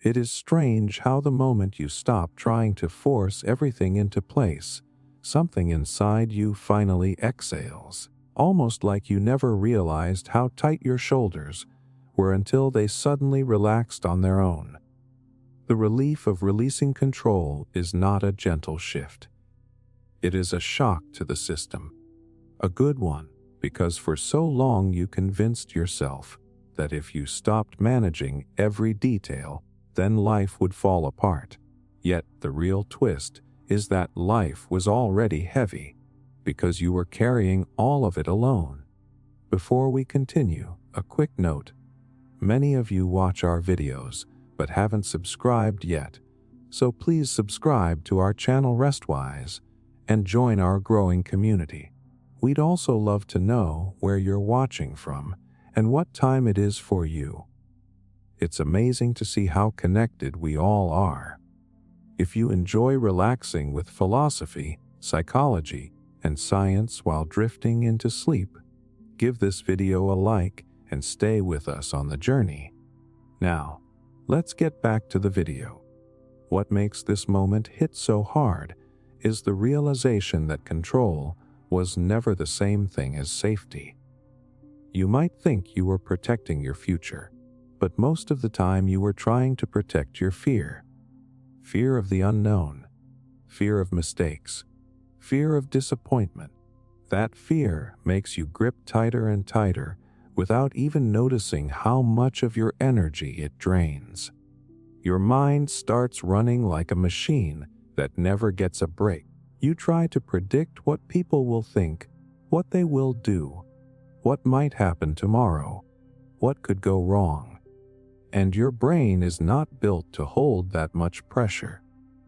It is strange how the moment you stop trying to force everything into place, something inside you finally exhales, almost like you never realized how tight your shoulders were until they suddenly relaxed on their own. The relief of releasing control is not a gentle shift. It is a shock to the system. A good one, because for so long you convinced yourself that if you stopped managing every detail, then life would fall apart. Yet the real twist is that life was already heavy, because you were carrying all of it alone. Before we continue, a quick note. Many of you watch our videos, but haven't subscribed yet, so please subscribe to our channel Restwise and join our growing community. We'd also love to know where you're watching from and what time it is for you. It's amazing to see how connected we all are. If you enjoy relaxing with philosophy, psychology, and science while drifting into sleep, give this video a like and stay with us on the journey. Now, let's get back to the video. What makes this moment hit so hard is the realization that control was never the same thing as safety. You might think you were protecting your future, but most of the time you were trying to protect your fear. Fear of the unknown, fear of mistakes, fear of disappointment. That fear makes you grip tighter and tighter without even noticing how much of your energy it drains. Your mind starts running like a machine that never gets a break. You try to predict what people will think, what they will do, what might happen tomorrow, what could go wrong. And your brain is not built to hold that much pressure.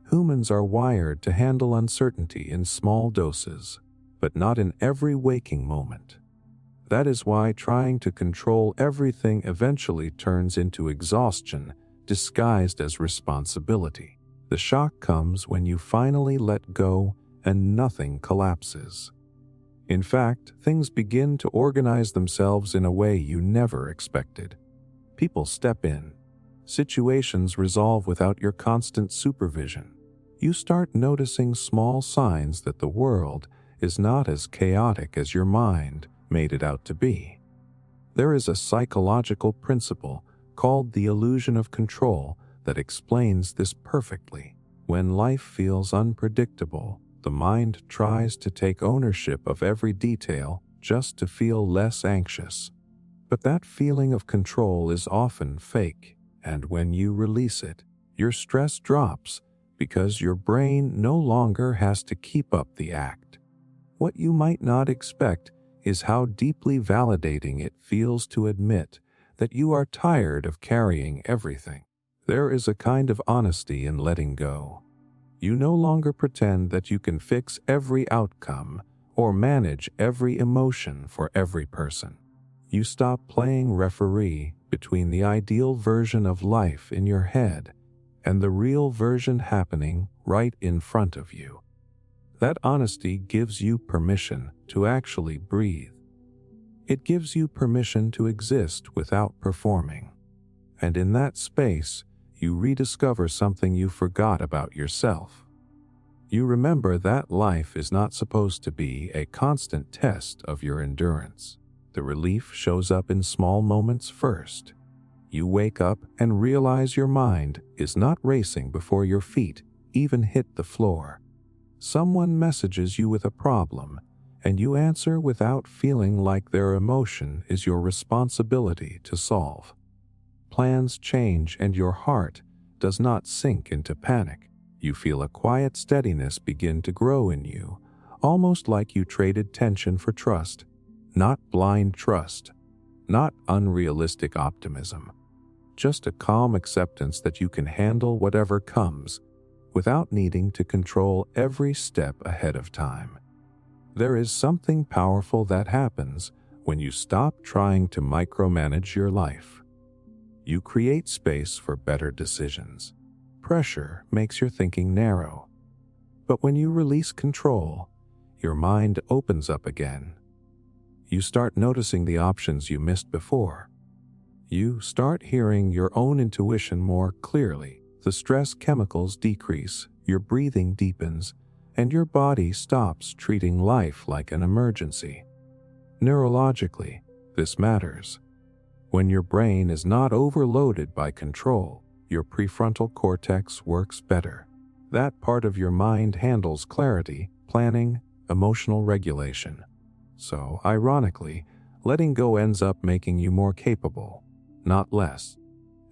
Humans are wired to handle uncertainty in small doses, but not in every waking moment. That is why trying to control everything eventually turns into exhaustion disguised as responsibility. The shock comes when you finally let go and nothing collapses. In fact, things begin to organize themselves in a way you never expected. People step in. Situations resolve without your constant supervision. You start noticing small signs that the world is not as chaotic as your mind made it out to be. There is a psychological principle called the illusion of control that explains this perfectly. When life feels unpredictable, the mind tries to take ownership of every detail just to feel less anxious. But that feeling of control is often fake, and when you release it, your stress drops because your brain no longer has to keep up the act. What you might not expect is how deeply validating it feels to admit that you are tired of carrying everything. There is a kind of honesty in letting go. You no longer pretend that you can fix every outcome or manage every emotion for every person. You stop playing referee between the ideal version of life in your head and the real version happening right in front of you. That honesty gives you permission to actually breathe. It gives you permission to exist without performing. And in that space, you rediscover something you forgot about yourself. You remember that life is not supposed to be a constant test of your endurance. The relief shows up in small moments first. You wake up and realize your mind is not racing before your feet even hit the floor. Someone messages you with a problem, and you answer without feeling like their emotion is your responsibility to solve. Plans change and your heart does not sink into panic. You feel a quiet steadiness begin to grow in you, almost like you traded tension for trust. Not blind trust, not unrealistic optimism, just a calm acceptance that you can handle whatever comes without needing to control every step ahead of time. There is something powerful that happens when you stop trying to micromanage your life. You create space for better decisions. Pressure makes your thinking narrow. But when you release control, your mind opens up again. You start noticing the options you missed before. You start hearing your own intuition more clearly. The stress chemicals decrease, your breathing deepens, and your body stops treating life like an emergency. Neurologically, this matters. When your brain is not overloaded by control, your prefrontal cortex works better. That part of your mind handles clarity, planning, emotional regulation. So, ironically, letting go ends up making you more capable, not less.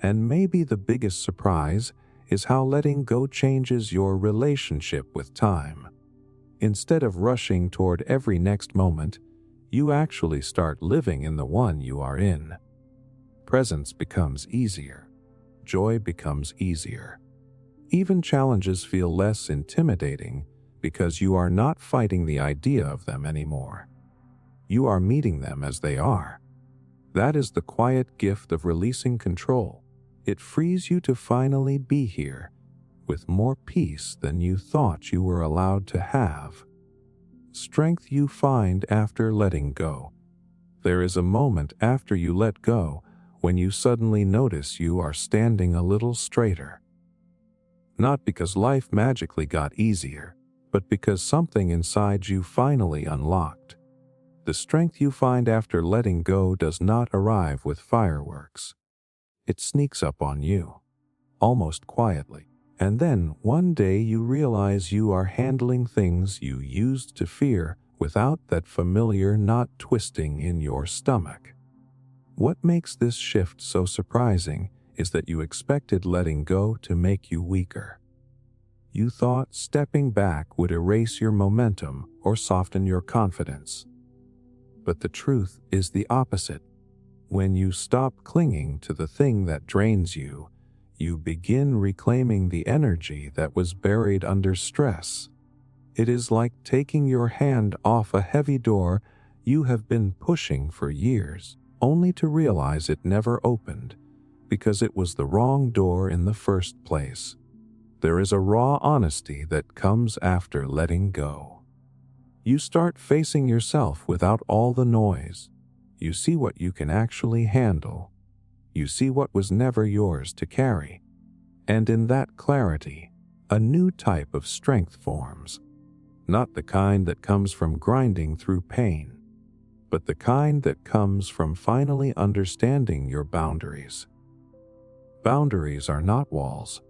And maybe the biggest surprise is how letting go changes your relationship with time. Instead of rushing toward every next moment, you actually start living in the one you are in. Presence becomes easier. Joy becomes easier. Even challenges feel less intimidating because you are not fighting the idea of them anymore. You are meeting them as they are. That is the quiet gift of releasing control. It frees you to finally be here with more peace than you thought you were allowed to have. Strength you find after letting go. There is a moment after you let go when you suddenly notice you are standing a little straighter. Not because life magically got easier, but because something inside you finally unlocked. The strength you find after letting go does not arrive with fireworks. It sneaks up on you, almost quietly, and then one day you realize you are handling things you used to fear without that familiar knot twisting in your stomach. What makes this shift so surprising is that you expected letting go to make you weaker. You thought stepping back would erase your momentum or soften your confidence. But the truth is the opposite. When you stop clinging to the thing that drains you, you begin reclaiming the energy that was buried under stress. It is like taking your hand off a heavy door you have been pushing for years, only to realize it never opened because it was the wrong door in the first place. There is a raw honesty that comes after letting go. You start facing yourself without all the noise. You see what you can actually handle. You see what was never yours to carry. And in that clarity, a new type of strength forms. Not the kind that comes from grinding through pain, but the kind that comes from finally understanding your boundaries. Boundaries are not walls.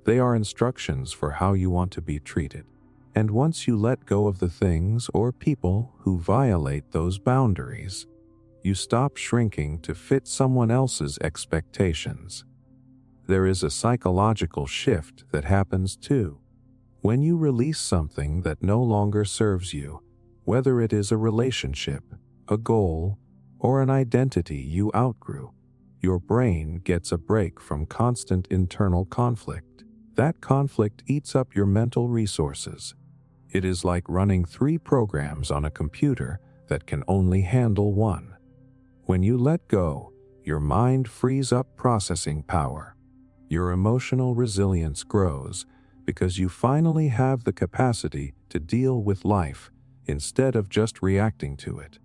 They are instructions for how you want to be treated. And once you let go of the things or people who violate those boundaries, you stop shrinking to fit someone else's expectations. There is a psychological shift that happens too. When you release something that no longer serves you, whether it is a relationship, a goal, or an identity you outgrew, your brain gets a break from constant internal conflict. That conflict eats up your mental resources. It is like running 3 programs on a computer that can only handle one. When you let go, your mind frees up processing power. Your emotional resilience grows because you finally have the capacity to deal with life instead of just reacting to it.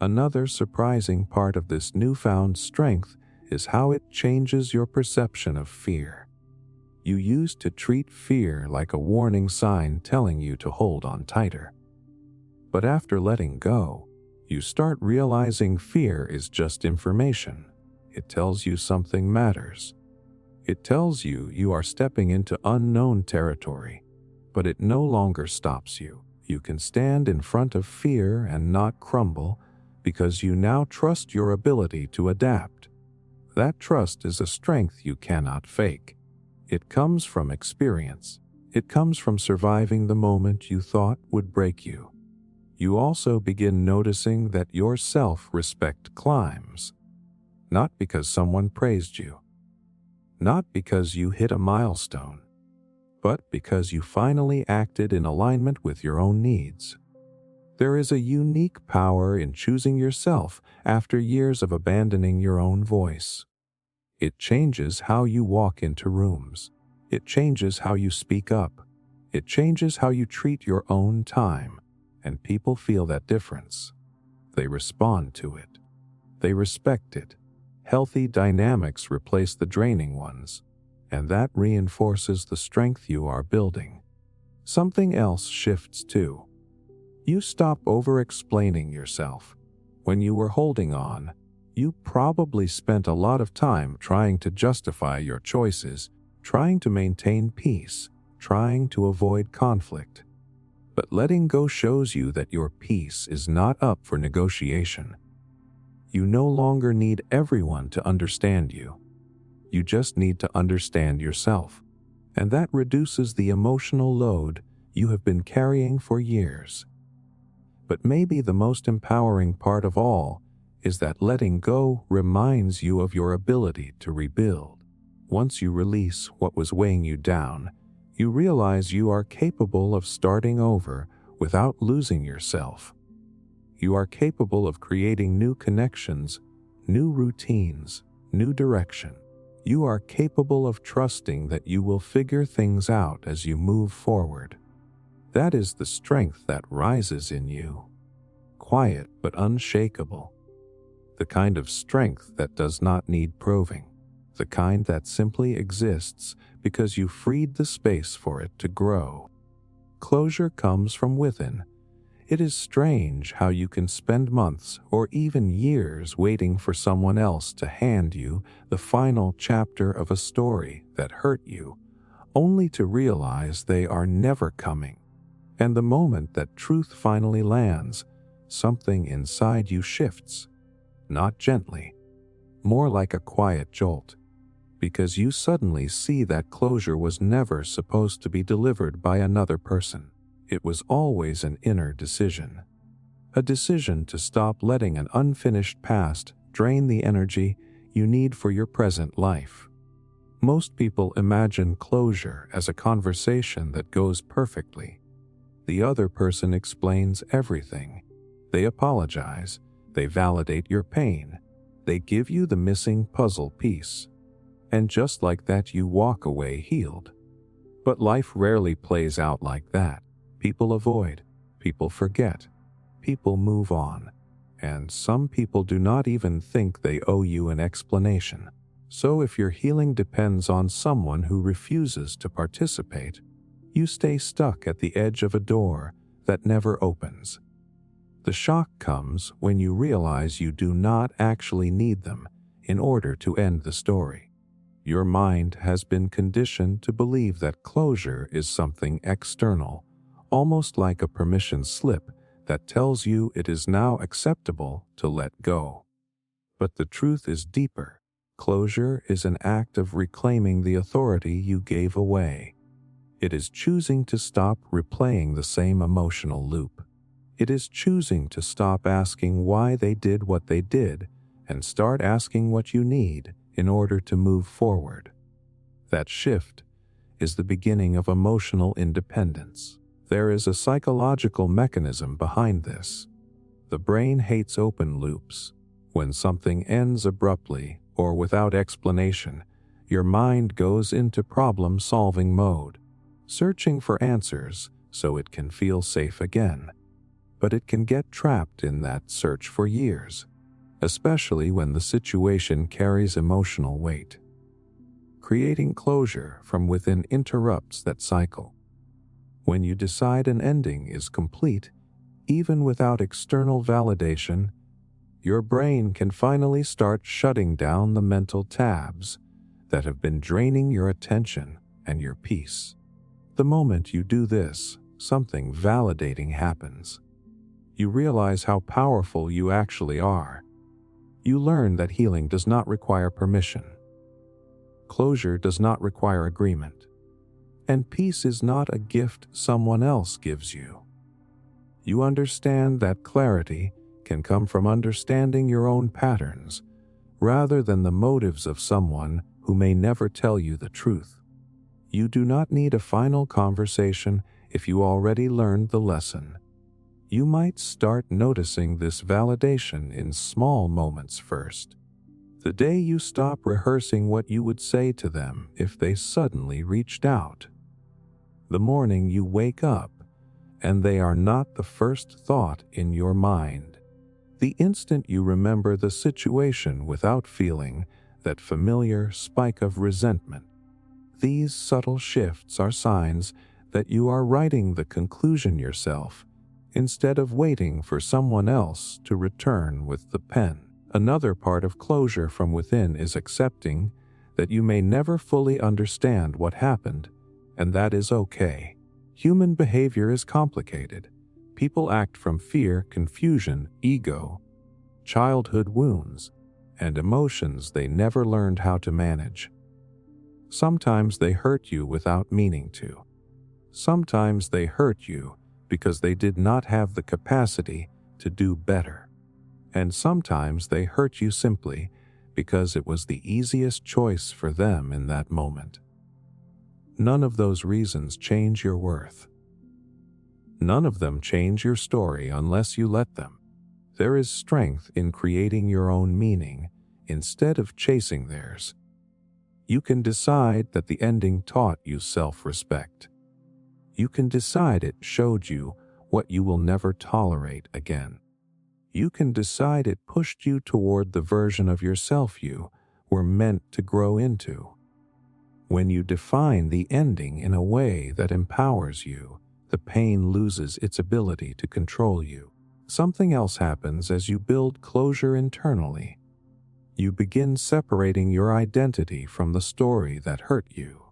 Another surprising part of this newfound strength is how it changes your perception of fear. You used to treat fear like a warning sign telling you to hold on tighter. But after letting go, you start realizing fear is just information. It tells you something matters. It tells you you are stepping into unknown territory, but it no longer stops you. You can stand in front of fear and not crumble because you now trust your ability to adapt. That trust is a strength you cannot fake. It comes from experience. It comes from surviving the moment you thought would break you. You also begin noticing that your self-respect climbs, not because someone praised you, not because you hit a milestone, but because you finally acted in alignment with your own needs. There is a unique power in choosing yourself after years of abandoning your own voice. It changes how you walk into rooms. It changes how you speak up. It changes how you treat your own time. And people feel that difference. They respond to it. They respect it. Healthy dynamics replace the draining ones, and that reinforces the strength you are building. Something else shifts too. You stop over-explaining yourself. When you were holding on, you probably spent a lot of time trying to justify your choices, trying to maintain peace, trying to avoid conflict. But letting go shows you that your peace is not up for negotiation. You no longer need everyone to understand you. You just need to understand yourself. And that reduces the emotional load you have been carrying for years. But maybe the most empowering part of all is that letting go reminds you of your ability to rebuild. Once you release what was weighing you down, you realize you are capable of starting over without losing yourself. You are capable of creating new connections, new routines, new direction. You are capable of trusting that you will figure things out as you move forward. That is the strength that rises in you. Quiet but unshakable. The kind of strength that does not need proving. The kind that simply exists because you freed the space for it to grow. Closure comes from within. It is strange how you can spend months or even years waiting for someone else to hand you the final chapter of a story that hurt you, only to realize they are never coming. And the moment that truth finally lands, something inside you shifts. Not gently, more like a quiet jolt, because you suddenly see that closure was never supposed to be delivered by another person. It was always an inner decision. A decision to stop letting an unfinished past drain the energy you need for your present life. Most people imagine closure as a conversation that goes perfectly. The other person explains everything. They apologize. They validate your pain. They give you the missing puzzle piece. And just like that, you walk away healed. But life rarely plays out like that. People avoid. People forget. People move on. And some people do not even think they owe you an explanation. So if your healing depends on someone who refuses to participate, you stay stuck at the edge of a door that never opens. The shock comes when you realize you do not actually need them in order to end the story. Your mind has been conditioned to believe that closure is something external, almost like a permission slip that tells you it is now acceptable to let go. But the truth is deeper. Closure is an act of reclaiming the authority you gave away. It is choosing to stop replaying the same emotional loop. It is choosing to stop asking why they did what they did and start asking what you need in order to move forward. That shift is the beginning of emotional independence. There is a psychological mechanism behind this. The brain hates open loops. When something ends abruptly or without explanation, your mind goes into problem-solving mode, searching for answers so it can feel safe again. But it can get trapped in that search for years, especially when the situation carries emotional weight. Creating closure from within interrupts that cycle. When you decide an ending is complete, even without external validation, your brain can finally start shutting down the mental tabs that have been draining your attention and your peace. The moment you do this, something validating happens. You realize how powerful you actually are. You learn that healing does not require permission. Closure does not require agreement. And peace is not a gift someone else gives you. You understand that clarity can come from understanding your own patterns, rather than the motives of someone who may never tell you the truth. You do not need a final conversation if you already learned the lesson. You might start noticing this validation in small moments first. The day you stop rehearsing what you would say to them if they suddenly reached out. The morning you wake up and they are not the first thought in your mind. the instant you remember the situation without feeling that familiar spike of resentment. These subtle shifts are signs that you are writing the conclusion yourself instead of waiting for someone else to return with the pen. Another part of closure from within is accepting that you may never fully understand what happened, and that is okay. Human behavior is complicated. People act from fear, confusion, ego, childhood wounds, and emotions they never learned how to manage. Sometimes they hurt you without meaning to. Sometimes they hurt you because they did not have the capacity to do better. And sometimes they hurt you simply because it was the easiest choice for them in that moment. None of those reasons change your worth. None of them change your story unless you let them. There is strength in creating your own meaning instead of chasing theirs. You can decide that the ending taught you self-respect. You can decide it showed you what you will never tolerate again. You can decide it pushed you toward the version of yourself you were meant to grow into. When you define the ending in a way that empowers you, the pain loses its ability to control you. Something else happens as you build closure internally. You begin separating your identity from the story that hurt you.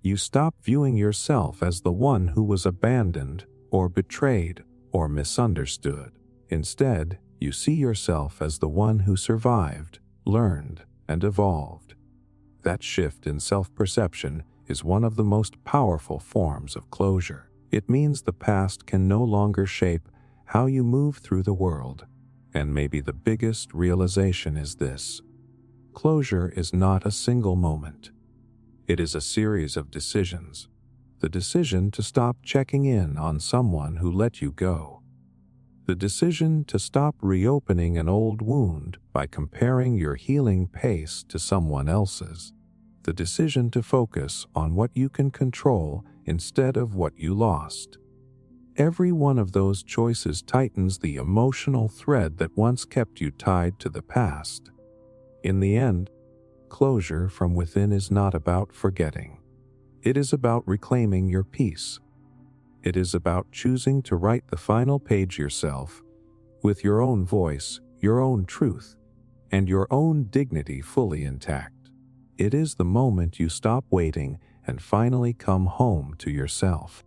You stop viewing yourself as the one who was abandoned or betrayed or misunderstood. Instead, you see yourself as the one who survived, learned, and evolved. That shift in self-perception is one of the most powerful forms of closure. It means the past can no longer shape how you move through the world. And maybe the biggest realization is this: closure is not a single moment. It is a series of decisions. The decision to stop checking in on someone who let you go. The decision to stop reopening an old wound by comparing your healing pace to someone else's. The decision to focus on what you can control instead of what you lost. Every one of those choices tightens the emotional thread that once kept you tied to the past. In the end, closure from within is not about forgetting. It is about reclaiming your peace. It is about choosing to write the final page yourself, with your own voice, your own truth, and your own dignity fully intact. It is the moment you stop waiting and finally come home to yourself.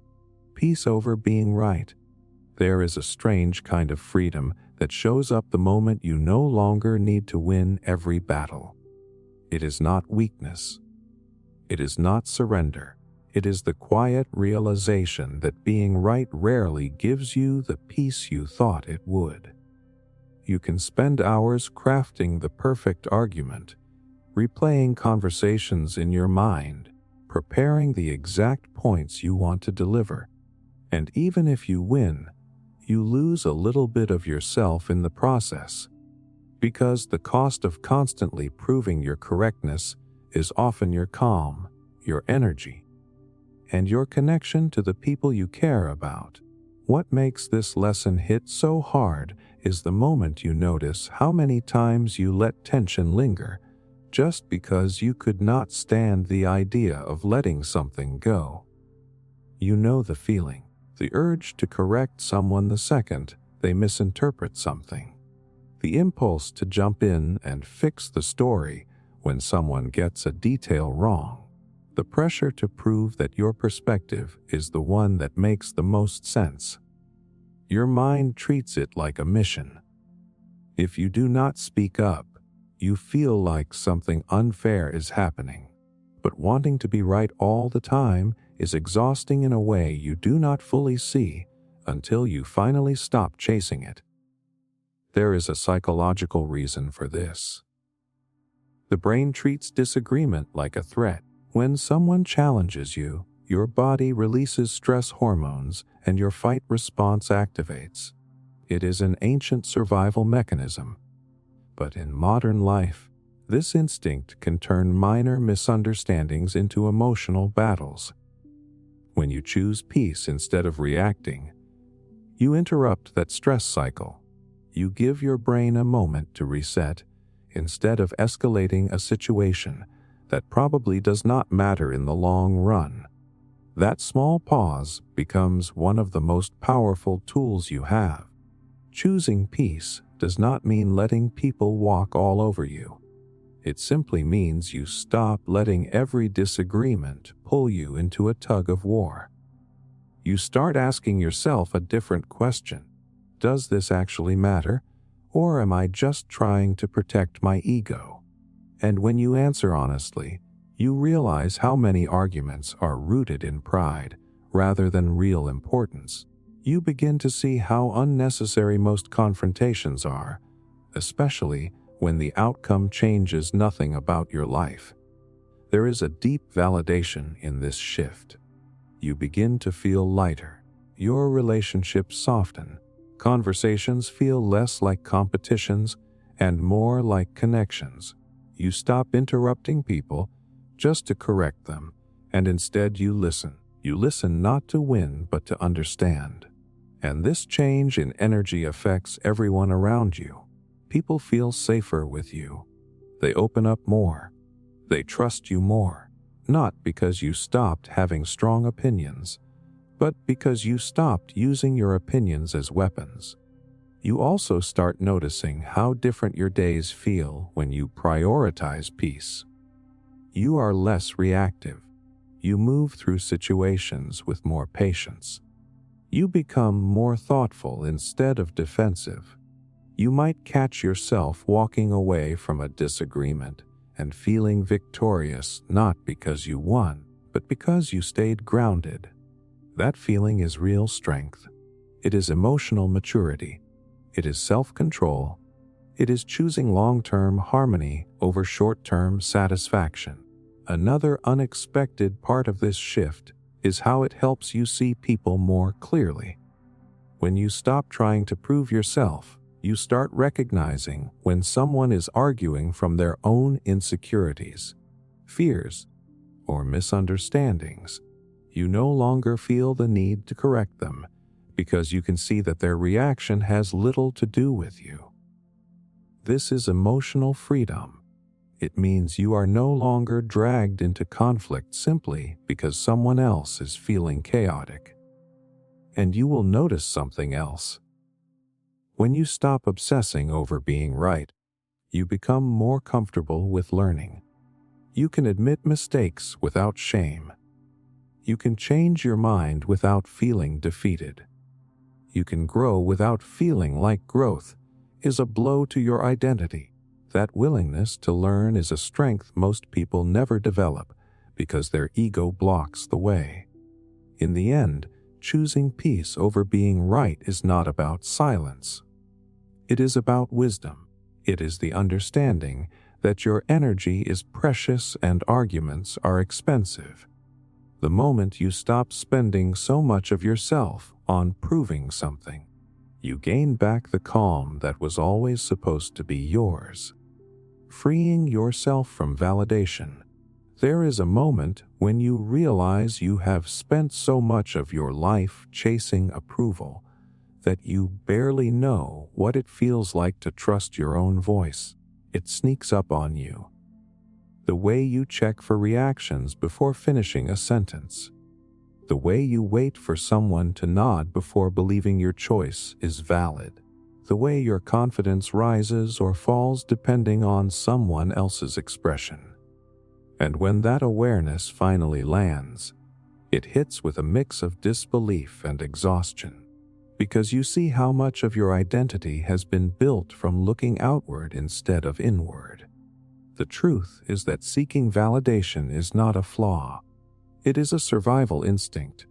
Peace over being right. There is a strange kind of freedom that shows up the moment you no longer need to win every battle. It is not weakness. It is not surrender. It is the quiet realization that being right rarely gives you the peace you thought it would. You can spend hours crafting the perfect argument, replaying conversations in your mind, preparing the exact points you want to deliver. And even if you win, you lose a little bit of yourself in the process, because the cost of constantly proving your correctness is often your calm, your energy, and your connection to the people you care about. What makes this lesson hit so hard is the moment you notice how many times you let tension linger just because you could not stand the idea of letting something go. You know the feeling, the urge to correct someone the second they misinterpret something, the impulse to jump in and fix the story when someone gets a detail wrong, the pressure to prove that your perspective is the one that makes the most sense. Your mind treats it like a mission. If you do not speak up, you feel like something unfair is happening. But wanting to be right all the time is exhausting in a way you do not fully see until you finally stop chasing it. There is a psychological reason for this. The brain treats disagreement like a threat. When someone challenges you, your body releases stress hormones and your fight response activates. It is an ancient survival mechanism. But in modern life, this instinct can turn minor misunderstandings into emotional battles. When you choose peace instead of reacting, you interrupt that stress cycle. You give your brain a moment to reset instead of escalating a situation that probably does not matter in the long run. That small pause becomes one of the most powerful tools you have. Choosing peace does not mean letting people walk all over you. It simply means you stop letting every disagreement pull you into a tug of war. You start asking yourself a different question. Does this actually matter? Or am I just trying to protect my ego? And when you answer honestly, you realize how many arguments are rooted in pride rather than real importance. You begin to see how unnecessary most confrontations are, especially when the outcome changes nothing about your life. There is a deep validation in this shift. You begin to feel lighter. Your relationships soften. Conversations feel less like competitions and more like connections. You stop interrupting people just to correct them, and instead you listen. You listen not to win, but to understand. And this change in energy affects everyone around you. People feel safer with you. They open up more. They trust you more, not because you stopped having strong opinions, but because you stopped using your opinions as weapons. You also start noticing how different your days feel when you prioritize peace. You are less reactive. You move through situations with more patience. You become more thoughtful instead of defensive. You might catch yourself walking away from a disagreement and feeling victorious not because you won, but because you stayed grounded. That feeling is real strength. It is emotional maturity. It is self-control. It is choosing long-term harmony over short-term satisfaction. Another unexpected part of this shift is how it helps you see people more clearly. When you stop trying to prove yourself, you start recognizing when someone is arguing from their own insecurities, fears, or misunderstandings. You no longer feel the need to correct them because you can see that their reaction has little to do with you. This is emotional freedom. It means you are no longer dragged into conflict simply because someone else is feeling chaotic. And you will notice something else. When you stop obsessing over being right, you become more comfortable with learning. You can admit mistakes without shame. You can change your mind without feeling defeated. You can grow without feeling like growth is a blow to your identity. That willingness to learn is a strength most people never develop because their ego blocks the way. In the end, choosing peace over being right is not about silence. It is about wisdom. It is the understanding that your energy is precious and arguments are expensive. The moment you stop spending so much of yourself on proving something, you gain back the calm that was always supposed to be yours. Freeing yourself from validation. There is a moment when you realize you have spent so much of your life chasing approval that you barely know what it feels like to trust your own voice. It sneaks up on you. The way you check for reactions before finishing a sentence. The way you wait for someone to nod before believing your choice is valid. The way your confidence rises or falls depending on someone else's expression. And when that awareness finally lands, it hits with a mix of disbelief and exhaustion, because you see how much of your identity has been built from looking outward instead of inward. The truth is that seeking validation is not a flaw. It is a survival instinct.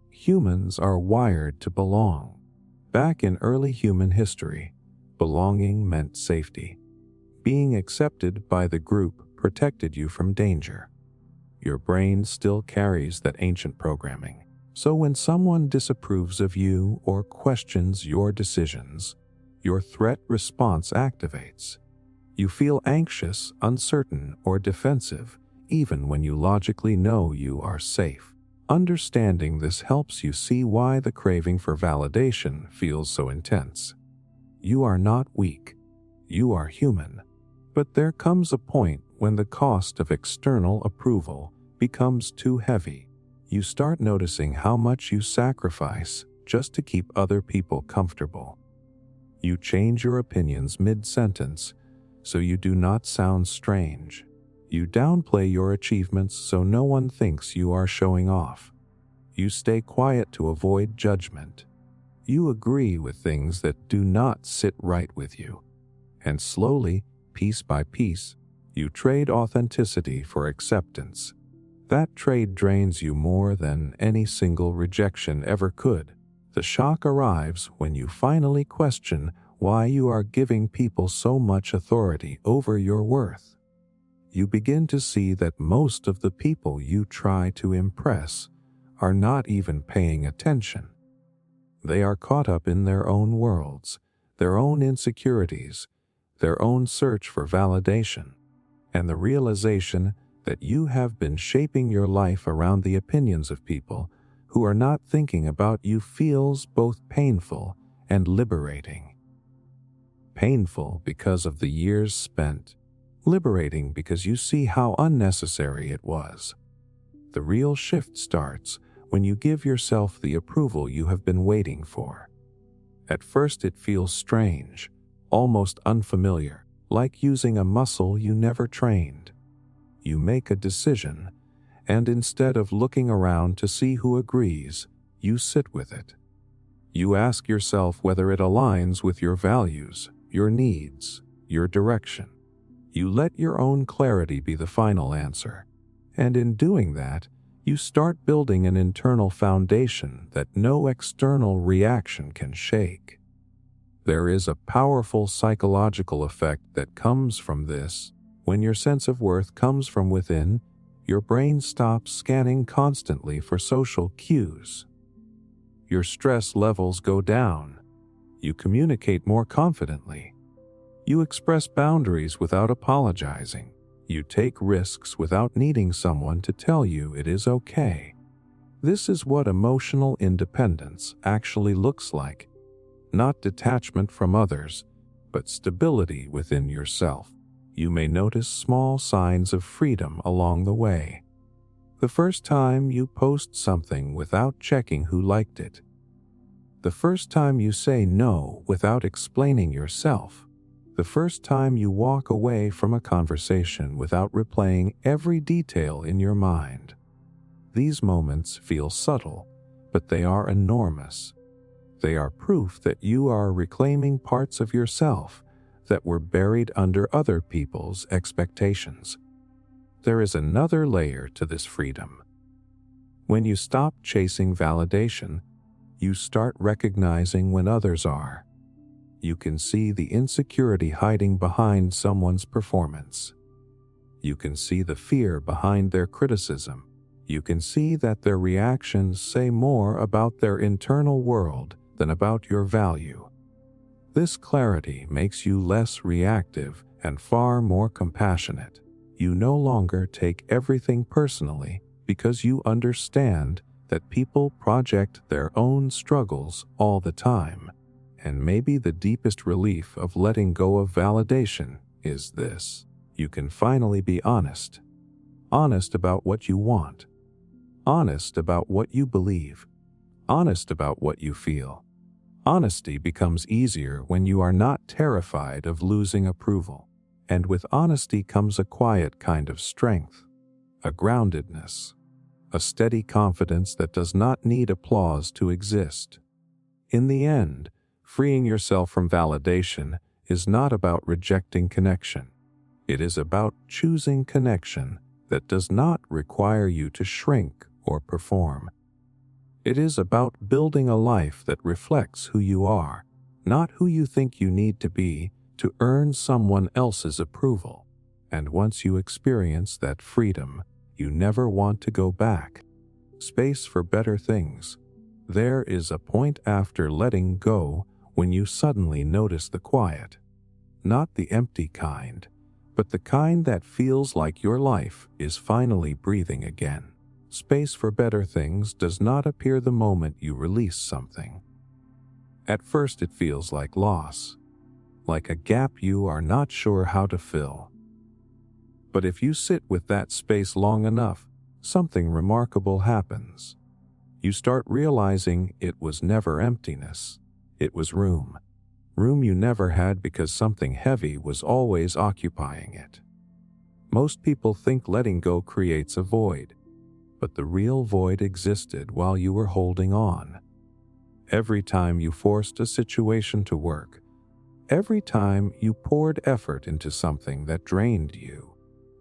Humans are wired to belong. Back in early human history, belonging meant safety. Being accepted by the group protected you from danger. Your brain still carries that ancient programming. So when someone disapproves of you or questions your decisions, your threat response activates. You feel anxious, uncertain, or defensive, even when you logically know you are safe. Understanding this helps you see why the craving for validation feels so intense. You are not weak. You are human. But there comes a point when the cost of external approval becomes too heavy. You start noticing how much you sacrifice just to keep other people comfortable. You change your opinions mid-sentence so you do not sound strange. You downplay your achievements so no one thinks you are showing off. You stay quiet to avoid judgment. You agree with things that do not sit right with you. And slowly, piece by piece, you trade authenticity for acceptance. That trade drains you more than any single rejection ever could. The shock arrives when you finally question why you are giving people so much authority over your worth. You begin to see that most of the people you try to impress are not even paying attention. They are caught up in their own worlds, their own insecurities, their own search for validation, and the realization that you have been shaping your life around the opinions of people who are not thinking about you feels both painful and liberating. Painful because of the years spent, liberating because you see how unnecessary it was. The real shift starts when you give yourself the approval you have been waiting for. At first it feels strange, almost unfamiliar, like using a muscle you never trained. You make a decision, and instead of looking around to see who agrees, you sit with it. You ask yourself whether it aligns with your values, your needs, your direction. You let your own clarity be the final answer, and in doing that, you start building an internal foundation that no external reaction can shake. There is a powerful psychological effect that comes from this. When your sense of worth comes from within, your brain stops scanning constantly for social cues. Your stress levels go down. You communicate more confidently. You express boundaries without apologizing. You take risks without needing someone to tell you it is okay. This is what emotional independence actually looks like. Not detachment from others, but stability within yourself. You may notice small signs of freedom along the way. The first time you post something without checking who liked it. The first time you say no without explaining yourself. The first time you walk away from a conversation without replaying every detail in your mind. These moments feel subtle, but they are enormous. They are proof that you are reclaiming parts of yourself that were buried under other people's expectations. There is another layer to this freedom. When you stop chasing validation, you start recognizing when others are. You can see the insecurity hiding behind someone's performance. You can see the fear behind their criticism. You can see that their reactions say more about their internal world than about your value. This clarity makes you less reactive and far more compassionate. You no longer take everything personally because you understand that people project their own struggles all the time. And maybe the deepest relief of letting go of validation is this. You can finally be honest. Honest about what you want. Honest about what you believe. Honest about what you feel. Honesty becomes easier when you are not terrified of losing approval. And with honesty comes a quiet kind of strength, a groundedness, a steady confidence that does not need applause to exist. In the end, freeing yourself from validation is not about rejecting connection. It is about choosing connection that does not require you to shrink or perform. It is about building a life that reflects who you are, not who you think you need to be to earn someone else's approval. And once you experience that freedom, you never want to go back. Space for better things. There is a point after letting go when you suddenly notice the quiet. Not the empty kind, but the kind that feels like your life is finally breathing again. Space for better things does not appear the moment you release something. At first it feels like loss. like a gap you are not sure how to fill. But if you sit with that space long enough, something remarkable happens. You start realizing it was never emptiness. It was room. Room you never had because something heavy was always occupying it. Most people think letting go creates a void, but the real void existed while you were holding on. Every time you forced a situation to work, every time you poured effort into something that drained you,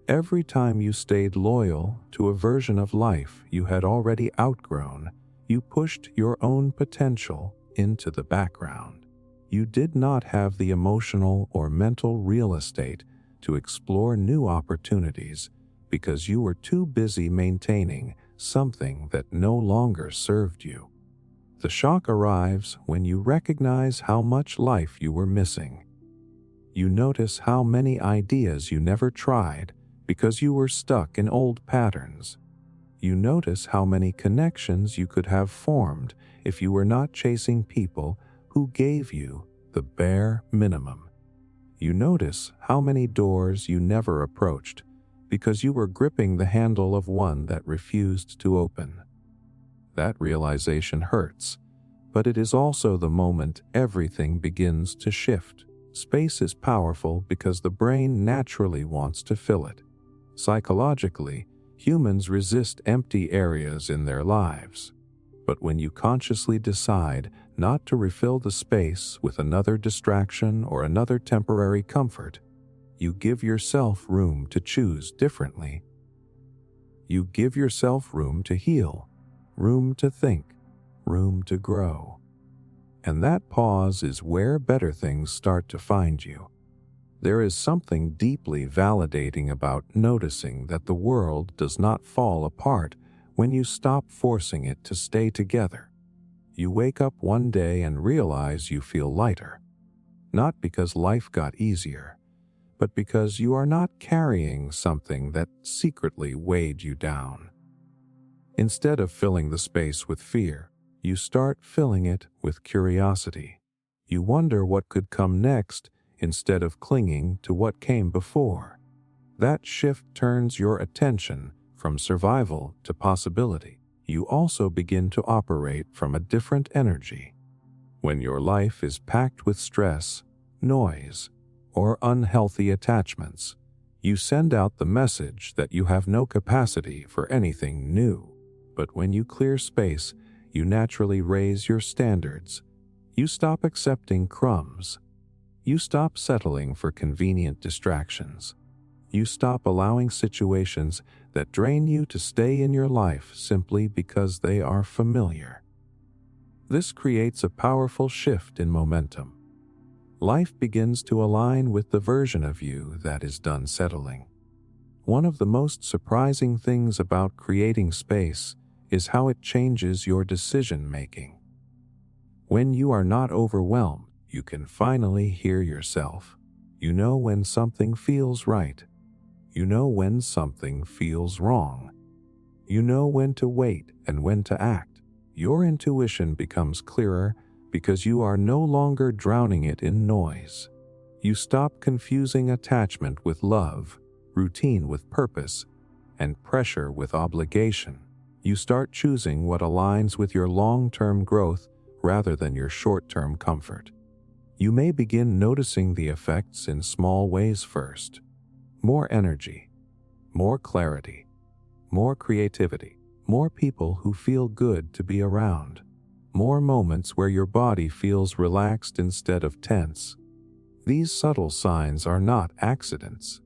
every time you stayed loyal to a version of life you had already outgrown, you pushed your own potential into the background. You did not have the emotional or mental real estate to explore new opportunities because you were too busy maintaining something that no longer served you. The shock arrives when you recognize how much life you were missing. You notice how many ideas you never tried because you were stuck in old patterns. You notice how many connections you could have formed if you were not chasing people who gave you the bare minimum. You notice how many doors you never approached because you were gripping the handle of one that refused to open. That realization hurts, but it is also the moment everything begins to shift. Space is powerful because the brain naturally wants to fill it. Psychologically, humans resist empty areas in their lives. But when you consciously decide not to refill the space with another distraction or another temporary comfort, you give yourself room to choose differently. You give yourself room to heal, room to think, room to grow. And that pause is where better things start to find you. There is something deeply validating about noticing that the world does not fall apart when you stop forcing it to stay together. You wake up one day and realize you feel lighter, not because life got easier, but because you are not carrying something that secretly weighed you down. Instead of filling the space with fear, you start filling it with curiosity. You wonder what could come next instead of clinging to what came before. That shift turns your attention from survival to possibility. You also begin to operate from a different energy. When your life is packed with stress, noise, or unhealthy attachments, you send out the message that you have no capacity for anything new. But when you clear space, you naturally raise your standards. You stop accepting crumbs. You stop settling for convenient distractions. You stop allowing situations that drain you to stay in your life simply because they are familiar. This creates a powerful shift in momentum. Life begins to align with the version of you that is done settling. One of the most surprising things about creating space is how it changes your decision-making. When you are not overwhelmed, you can finally hear yourself. You know when something feels right. You know when something feels wrong. You know when to wait and when to act. Your intuition becomes clearer because you are no longer drowning it in noise. You stop confusing attachment with love, routine with purpose, and pressure with obligation. You start choosing what aligns with your long-term growth rather than your short-term comfort. You may begin noticing the effects in small ways first. More energy, more clarity, more creativity, more people who feel good to be around, more moments where your body feels relaxed instead of tense. These subtle signs are not accidents.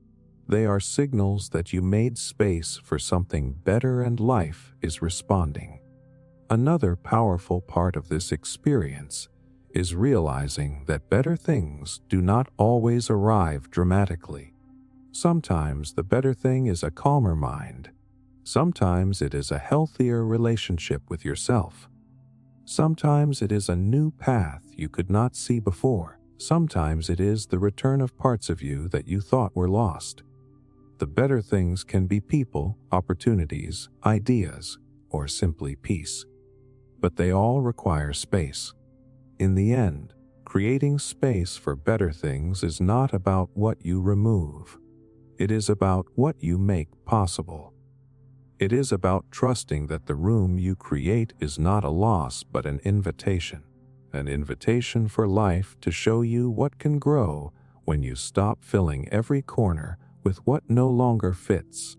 They are signals that you made space for something better and life is responding. Another powerful part of this experience is realizing that better things do not always arrive dramatically. Sometimes the better thing is a calmer mind. Sometimes it is a healthier relationship with yourself. Sometimes it is a new path you could not see before. Sometimes it is the return of parts of you that you thought were lost. The better things can be people, opportunities, ideas, or simply peace. But they all require space. In the end, Creating space for better things is not about what you remove. It is about what you make possible. It is about trusting that the room you create is not a loss but an invitation for life to show you what can grow when you stop filling every corner with what no longer fits.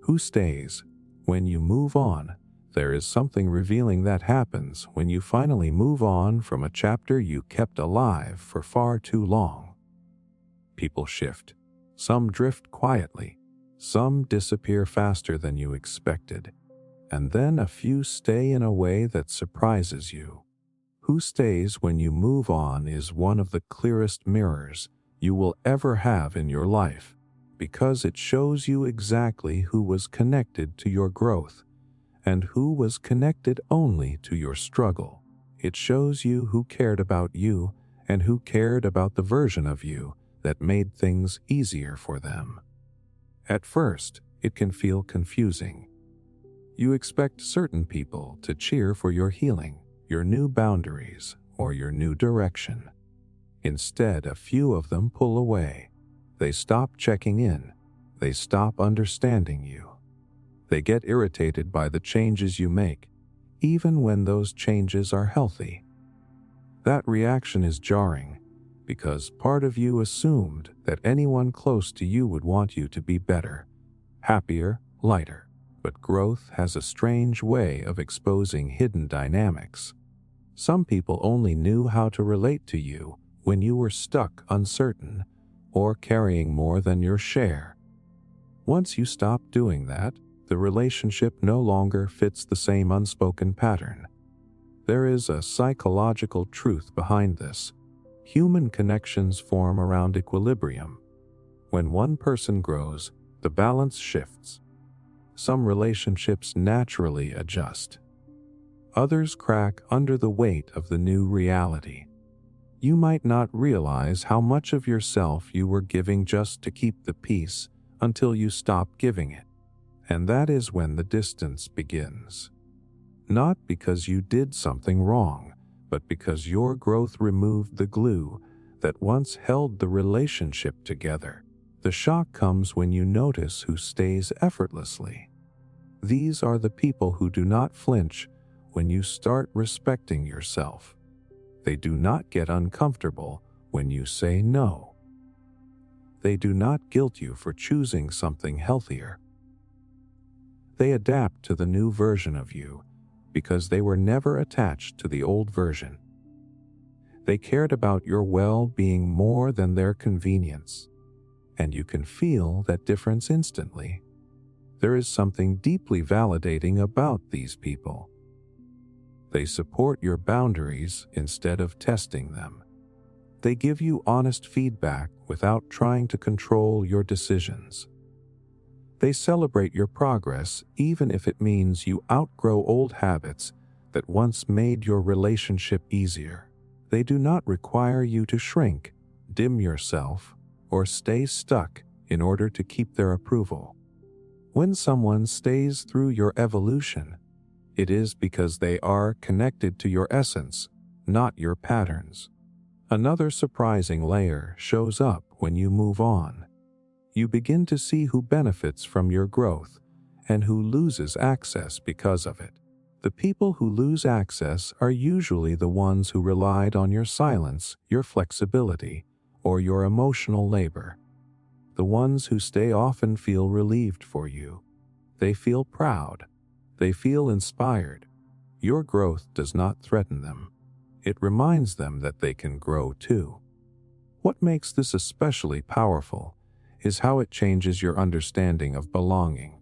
Who stays? When you move on, there is something revealing that happens when you finally move on from a chapter you kept alive for far too long. People shift. Some drift quietly. Some disappear faster than you expected. And then a few stay in a way that surprises you. Who stays when you move on is one of the clearest mirrors you will ever have in your life, because it shows you exactly who was connected to your growth and who was connected only to your struggle. It shows you who cared about you and who cared about the version of you that made things easier for them. At first, it can feel confusing. You expect certain people to cheer for your healing, your new boundaries, or your new direction. Instead, a few of them pull away. They stop checking in. They stop understanding you. They get irritated by the changes you make, even when those changes are healthy. That reaction is jarring, because part of you assumed that anyone close to you would want you to be better, happier, lighter. But growth has a strange way of exposing hidden dynamics. Some people only knew how to relate to you when you were stuck, uncertain, or carrying more than your share. Once you stop doing that, the relationship no longer fits the same unspoken pattern. There is a psychological truth behind this. Human connections form around equilibrium. When one person grows, the balance shifts. Some relationships naturally adjust. Others crack under the weight of the new reality. You might not realize how much of yourself you were giving just to keep the peace until you stop giving it. And that is when the distance begins. Not because you did something wrong, but because your growth removed the glue that once held the relationship together. The shock comes when you notice who stays effortlessly. These are the people who do not flinch when you start respecting yourself. They do not get uncomfortable when you say no. They do not guilt you for choosing something healthier. They adapt to the new version of you because they were never attached to the old version. They cared about your well-being more than their convenience, and you can feel that difference instantly. There is something deeply validating about these people. They support your boundaries instead of testing them. They give you honest feedback without trying to control your decisions. They celebrate your progress even if it means you outgrow old habits that once made your relationship easier. They do not require you to shrink, dim yourself, or stay stuck in order to keep their approval. When someone stays through your evolution, it is because they are connected to your essence, not your patterns. Another surprising layer shows up when you move on. You begin to see who benefits from your growth and who loses access because of it. The people who lose access are usually the ones who relied on your silence, your flexibility, or your emotional labor. The ones who stay often feel relieved for you. They feel proud. They feel inspired. Your growth does not threaten them. It reminds them that they can grow too. What makes this especially powerful is how it changes your understanding of belonging.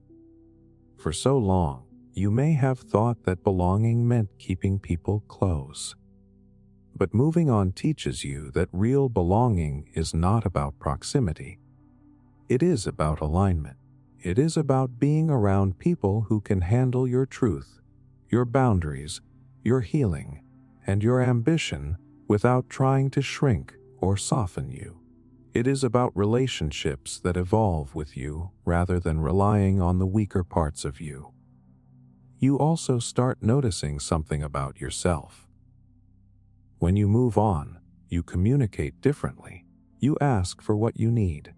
For so long, you may have thought that belonging meant keeping people close. But moving on teaches you that real belonging is not about proximity. It is about alignment. It is about being around people who can handle your truth, your boundaries, your healing, and your ambition without trying to shrink or soften you. It is about relationships that evolve with you rather than relying on the weaker parts of you. You also start noticing something about yourself. When you move on, You communicate differently. You ask for what you need.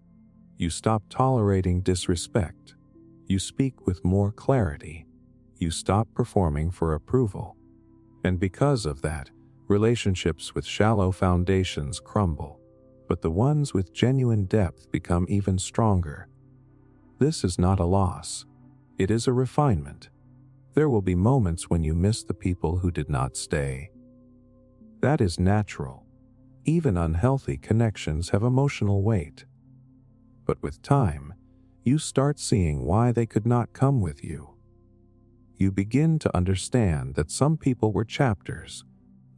You stop tolerating disrespect. You speak with more clarity. You stop performing for approval. And because of that, relationships with shallow foundations crumble, but the ones with genuine depth become even stronger. This is not a loss. It is a refinement. There will be moments when you miss the people who did not stay. That is natural. Even unhealthy connections have emotional weight. But with time, you start seeing why they could not come with you. You begin to understand that some people were chapters,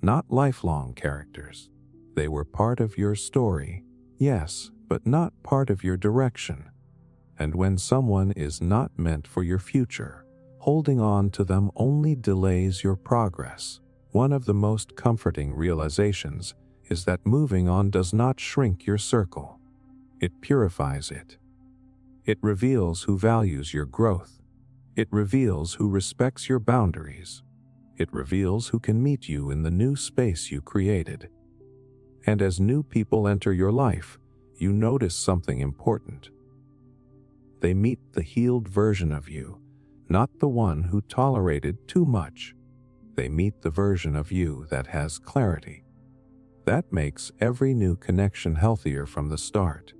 not lifelong characters. They were part of your story, yes, but not part of your direction. And when someone is not meant for your future, holding on to them only delays your progress. One of the most comforting realizations is that moving on does not shrink your circle. It purifies it. It reveals who values your growth. It reveals who respects your boundaries. It reveals who can meet you in the new space you created. And as new people enter your life, you notice something important. They meet the healed version of you, not the one who tolerated too much. They meet the version of you that has clarity. That makes every new connection healthier from the start.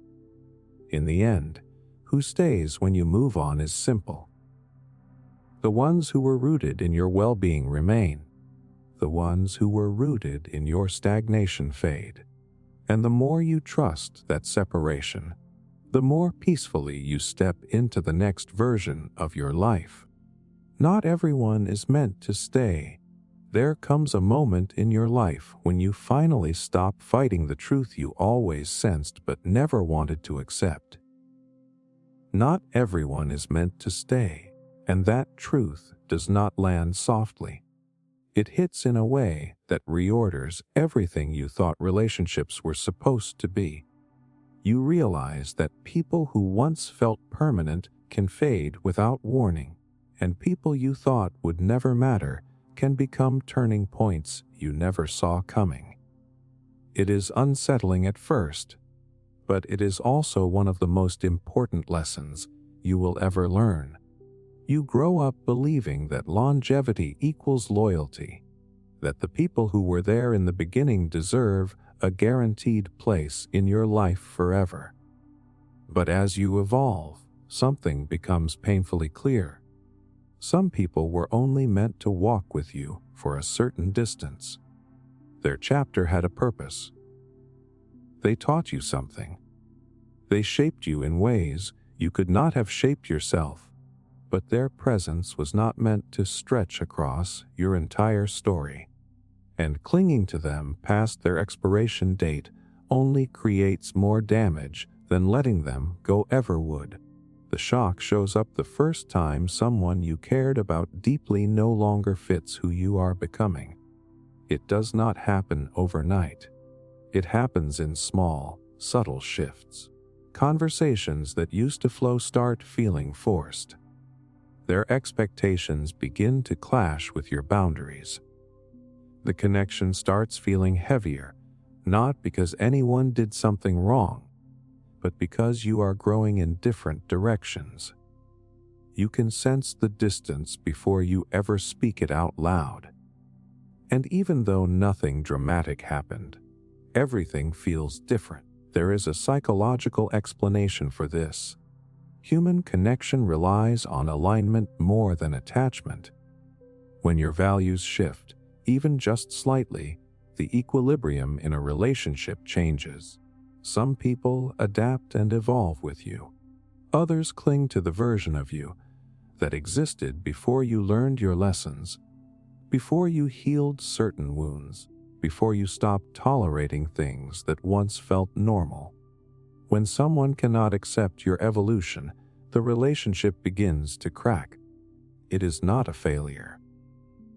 In the end, who stays when you move on is simple. The ones who were rooted in your well-being remain. The ones who were rooted in your stagnation fade. And the more you trust that separation, the more peacefully you step into the next version of your life. Not everyone is meant to stay. There comes a moment in your life when you finally stop fighting the truth you always sensed but never wanted to accept. Not everyone is meant to stay, and that truth does not land softly. It hits in a way that reorders everything you thought relationships were supposed to be. You realize that people who once felt permanent can fade without warning, and people you thought would never matter can become turning points you never saw coming. It is unsettling at first, but it is also one of the most important lessons you will ever learn. You grow up believing that longevity equals loyalty, that the people who were there in the beginning deserve a guaranteed place in your life forever. But as you evolve, something becomes painfully clear. Some people were only meant to walk with you for a certain distance. Their chapter had a purpose. They taught you something. They shaped you in ways you could not have shaped yourself, but their presence was not meant to stretch across your entire story. And clinging to them past their expiration date only creates more damage than letting them go ever would. The shock shows up the first time someone you cared about deeply no longer fits who you are becoming. It does not happen overnight. It happens in small, subtle shifts. Conversations that used to flow start feeling forced. Their expectations begin to clash with your boundaries. The connection starts feeling heavier, not because anyone did something wrong, but because you are growing in different directions. You can sense the distance before you ever speak it out loud. And even though nothing dramatic happened, everything feels different. There is a psychological explanation for this. Human connection relies on alignment more than attachment. When your values shift, even just slightly, the equilibrium in a relationship changes. Some people adapt and evolve with you. Others cling to the version of you that existed before you learned your lessons, before you healed certain wounds, before you stopped tolerating things that once felt normal. When someone cannot accept your evolution, the relationship begins to crack. It is not a failure.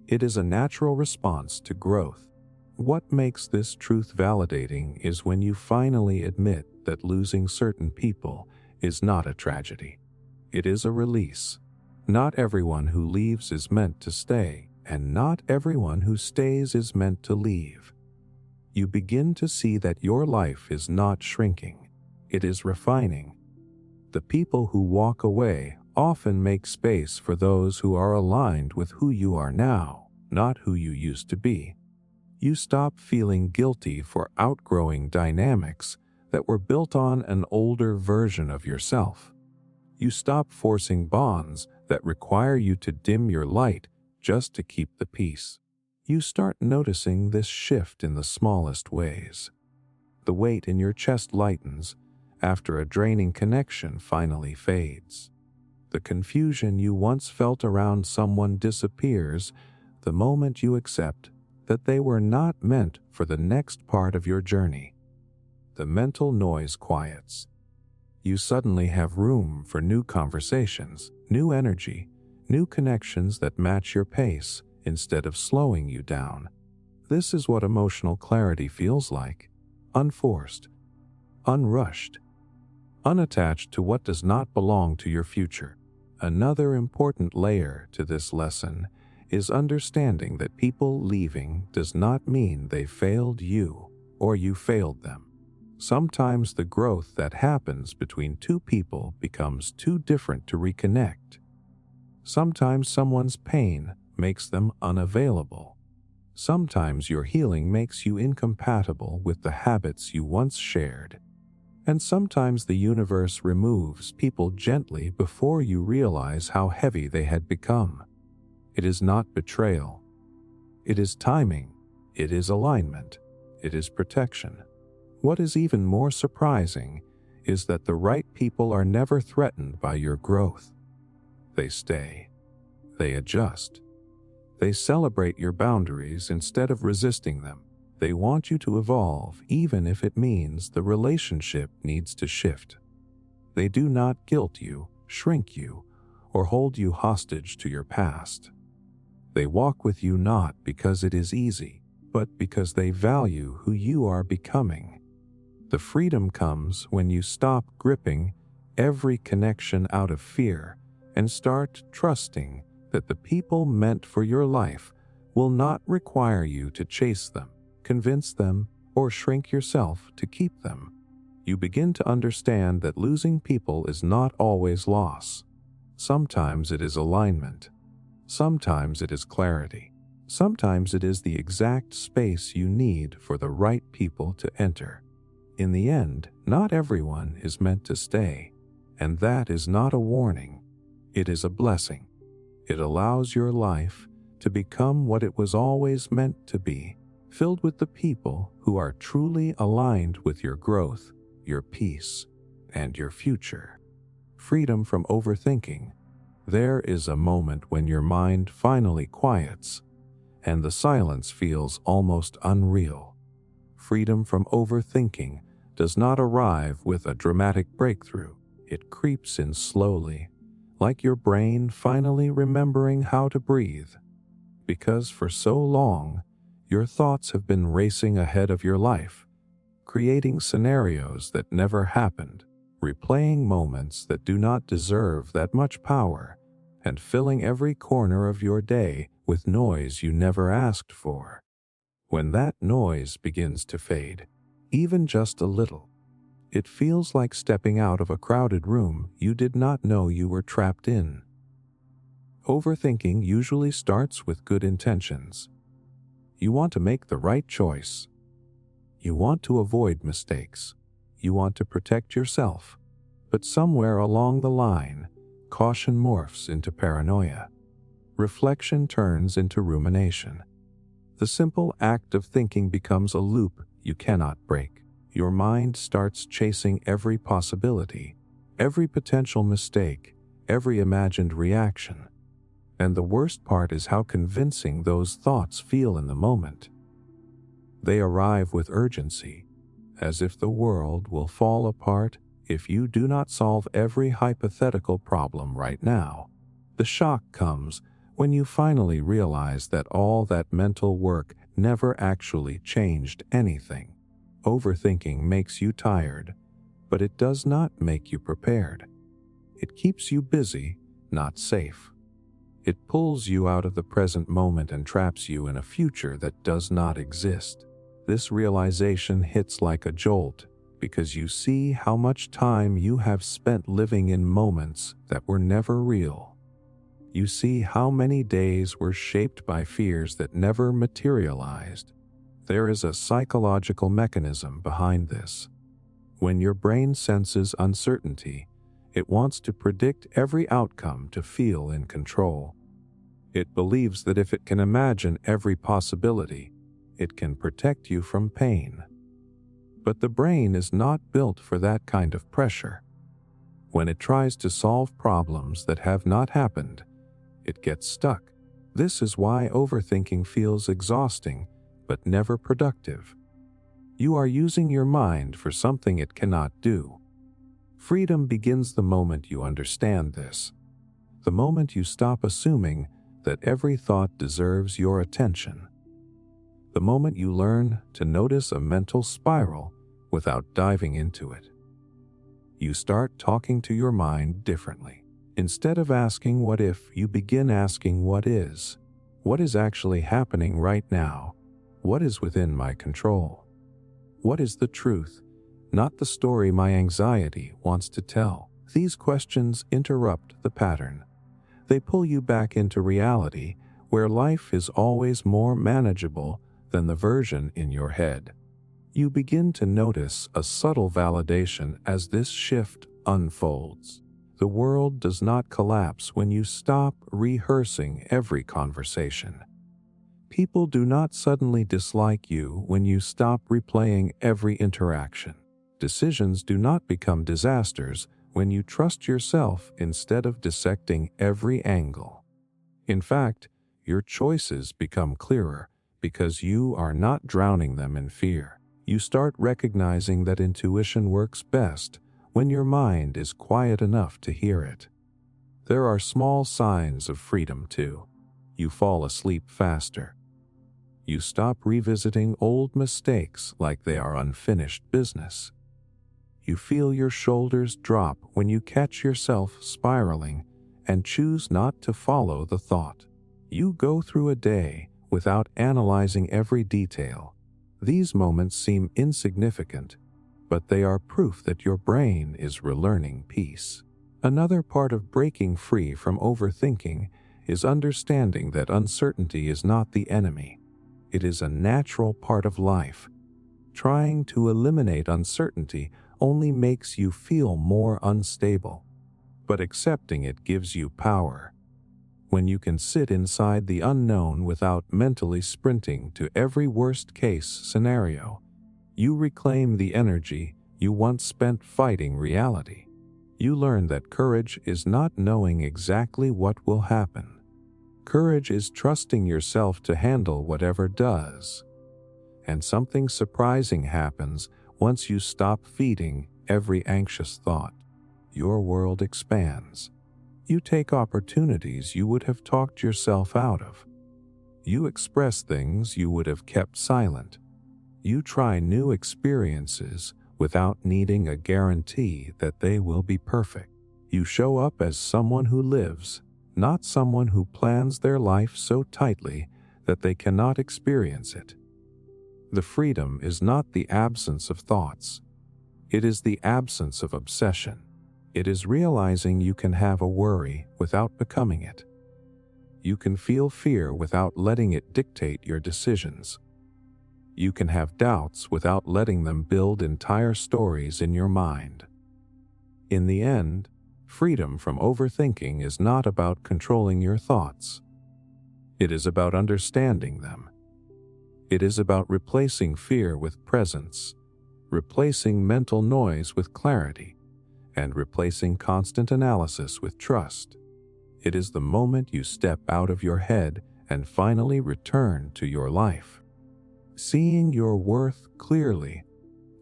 It is a natural response to growth. What makes this truth validating is when you finally admit that losing certain people is not a tragedy. It is a release. Not everyone who leaves is meant to stay, and not everyone who stays is meant to leave. you begin to see that your life is not shrinking, it is refining. The people who walk away often make space for those who are aligned with who you are now, not who you used to be. You stop feeling guilty for outgrowing dynamics that were built on an older version of yourself. You stop forcing bonds that require you to dim your light just to keep the peace. You start noticing this shift in the smallest ways. The weight in your chest lightens after a draining connection finally fades. The confusion you once felt around someone disappears the moment you accept that they were not meant for the next part of your journey. The mental noise quiets. You suddenly have room for new conversations, new energy, new connections that match your pace instead of slowing you down. This is what emotional clarity feels like: unforced, unrushed, unattached to what does not belong to your future. Another important layer to this lesson is understanding that people leaving does not mean they failed you or you failed them. Sometimes the growth that happens between two people becomes too different to reconnect. Sometimes someone's pain makes them unavailable. Sometimes your healing makes you incompatible with the habits you once shared. And sometimes the universe removes people gently before you realize how heavy they had become. It is not betrayal. It is timing. It is alignment. It is protection. What is even more surprising is that the right people are never threatened by your growth. They stay. They adjust. They celebrate your boundaries instead of resisting them. They want you to evolve, even if it means the relationship needs to shift. They do not guilt you, shrink you, or hold you hostage to your past. They walk with you not because it is easy, but because they value who you are becoming. The freedom comes when you stop gripping every connection out of fear and start trusting that the people meant for your life will not require you to chase them, convince them, or shrink yourself to keep them. You begin to understand that losing people is not always loss. Sometimes it is alignment. Sometimes it is clarity. Sometimes it is the exact space you need for the right people to enter. In the end, not everyone is meant to stay, and that is not a warning. It is a blessing. It allows your life to become what it was always meant to be, filled with the people who are truly aligned with your growth, your peace, and your future. Freedom from overthinking. There is a moment when your mind finally quiets, and the silence feels almost unreal. Freedom from overthinking does not arrive with a dramatic breakthrough. It creeps in slowly, like your brain finally remembering how to breathe. Because for so long, your thoughts have been racing ahead of your life, creating scenarios that never happened, replaying moments that do not deserve that much power, and filling every corner of your day with noise you never asked for. When that noise begins to fade, even just a little, it feels like stepping out of a crowded room you did not know you were trapped in. Overthinking usually starts with good intentions. You want to make the right choice. You want to avoid mistakes. You want to protect yourself. But somewhere along the line, caution morphs into paranoia. Reflection turns into rumination. The simple act of thinking becomes a loop you cannot break. Your mind starts chasing every possibility, every potential mistake, every imagined reaction. And the worst part is how convincing those thoughts feel in the moment. They arrive with urgency, as if the world will fall apart if you do not solve every hypothetical problem right now. The shock comes when you finally realize that all that mental work never actually changed anything. Overthinking makes you tired, but it does not make you prepared. It keeps you busy, not safe. It pulls you out of the present moment and traps you in a future that does not exist. This realization hits like a jolt because you see how much time you have spent living in moments that were never real. You see how many days were shaped by fears that never materialized. There is a psychological mechanism behind this. When your brain senses uncertainty, it wants to predict every outcome to feel in control. It believes that if it can imagine every possibility, it can protect you from pain. But the brain is not built for that kind of pressure. When it tries to solve problems that have not happened, it gets stuck. This is why overthinking feels exhausting, but never productive. You are using your mind for something it cannot do. Freedom begins the moment you understand this. The moment you stop assuming that every thought deserves your attention. The moment you learn to notice a mental spiral without diving into it. You start talking to your mind differently. Instead of asking what if, you begin asking what is. What is actually happening right now? What is within my control? What is the truth, not the story my anxiety wants to tell? These questions interrupt the pattern. They pull you back into reality, where life is always more manageable than the version in your head. You begin to notice a subtle validation as this shift unfolds. The world does not collapse when you stop rehearsing every conversation. People do not suddenly dislike you when you stop replaying every interaction. Decisions do not become disasters when you trust yourself instead of dissecting every angle. In fact, your choices become clearer because you are not drowning them in fear. You start recognizing that intuition works best when your mind is quiet enough to hear it. There are small signs of freedom too. You fall asleep faster. You stop revisiting old mistakes like they are unfinished business. You feel your shoulders drop when you catch yourself spiraling and choose not to follow the thought. You go through a day without analyzing every detail. These moments seem insignificant, but they are proof that your brain is relearning peace. Another part of breaking free from overthinking is understanding that uncertainty is not the enemy. It is a natural part of life. Trying to eliminate uncertainty only makes you feel more unstable, but accepting it gives you power. When you can sit inside the unknown without mentally sprinting to every worst-case scenario, you reclaim the energy you once spent fighting reality. You learn that courage is not knowing exactly what will happen. Courage is trusting yourself to handle whatever does. And something surprising happens once you stop feeding every anxious thought. Your world expands. You take opportunities you would have talked yourself out of. You express things you would have kept silent. You try new experiences without needing a guarantee that they will be perfect. You show up as someone who lives, not someone who plans their life so tightly that they cannot experience it. The freedom is not the absence of thoughts. It is the absence of obsession. It is realizing you can have a worry without becoming it. You can feel fear without letting it dictate your decisions. You can have doubts without letting them build entire stories in your mind. In the end, freedom from overthinking is not about controlling your thoughts. It is about understanding them. It is about replacing fear with presence, replacing mental noise with clarity, and replacing constant analysis with trust. It is the moment you step out of your head and finally return to your life. Seeing your worth clearly,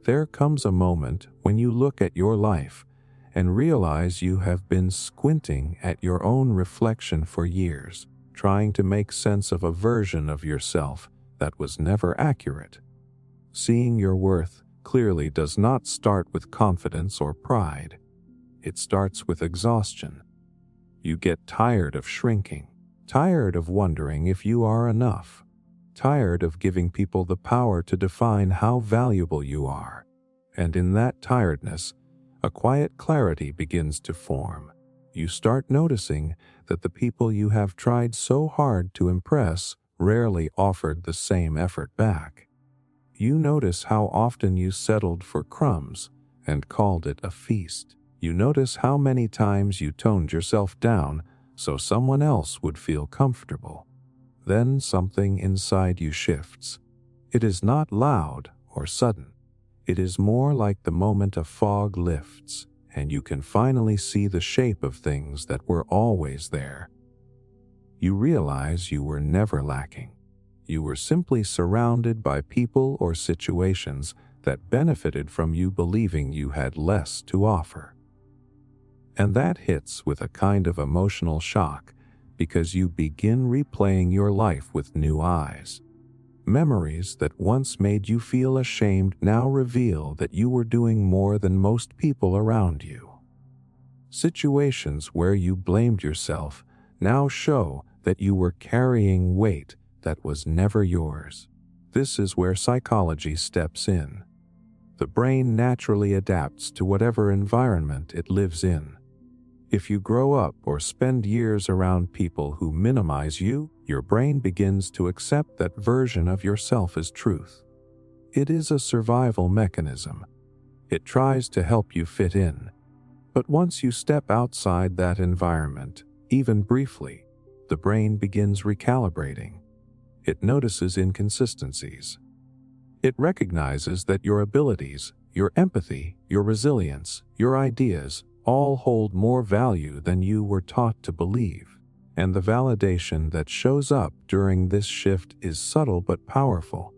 there comes a moment when you look at your life and realize you have been squinting at your own reflection for years, trying to make sense of a version of yourself that was never accurate. Seeing your worth clearly does not start with confidence or pride. It starts with exhaustion. You get tired of shrinking, tired of wondering if you are enough. tired of giving people the power to define how valuable you are. And in that tiredness, a quiet clarity begins to form. You start noticing that the people you have tried so hard to impress rarely offered the same effort back. You notice how often you settled for crumbs and called it a feast. You notice how many times you toned yourself down so someone else would feel comfortable. Then something inside you shifts. It is not loud or sudden. It is more like the moment a fog lifts and you can finally see the shape of things that were always there. You realize you were never lacking. You were simply surrounded by people or situations that benefited from you believing you had less to offer. And that hits with a kind of emotional shock because you begin replaying your life with new eyes. Memories that once made you feel ashamed now reveal that you were doing more than most people around you. Situations where you blamed yourself now show that you were carrying weight that was never yours. This is where psychology steps in. The brain naturally adapts to whatever environment it lives in. If you grow up or spend years around people who minimize you, your brain begins to accept that version of yourself as truth. It is a survival mechanism. It tries to help you fit in. But once you step outside that environment, even briefly, the brain begins recalibrating. It notices inconsistencies. It recognizes that your abilities, your empathy, your resilience, your ideas, all hold more value than you were taught to believe. And the validation that shows up during this shift is subtle but powerful.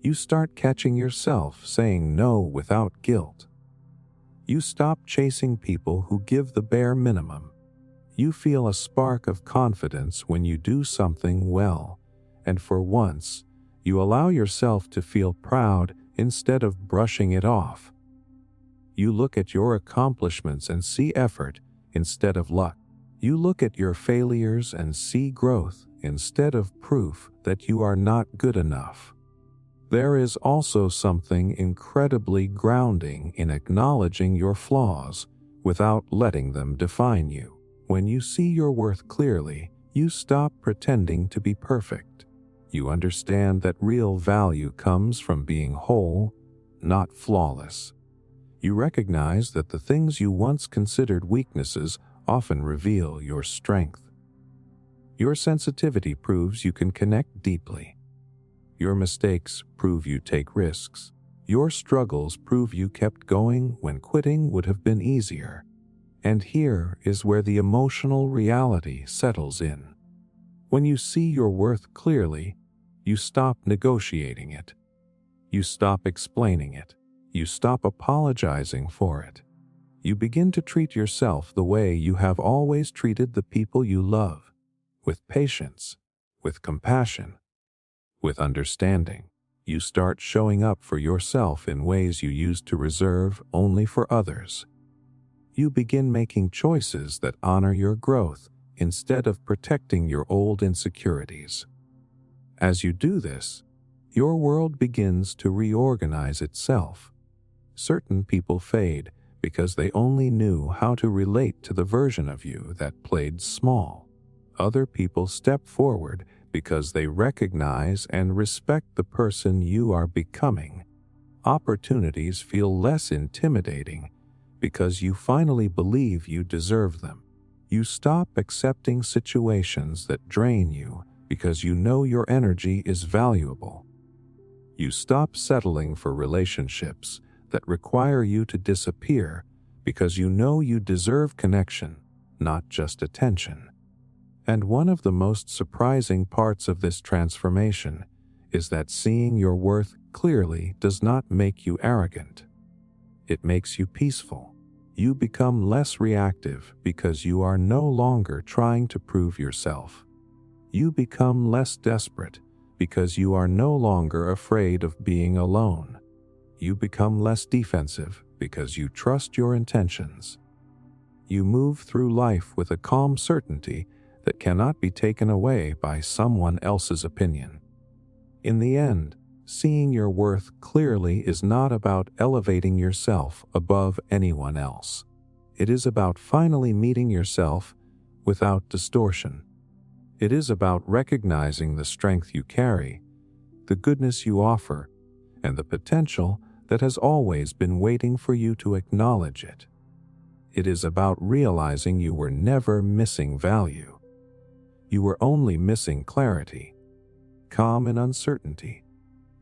You start catching yourself saying no without guilt. You stop chasing people who give the bare minimum. You feel a spark of confidence when you do something well, and for once, you allow yourself to feel proud instead of brushing it off. You look at your accomplishments and see effort instead of luck. You look at your failures and see growth instead of proof that you are not good enough. There is also something incredibly grounding in acknowledging your flaws without letting them define you. When you see your worth clearly, you stop pretending to be perfect. You understand that real value comes from being whole, not flawless. You recognize that the things you once considered weaknesses often reveal your strength. Your sensitivity proves you can connect deeply. Your mistakes prove you take risks. Your struggles prove you kept going when quitting would have been easier. And here is where the emotional reality settles in. When you see your worth clearly, you stop negotiating it. You stop explaining it. You stop apologizing for it. You begin to treat yourself the way you have always treated the people you love, with patience, with compassion, with understanding. You start showing up for yourself in ways you used to reserve only for others. You begin making choices that honor your growth instead of protecting your old insecurities. As you do this, your world begins to reorganize itself. Certain people fade because they only knew how to relate to the version of you that played small. Other people step forward because they recognize and respect the person you are becoming. Opportunities feel less intimidating because you finally believe you deserve them. You stop accepting situations that drain you because you know your energy is valuable. You stop settling for relationships that require you to disappear because you know you deserve connection, not just attention. And one of the most surprising parts of this transformation is that seeing your worth clearly does not make you arrogant. It makes you peaceful. You become less reactive because you are no longer trying to prove yourself. You become less desperate because you are no longer afraid of being alone. You become less defensive because you trust your intentions. You move through life with a calm certainty that cannot be taken away by someone else's opinion. In the end, seeing your worth clearly is not about elevating yourself above anyone else. It is about finally meeting yourself without distortion. It is about recognizing the strength you carry, the goodness you offer, and the potential that has always been waiting for you to acknowledge it. It is about realizing you were never missing value. You were only missing clarity, calm in uncertainty.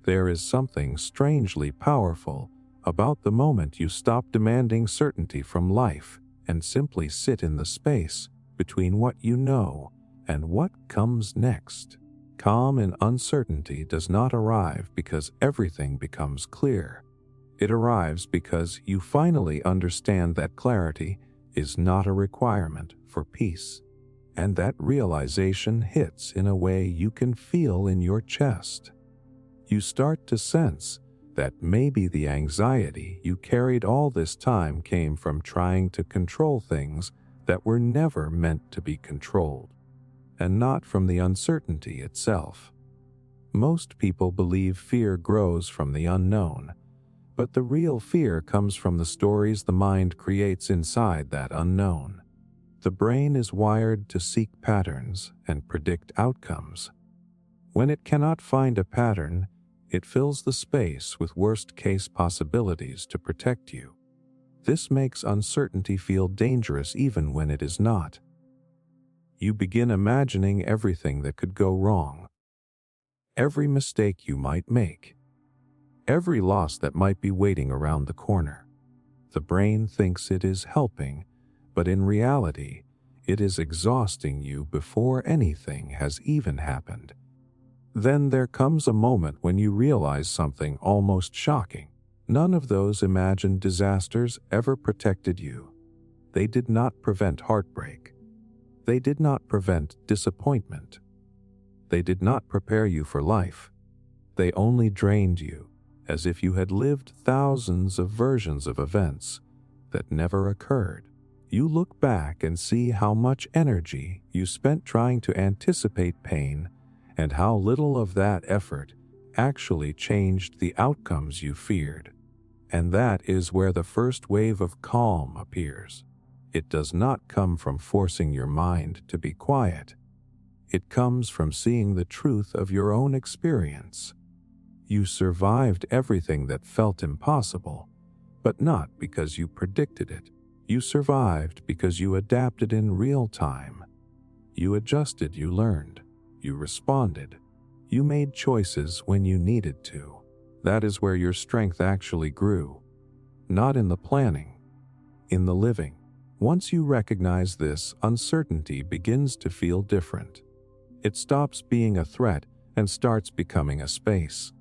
There is something strangely powerful about the moment you stop demanding certainty from life and simply sit in the space between what you know and what comes next. Calm in uncertainty does not arrive because everything becomes clear. It arrives because you finally understand that clarity is not a requirement for peace, and that realization hits in a way you can feel in your chest. You start to sense that maybe the anxiety you carried all this time came from trying to control things that were never meant to be controlled, and not from the uncertainty itself. Most people believe fear grows from the unknown, but the real fear comes from the stories the mind creates inside that unknown. The brain is wired to seek patterns and predict outcomes. When it cannot find a pattern, it fills the space with worst-case possibilities to protect you. This makes uncertainty feel dangerous even when it is not. You begin imagining everything that could go wrong, every mistake you might make, every loss that might be waiting around the corner. The brain thinks it is helping, but in reality, it is exhausting you before anything has even happened. Then there comes a moment when you realize something almost shocking. None of those imagined disasters ever protected you. They did not prevent heartbreak. They did not prevent disappointment. They did not prepare you for life. They only drained you, as if you had lived thousands of versions of events that never occurred. You look back and see how much energy you spent trying to anticipate pain and how little of that effort actually changed the outcomes you feared. And that is where the first wave of calm appears. It does not come from forcing your mind to be quiet. It comes from seeing the truth of your own experience. You survived everything that felt impossible, but not because you predicted it. You survived because you adapted in real time. You adjusted, you learned, you responded. You made choices when you needed to. That is where your strength actually grew. Not in the planning, in the living. Once you recognize this, uncertainty begins to feel different. It stops being a threat and starts becoming a space.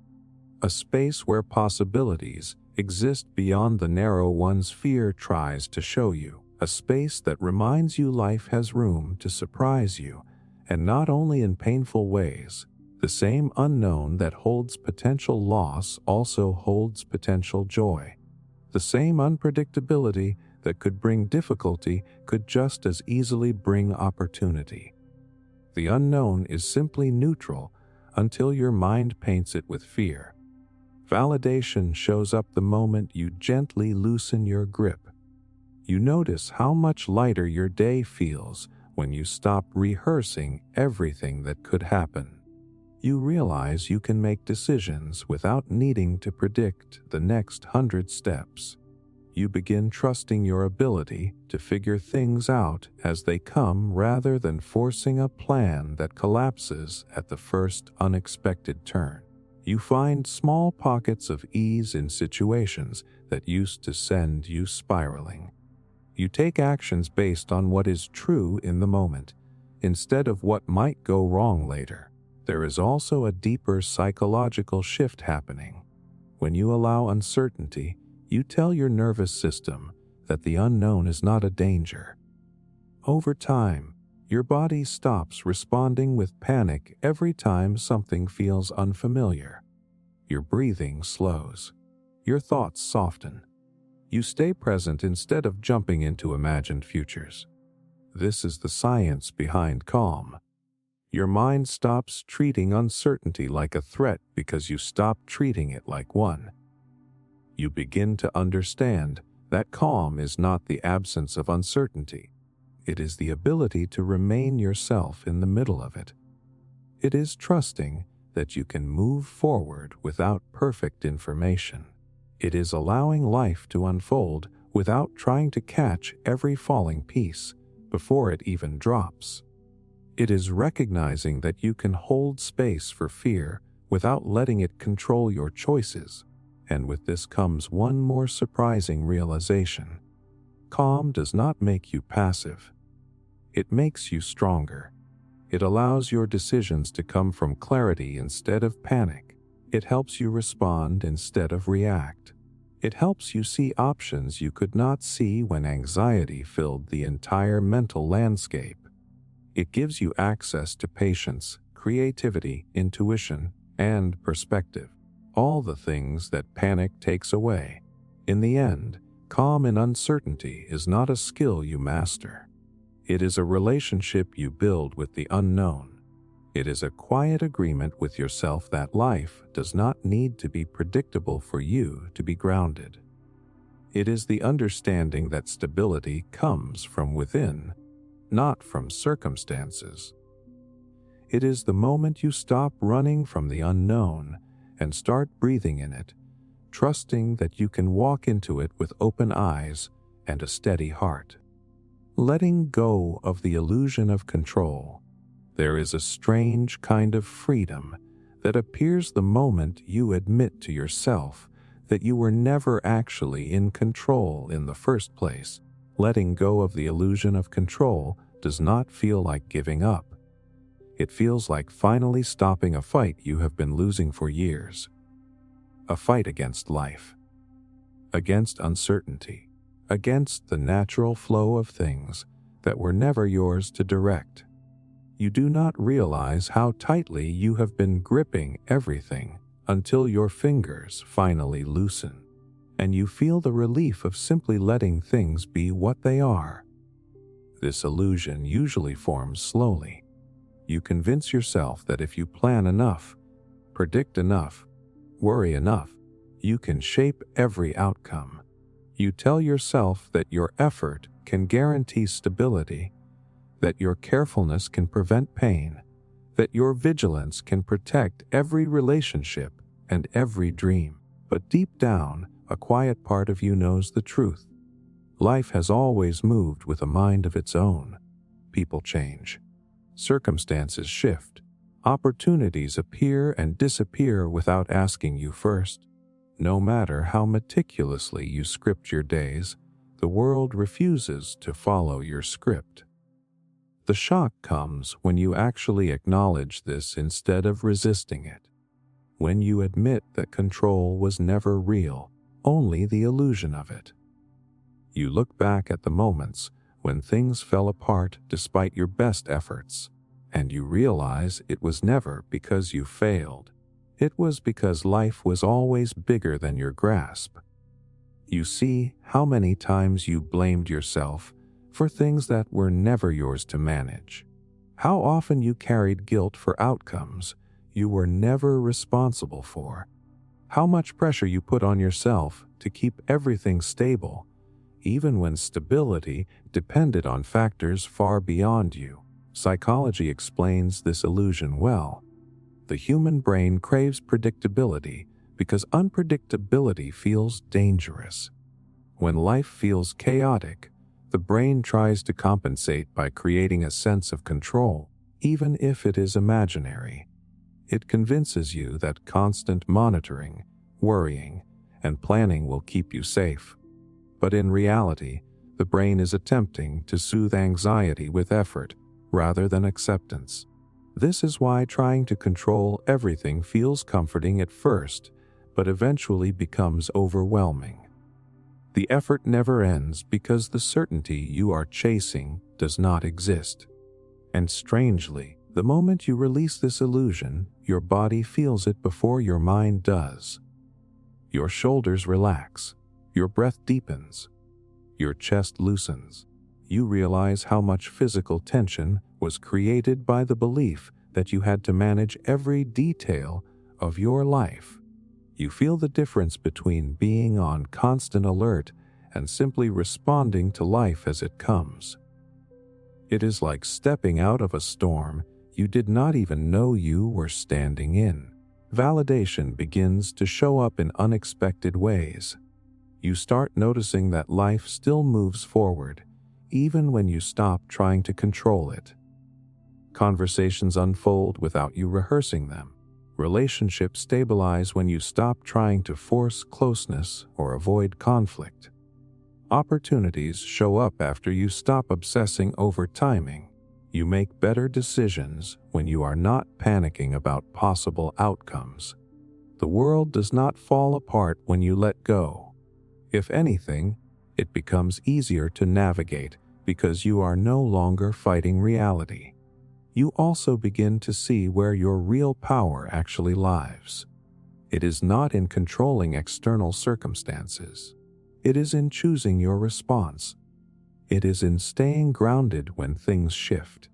A space where possibilities exist beyond the narrow ones fear tries to show you. A space that reminds you life has room to surprise you, and not only in painful ways. The same unknown that holds potential loss also holds potential joy. The same unpredictability that could bring difficulty could just as easily bring opportunity. The unknown is simply neutral until your mind paints it with fear. Validation shows up the moment you gently loosen your grip. You notice how much lighter your day feels when you stop rehearsing everything that could happen. You realize you can make decisions without needing to predict the next 100 steps. You begin trusting your ability to figure things out as they come rather than forcing a plan that collapses at the first unexpected turn. You find small pockets of ease in situations that used to send you spiraling. You take actions based on what is true in the moment, instead of what might go wrong later. There is also a deeper psychological shift happening. When you allow uncertainty, you tell your nervous system that the unknown is not a danger. Over time, your body stops responding with panic every time something feels unfamiliar. Your breathing slows. Your thoughts soften. You stay present instead of jumping into imagined futures. This is the science behind calm. Your mind stops treating uncertainty like a threat because you stop treating it like one. You begin to understand that calm is not the absence of uncertainty. It is the ability to remain yourself in the middle of it. It is trusting that you can move forward without perfect information. It is allowing life to unfold without trying to catch every falling piece before it even drops. It is recognizing that you can hold space for fear without letting it control your choices. And with this comes one more surprising realization. Calm does not make you passive. It makes you stronger. It allows your decisions to come from clarity instead of panic. It helps you respond instead of react. It helps you see options you could not see when anxiety filled the entire mental landscape. It gives you access to patience, creativity, intuition, and perspective. All the things that panic takes away. In the end, calm in uncertainty is not a skill you master. It is a relationship you build with the unknown. It is a quiet agreement with yourself that life does not need to be predictable for you to be grounded. It is the understanding that stability comes from within, not from circumstances. It is the moment you stop running from the unknown and start breathing in it, trusting that you can walk into it with open eyes and a steady heart. Letting go of the illusion of control, there is a strange kind of freedom that appears the moment you admit to yourself that you were never actually in control in the first place. Letting go of the illusion of control does not feel like giving up. It feels like finally stopping a fight you have been losing for years. A fight against life, against uncertainty, against the natural flow of things that were never yours to direct. You do not realize how tightly you have been gripping everything until your fingers finally loosen, and you feel the relief of simply letting things be what they are. This illusion usually forms slowly. You convince yourself that if you plan enough, predict enough, worry enough, you can shape every outcome. You tell yourself that your effort can guarantee stability, that your carefulness can prevent pain, that your vigilance can protect every relationship and every dream. But deep down, a quiet part of you knows the truth. Life has always moved with a mind of its own. People change. Circumstances shift. Opportunities appear and disappear without asking you first. No matter how meticulously you script your days, the world refuses to follow your script. The shock comes when you actually acknowledge this instead of resisting it. When you admit that control was never real, only the illusion of it. You look back at the moments when things fell apart despite your best efforts, and you realize it was never because you failed. It was because life was always bigger than your grasp. You see how many times you blamed yourself for things that were never yours to manage. How often you carried guilt for outcomes you were never responsible for. How much pressure you put on yourself to keep everything stable, even when stability depended on factors far beyond you. Psychology explains this illusion well. The human brain craves predictability because unpredictability feels dangerous. When life feels chaotic, the brain tries to compensate by creating a sense of control, even if it is imaginary. It convinces you that constant monitoring, worrying, and planning will keep you safe. But in reality, the brain is attempting to soothe anxiety with effort rather than acceptance. This is why trying to control everything feels comforting at first, but eventually becomes overwhelming. The effort never ends because the certainty you are chasing does not exist. And strangely, the moment you release this illusion, your body feels it before your mind does. Your shoulders relax, your breath deepens, your chest loosens. You realize how much physical tension was created by the belief that you had to manage every detail of your life. You feel the difference between being on constant alert and simply responding to life as it comes. It is like stepping out of a storm you did not even know you were standing in. Validation begins to show up in unexpected ways. You start noticing that life still moves forward, even when you stop trying to control it. Conversations unfold without you rehearsing them. Relationships stabilize when you stop trying to force closeness or avoid conflict. Opportunities show up after you stop obsessing over timing. You make better decisions when you are not panicking about possible outcomes. The world does not fall apart when you let go. If anything, it becomes easier to navigate because you are no longer fighting reality. You also begin to see where your real power actually lies. It is not in controlling external circumstances. It is in choosing your response. It is in staying grounded when things shift.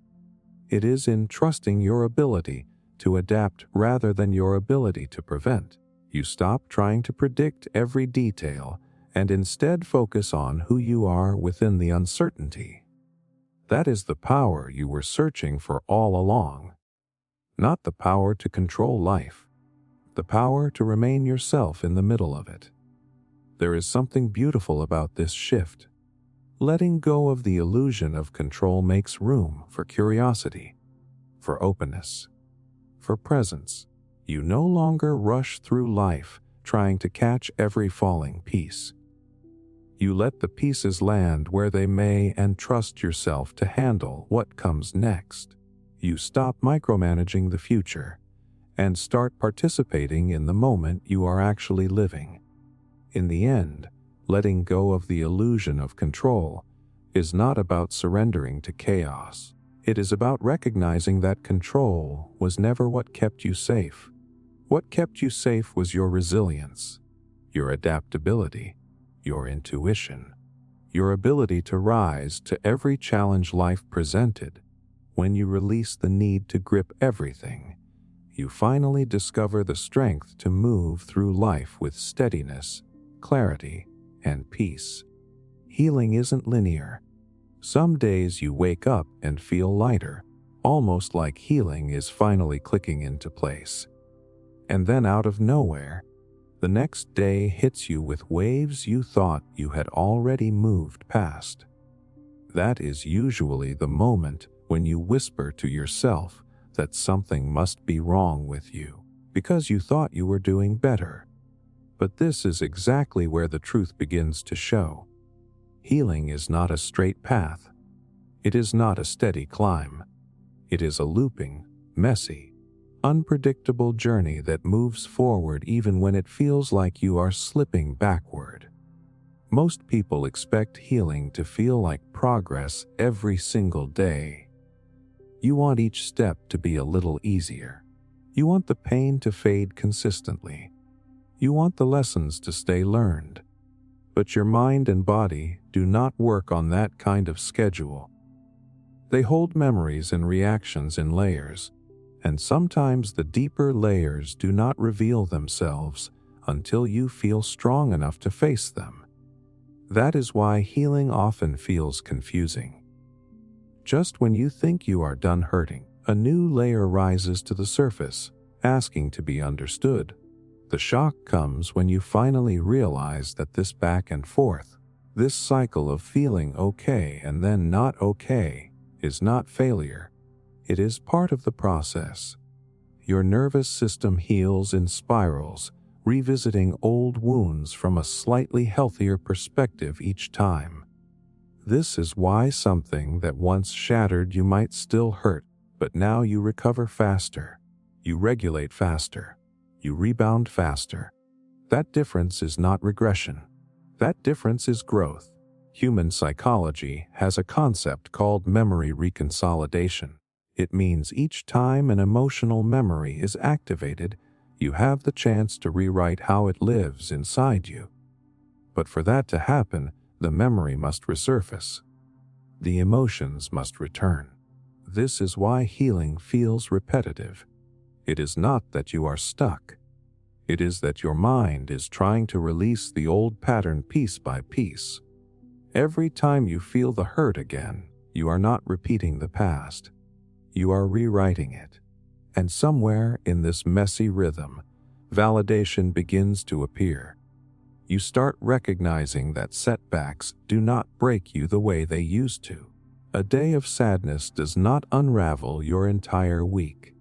It is in trusting your ability to adapt rather than your ability to prevent. You stop trying to predict every detail and instead focus on who you are within the uncertainty. That is the power you were searching for all along. Not the power to control life, the power to remain yourself in the middle of it. There is something beautiful about this shift. Letting go of the illusion of control makes room for curiosity, for openness, for presence. You no longer rush through life trying to catch every falling piece. You let the pieces land where they may and trust yourself to handle what comes next. You stop micromanaging the future and start participating in the moment you are actually living. In the end, letting go of the illusion of control is not about surrendering to chaos. It is about recognizing that control was never what kept you safe. What kept you safe was your resilience, your adaptability, your intuition, your ability to rise to every challenge life presented. When you release the need to grip everything, you finally discover the strength to move through life with steadiness, clarity, and peace. Healing isn't linear. Some days you wake up and feel lighter, almost like healing is finally clicking into place. And then out of nowhere, the next day hits you with waves you thought you had already moved past. That is usually the moment when you whisper to yourself that something must be wrong with you, because you thought you were doing better. But this is exactly where the truth begins to show. Healing is not a straight path. It is not a steady climb. It is a looping, messy, unpredictable journey that moves forward even when it feels like you are slipping backward. Most people expect healing to feel like progress every single day. You want each step to be a little easier. You want the pain to fade consistently. You want the lessons to stay learned. But your mind and body do not work on that kind of schedule. They hold memories and reactions in layers, and sometimes the deeper layers do not reveal themselves until you feel strong enough to face them. That is why healing often feels confusing. Just when you think you are done hurting, a new layer rises to the surface, asking to be understood. The shock comes when you finally realize that this back and forth, this cycle of feeling okay and then not okay, is not failure. It is part of the process. Your nervous system heals in spirals, revisiting old wounds from a slightly healthier perspective each time. This is why something that once shattered you might still hurt, but now you recover faster. You regulate faster. You rebound faster. That difference is not regression. That difference is growth. Human psychology has a concept called memory reconsolidation. It means each time an emotional memory is activated, you have the chance to rewrite how it lives inside you. But for that to happen, the memory must resurface. the emotions must return. This is why healing feels repetitive. It is not that you are stuck. It is that your mind is trying to release the old pattern piece by piece. Every time you feel the hurt again, you are not repeating the past. You are rewriting it. And somewhere in this messy rhythm, validation begins to appear. You start recognizing that setbacks do not break you the way they used to. A day of sadness does not unravel your entire week.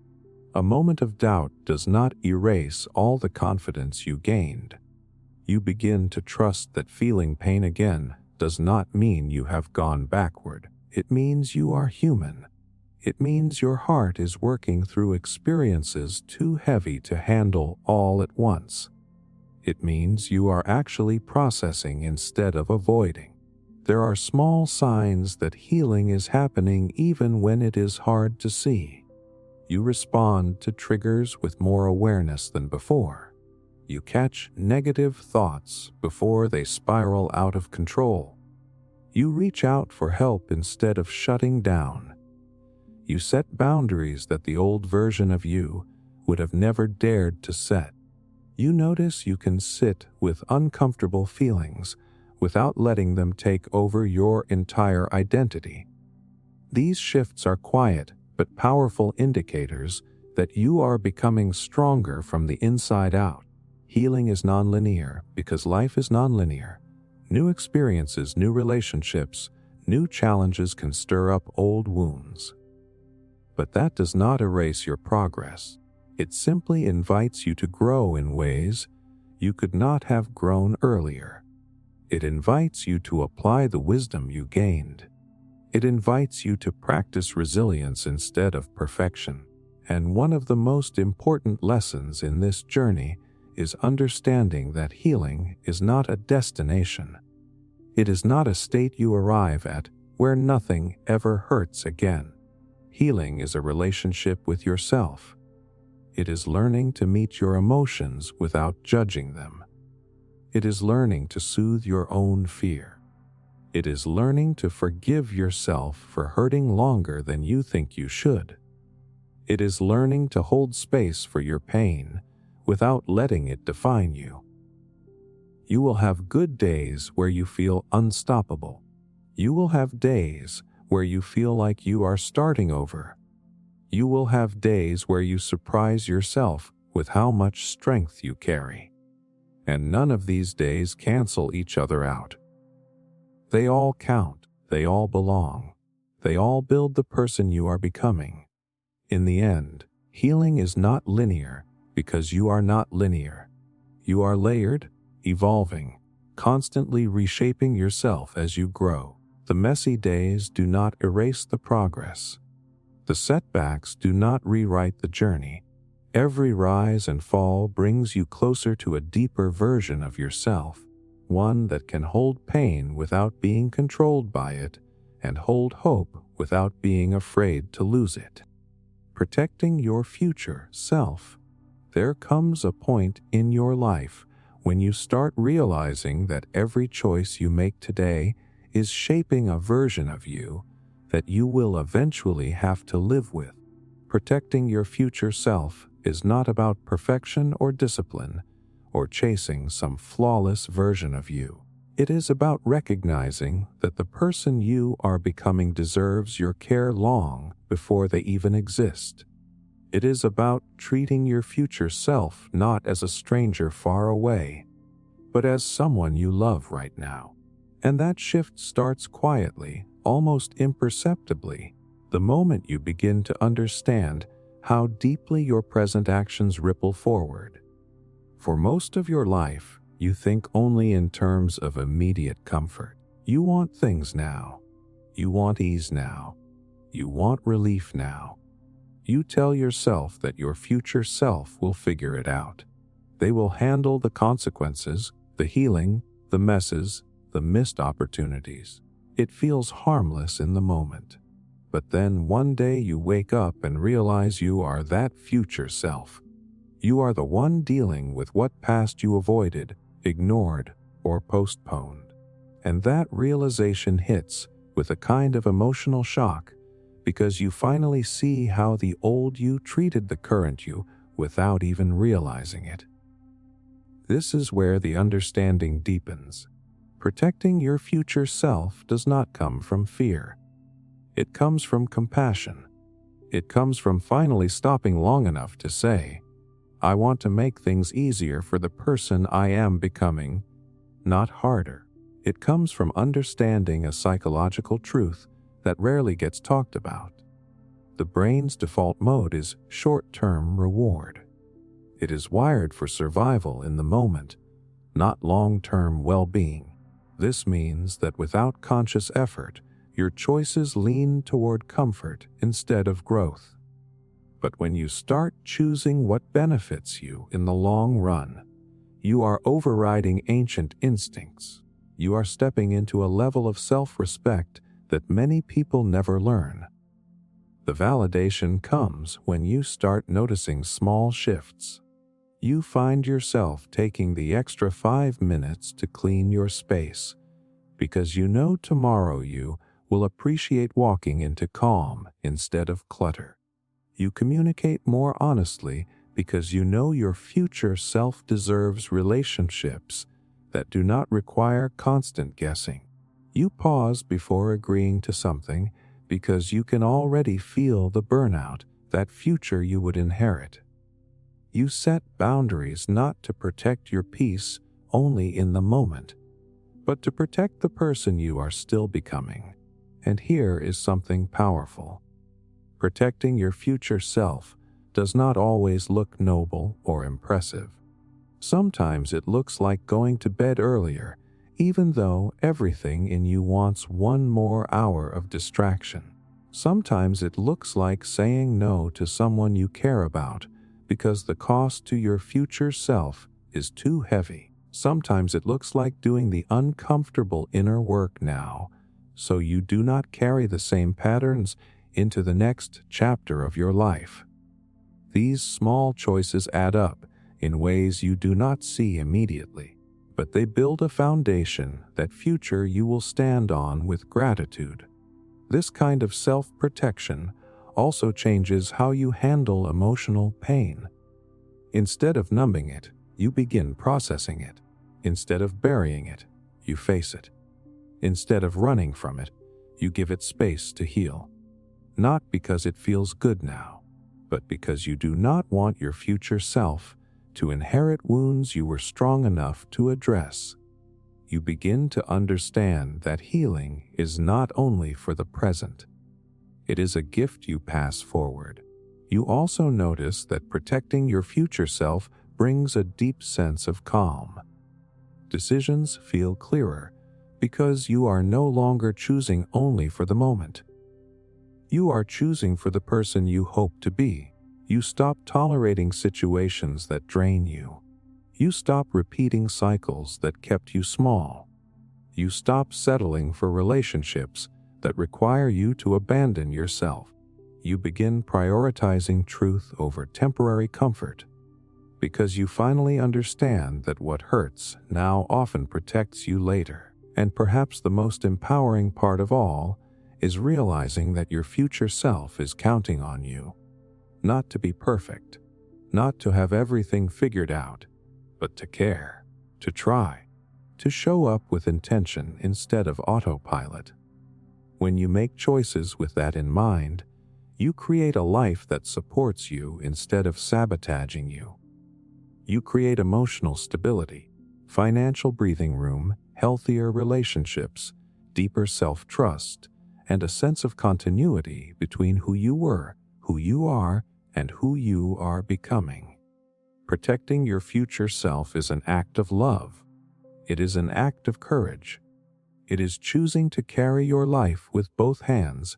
A moment of doubt does not erase all the confidence you gained. You begin to trust that feeling pain again does not mean you have gone backward. It means you are human. It means your heart is working through experiences too heavy to handle all at once. It means you are actually processing instead of avoiding. There are small signs that healing is happening even when it is hard to see. You respond to triggers with more awareness than before. You catch negative thoughts before they spiral out of control. You reach out for help instead of shutting down. You set boundaries that the old version of you would have never dared to set. You notice you can sit with uncomfortable feelings without letting them take over your entire identity. These shifts are quiet but powerful indicators that you are becoming stronger from the inside out. Healing is nonlinear because life is nonlinear. New experiences, new relationships, new challenges can stir up old wounds. But that does not erase your progress. It simply invites you to grow in ways you could not have grown earlier. It invites you to apply the wisdom you gained. It invites you to practice resilience instead of perfection. And one of the most important lessons in this journey is understanding that healing is not a destination. It is not a state you arrive at where nothing ever hurts again. Healing is a relationship with yourself. It is learning to meet your emotions without judging them. It is learning to soothe your own fear. It is learning to forgive yourself for hurting longer than you think you should. It is learning to hold space for your pain without letting it define you. You will have good days where you feel unstoppable. You will have days where you feel like you are starting over. You will have days where you surprise yourself with how much strength you carry. And none of these days cancel each other out. They all count, they all belong, they all build the person you are becoming. In the end, healing is not linear because you are not linear. You are layered, evolving, constantly reshaping yourself as you grow. The messy days do not erase the progress. The setbacks do not rewrite the journey. Every rise and fall brings you closer to a deeper version of yourself, one that can hold pain without being controlled by it, and hold hope without being afraid to lose it. Protecting your future self. There comes a point in your life when you start realizing that every choice you make today is shaping a version of you that you will eventually have to live with. Protecting your future self is not about perfection or discipline or chasing some flawless version of you. It is about recognizing that the person you are becoming deserves your care long before they even exist. It is about treating your future self not as a stranger far away, but as someone you love right now. And that shift starts quietly, almost imperceptibly, the moment you begin to understand how deeply your present actions ripple forward. For most of your life, you think only in terms of immediate comfort. You want things now. You want ease now. You want relief now. You tell yourself that your future self will figure it out. They will handle the consequences, the healing, the messes, the missed opportunities. It feels harmless in the moment. But then one day you wake up and realize you are that future self. You are the one dealing with what past you avoided, ignored, or postponed. And that realization hits with a kind of emotional shock, because you finally see how the old you treated the current you without even realizing it. This is where the understanding deepens. Protecting your future self does not come from fear. It comes from compassion. It comes from finally stopping long enough to say, I want to make things easier for the person I am becoming, not harder. It comes from understanding a psychological truth that rarely gets talked about. The brain's default mode is short-term reward. It is wired for survival in the moment, not long-term well-being. This means that without conscious effort, your choices lean toward comfort instead of growth. But when you start choosing what benefits you in the long run, you are overriding ancient instincts. You are stepping into a level of self-respect that many people never learn. The validation comes when you start noticing small shifts. You find yourself taking the extra 5 minutes to clean your space because you know tomorrow you will appreciate walking into calm instead of clutter. You communicate more honestly because you know your future self deserves relationships that do not require constant guessing. You pause before agreeing to something because you can already feel the burnout that future you would inherit. You set boundaries not to protect your peace only in the moment, but to protect the person you are still becoming. And here is something powerful. Protecting your future self does not always look noble or impressive. Sometimes it looks like going to bed earlier, even though everything in you wants one more hour of distraction. Sometimes it looks like saying no to someone you care about because the cost to your future self is too heavy. Sometimes it looks like doing the uncomfortable inner work now, so you do not carry the same patterns into the next chapter of your life. These small choices add up in ways you do not see immediately, but they build a foundation that future you will stand on with gratitude. This kind of self-protection also changes how you handle emotional pain. Instead of numbing it, you begin processing it. Instead of burying it, you face it. Instead of running from it, you give it space to heal. Not because it feels good now, but because you do not want your future self to inherit wounds you were strong enough to address. You begin to understand that healing is not only for the present. It is a gift you pass forward. You also notice that protecting your future self brings a deep sense of calm. Decisions feel clearer because you are no longer choosing only for the moment. You are choosing for the person you hope to be. You stop tolerating situations that drain you. You stop repeating cycles that kept you small. You stop settling for relationships that require you to abandon yourself. You begin prioritizing truth over temporary comfort, because you finally understand that what hurts now often protects you later. And perhaps the most empowering part of all is realizing that your future self is counting on you. Not to be perfect, not to have everything figured out, but to care, to try, to show up with intention instead of autopilot. When you make choices with that in mind, you create a life that supports you instead of sabotaging you. You create emotional stability, financial breathing room, healthier relationships, deeper self-trust, and a sense of continuity between who you were, who you are, and who you are becoming. Protecting your future self is an act of love. It is an act of courage. It is choosing to carry your life with both hands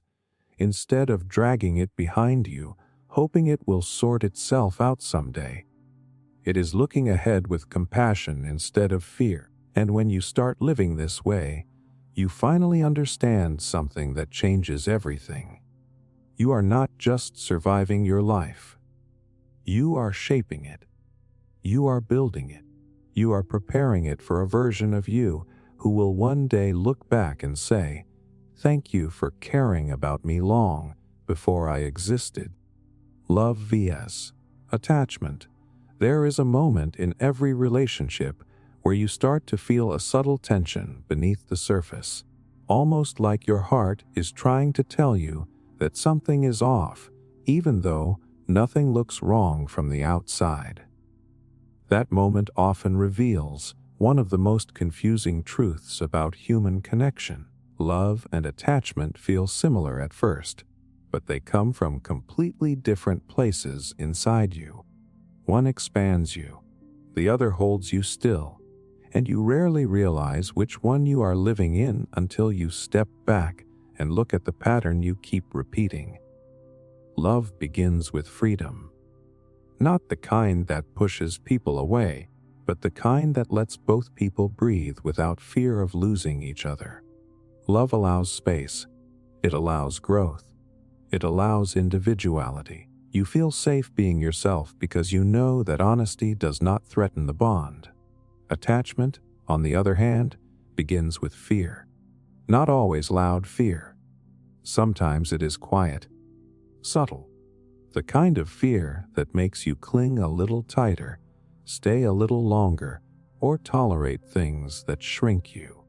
instead of dragging it behind you, hoping it will sort itself out someday. It is looking ahead with compassion instead of fear. And when you start living this way, you finally understand something that changes everything. You are not just surviving your life. You are shaping it. You are building it. You are preparing it for a version of you who will one day look back and say, Thank you for caring about me long before I existed. Love vs. attachment. There is a moment in every relationship where you start to feel a subtle tension beneath the surface, almost like your heart is trying to tell you that something is off, even though nothing looks wrong from the outside. That moment often reveals one of the most confusing truths about human connection. Love and attachment feel similar at first, but they come from completely different places inside you. One expands you, the other holds you still, and you rarely realize which one you are living in until you step back and look at the pattern you keep repeating. Love begins with freedom. Not the kind that pushes people away, but the kind that lets both people breathe without fear of losing each other. Love allows space. It allows growth. It allows individuality. You feel safe being yourself because you know that honesty does not threaten the bond. Attachment, on the other hand, begins with fear. Not always loud fear. Sometimes it is quiet, subtle. The kind of fear that makes you cling a little tighter, stay a little longer, or tolerate things that shrink you.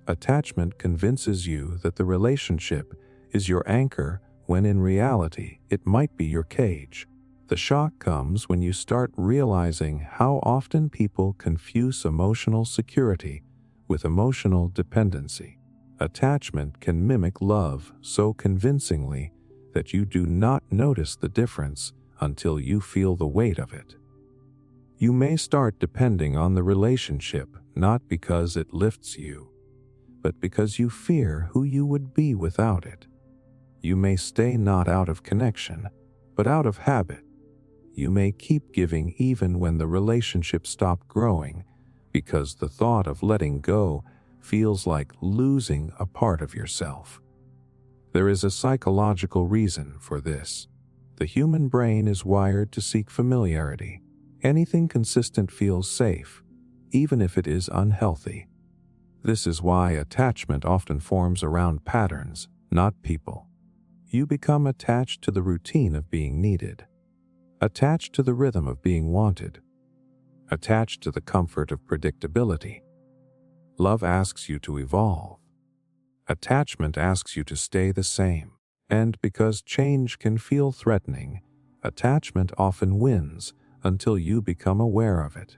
Attachment convinces you that the relationship is your anchor when in reality it might be your cage. The shock comes when you start realizing how often people confuse emotional security with emotional dependency. Attachment can mimic love so convincingly that you do not notice the difference until you feel the weight of it. You may start depending on the relationship not because it lifts you, but because you fear who you would be without it. You may stay not out of connection, but out of habit. You may keep giving even when the relationship stopped growing because the thought of letting go feels like losing a part of yourself. There is a psychological reason for this. The human brain is wired to seek familiarity. Anything consistent feels safe, even if it is unhealthy. This is why attachment often forms around patterns, not people. You become attached to the routine of being needed, attached to the rhythm of being wanted, attached to the comfort of predictability. Love asks you to evolve. Attachment asks you to stay the same. And because change can feel threatening, attachment often wins until you become aware of it.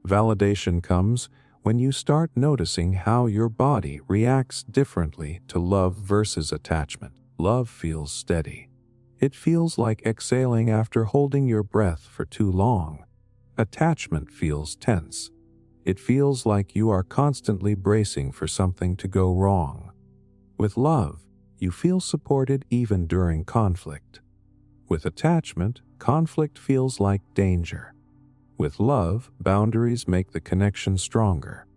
Validation comes when you start noticing how your body reacts differently to love versus attachment. Love feels steady. It feels like exhaling after holding your breath for too long. Attachment feels tense. It feels like you are constantly bracing for something to go wrong. With love, you feel supported even during conflict. With attachment, conflict feels like danger. With love, boundaries make the connection stronger.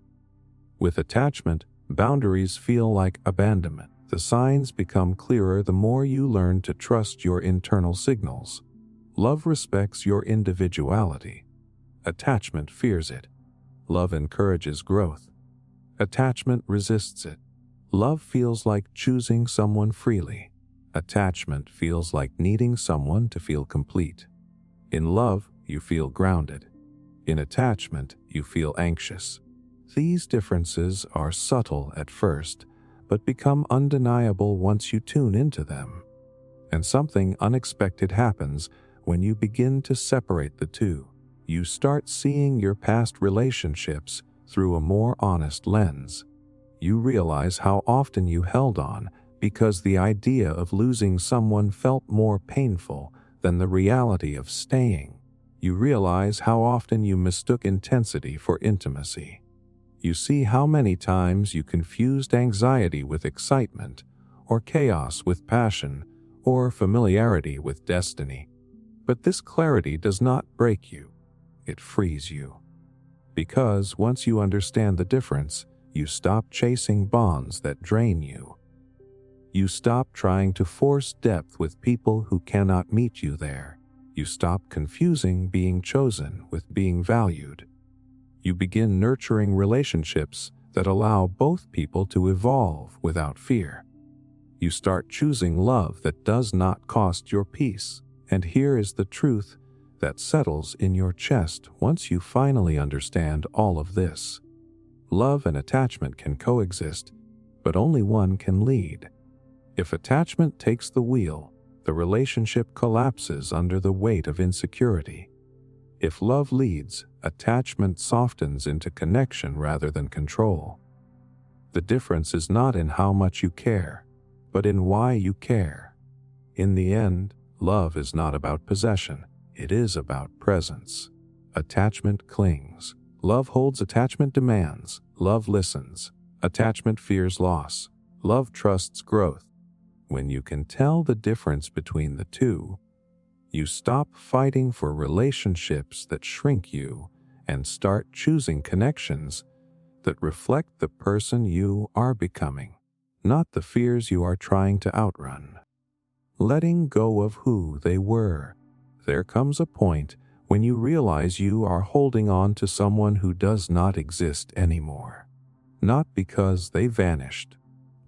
With attachment, boundaries feel like abandonment. The signs become clearer the more you learn to trust your internal signals. Love respects your individuality. Attachment fears it. Love encourages growth. Attachment resists it. Love feels like choosing someone freely. Attachment feels like needing someone to feel complete. In love, you feel grounded. In attachment, you feel anxious. These differences are subtle at first, but become undeniable once you tune into them. And something unexpected happens when you begin to separate the two. You start seeing your past relationships through a more honest lens. You realize how often you held on because the idea of losing someone felt more painful than the reality of staying. You realize how often you mistook intensity for intimacy. You see how many times you confused anxiety with excitement, or chaos with passion, or familiarity with destiny. But this clarity does not break you. It frees you. Because once you understand the difference, you stop chasing bonds that drain you. You stop trying to force depth with people who cannot meet you there. You stop confusing being chosen with being valued. You begin nurturing relationships that allow both people to evolve without fear. You start choosing love that does not cost your peace. And here is the truth that settles in your chest once you finally understand all of this. Love and attachment can coexist, but only one can lead. If attachment takes the wheel, the relationship collapses under the weight of insecurity. If love leads, attachment softens into connection rather than control. The difference is not in how much you care, but in why you care. In the end, love is not about possession, it is about presence. Attachment clings. Love holds, attachment demands. Love listens. Attachment fears loss. Love trusts growth. When you can tell the difference between the two, you stop fighting for relationships that shrink you and start choosing connections that reflect the person you are becoming, not the fears you are trying to outrun. Letting go of who they were. There comes a point when you realize you are holding on to someone who does not exist anymore. Not because they vanished,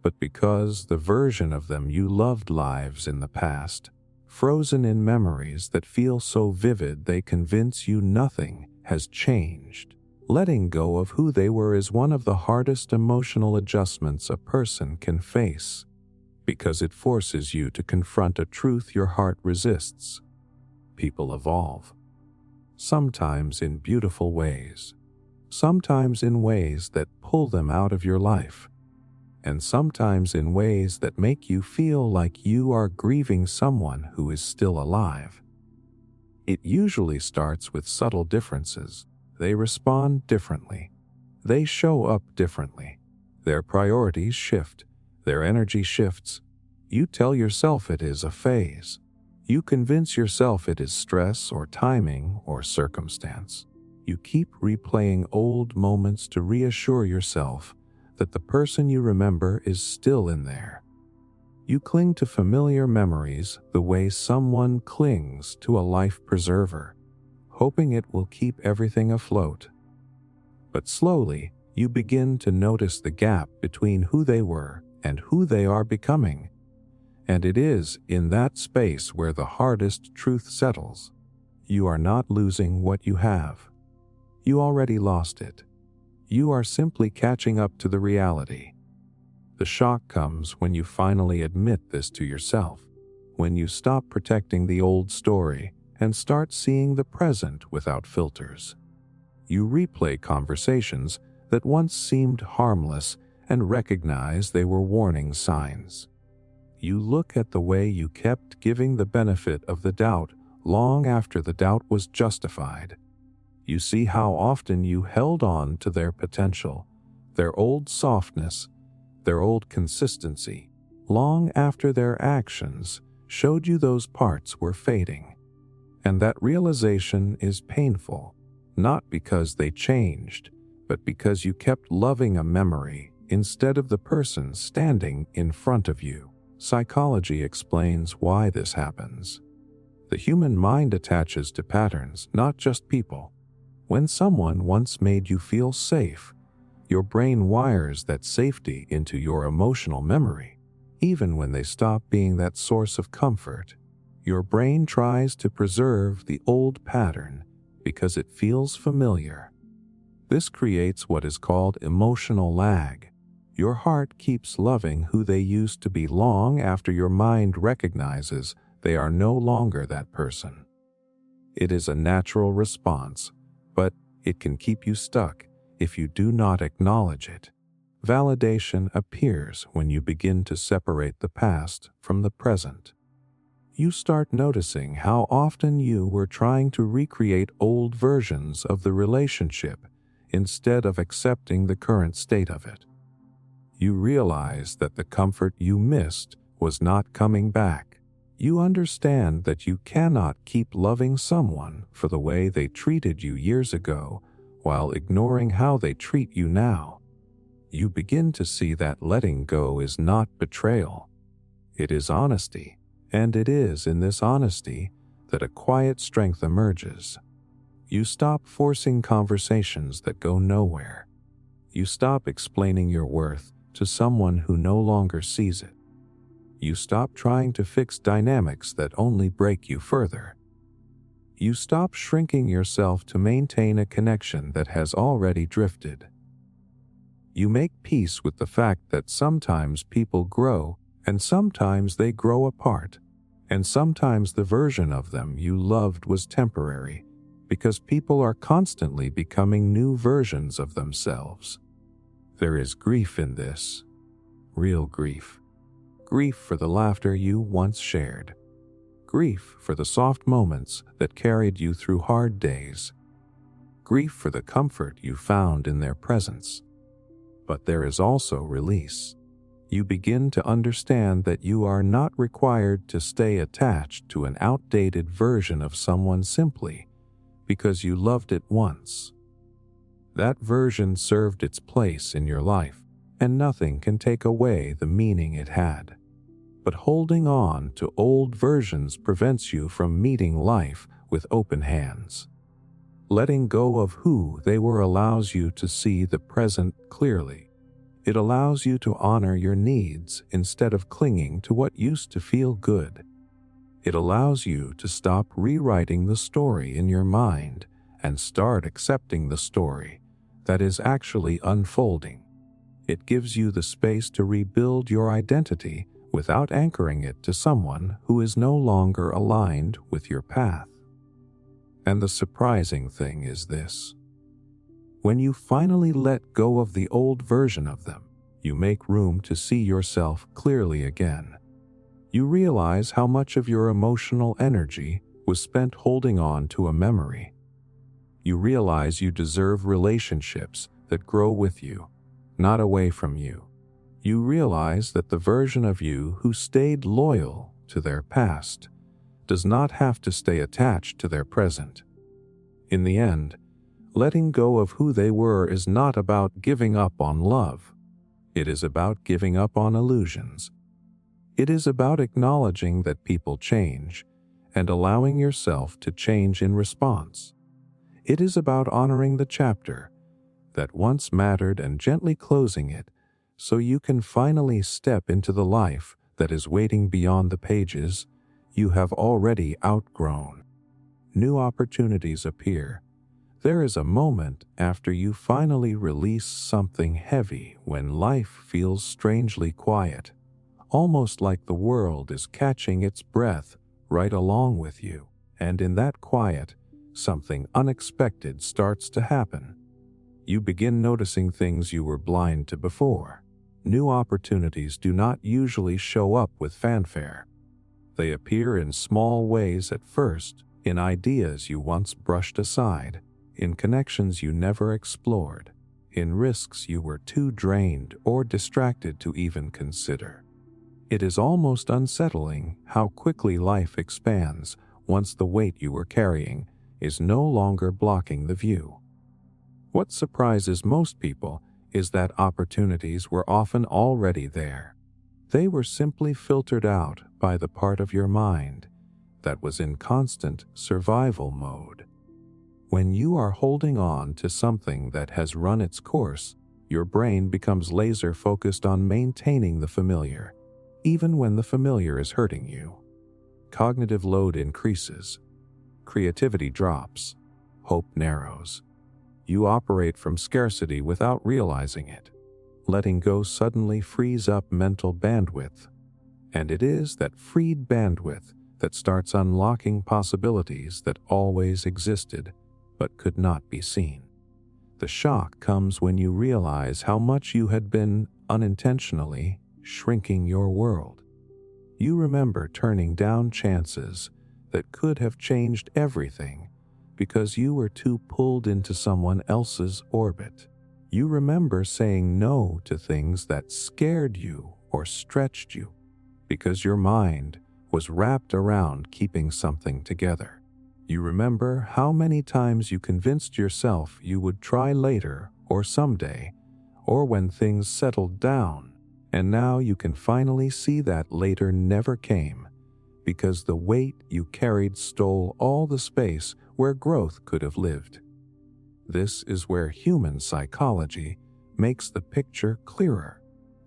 but because the version of them you loved lives in the past, frozen in memories that feel so vivid they convince you nothing has changed. Letting go of who they were is one of the hardest emotional adjustments a person can face, because it forces you to confront a truth your heart resists. People evolve. Sometimes in beautiful ways, sometimes in ways that pull them out of your life, and sometimes in ways that make you feel like you are grieving someone who is still alive. It usually starts with subtle differences. They respond differently. They show up differently. Their priorities shift. Their energy shifts. You tell yourself it is a phase. You convince yourself it is stress or timing or circumstance. You keep replaying old moments to reassure yourself that the person you remember is still in there. You cling to familiar memories the way someone clings to a life preserver, hoping it will keep everything afloat. But slowly, you begin to notice the gap between who they were and who they are becoming. And it is in that space where the hardest truth settles. You are not losing what you have. You already lost it. You are simply catching up to the reality. The shock comes when you finally admit this to yourself, when you stop protecting the old story and start seeing the present without filters. You replay conversations that once seemed harmless and recognize they were warning signs. You look at the way you kept giving the benefit of the doubt long after the doubt was justified. You see how often you held on to their potential, their old softness, their old consistency, long after their actions showed you those parts were fading. And that realization is painful, not because they changed, but because you kept loving a memory instead of the person standing in front of you. Psychology explains why this happens. The human mind attaches to patterns, not just people. When someone once made you feel safe, your brain wires that safety into your emotional memory. Even when they stop being that source of comfort, your brain tries to preserve the old pattern because it feels familiar. This creates what is called emotional lag. Your heart keeps loving who they used to be long after your mind recognizes they are no longer that person. It is a natural response, but it can keep you stuck if you do not acknowledge it. Validation appears when you begin to separate the past from the present. You start noticing how often you were trying to recreate old versions of the relationship instead of accepting the current state of it. You realize that the comfort you missed was not coming back. You understand that you cannot keep loving someone for the way they treated you years ago while ignoring how they treat you now. You begin to see that letting go is not betrayal. It is honesty, and it is in this honesty that a quiet strength emerges. You stop forcing conversations that go nowhere. You stop explaining your worth to someone who no longer sees it. You stop trying to fix dynamics that only break you further. You stop shrinking yourself to maintain a connection that has already drifted. You make peace with the fact that sometimes people grow, and sometimes they grow apart, and sometimes the version of them you loved was temporary, because people are constantly becoming new versions of themselves. There is grief in this, real grief. Grief for the laughter you once shared. Grief for the soft moments that carried you through hard days. Grief for the comfort you found in their presence. But there is also release. You begin to understand that you are not required to stay attached to an outdated version of someone simply because you loved it once. That version served its place in your life, and nothing can take away the meaning it had. But holding on to old versions prevents you from meeting life with open hands. Letting go of who they were allows you to see the present clearly. It allows you to honor your needs instead of clinging to what used to feel good. It allows you to stop rewriting the story in your mind and start accepting the story that is actually unfolding. It gives you the space to rebuild your identity without anchoring it to someone who is no longer aligned with your path. And the surprising thing is this. When you finally let go of the old version of them, you make room to see yourself clearly again. You realize how much of your emotional energy was spent holding on to a memory. You realize you deserve relationships that grow with you, not away from you. You realize that the version of you who stayed loyal to their past does not have to stay attached to their present. In the end, letting go of who they were is not about giving up on love. It is about giving up on illusions. It is about acknowledging that people change and allowing yourself to change in response. It is about honoring the chapter that once mattered and gently closing it so you can finally step into the life that is waiting beyond the pages you have already outgrown. New opportunities appear. There is a moment after you finally release something heavy when life feels strangely quiet, almost like the world is catching its breath right along with you. And in that quiet, something unexpected starts to happen. You begin noticing things you were blind to before. New opportunities do not usually show up with fanfare. They appear in small ways at first, in ideas you once brushed aside, in connections you never explored, in risks you were too drained or distracted to even consider. It is almost unsettling how quickly life expands once the weight you were carrying is no longer blocking the view. What surprises most people is that opportunities were often already there. They were simply filtered out by the part of your mind that was in constant survival mode. When you are holding on to something that has run its course, your brain becomes laser focused on maintaining the familiar, even when the familiar is hurting you. Cognitive load increases. Creativity drops. Hope narrows. You operate from scarcity without realizing it. Letting go suddenly frees up mental bandwidth. And it is that freed bandwidth that starts unlocking possibilities that always existed but could not be seen. The shock comes when you realize how much you had been unintentionally shrinking your world. You remember turning down chances that could have changed everything because you were too pulled into someone else's orbit. You remember saying no to things that scared you or stretched you because your mind was wrapped around keeping something together. You remember how many times you convinced yourself you would try later or someday, or when things settled down, and now you can finally see that later never came because the weight you carried stole all the space where growth could have lived. This is where human psychology makes the picture clearer.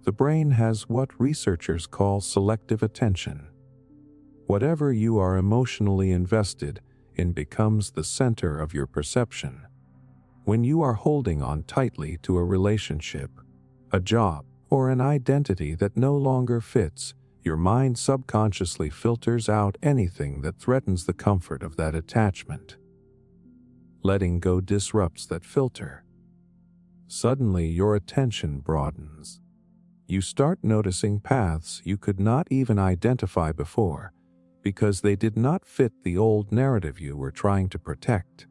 The brain has what researchers call selective attention. Whatever you are emotionally invested in becomes the center of your perception. When you are holding on tightly to a relationship, a job, or an identity that no longer fits, your mind subconsciously filters out anything that threatens the comfort of that attachment. Letting go disrupts that filter. Suddenly, your attention broadens. You start noticing paths you could not even identify before because they did not fit the old narrative you were trying to protect.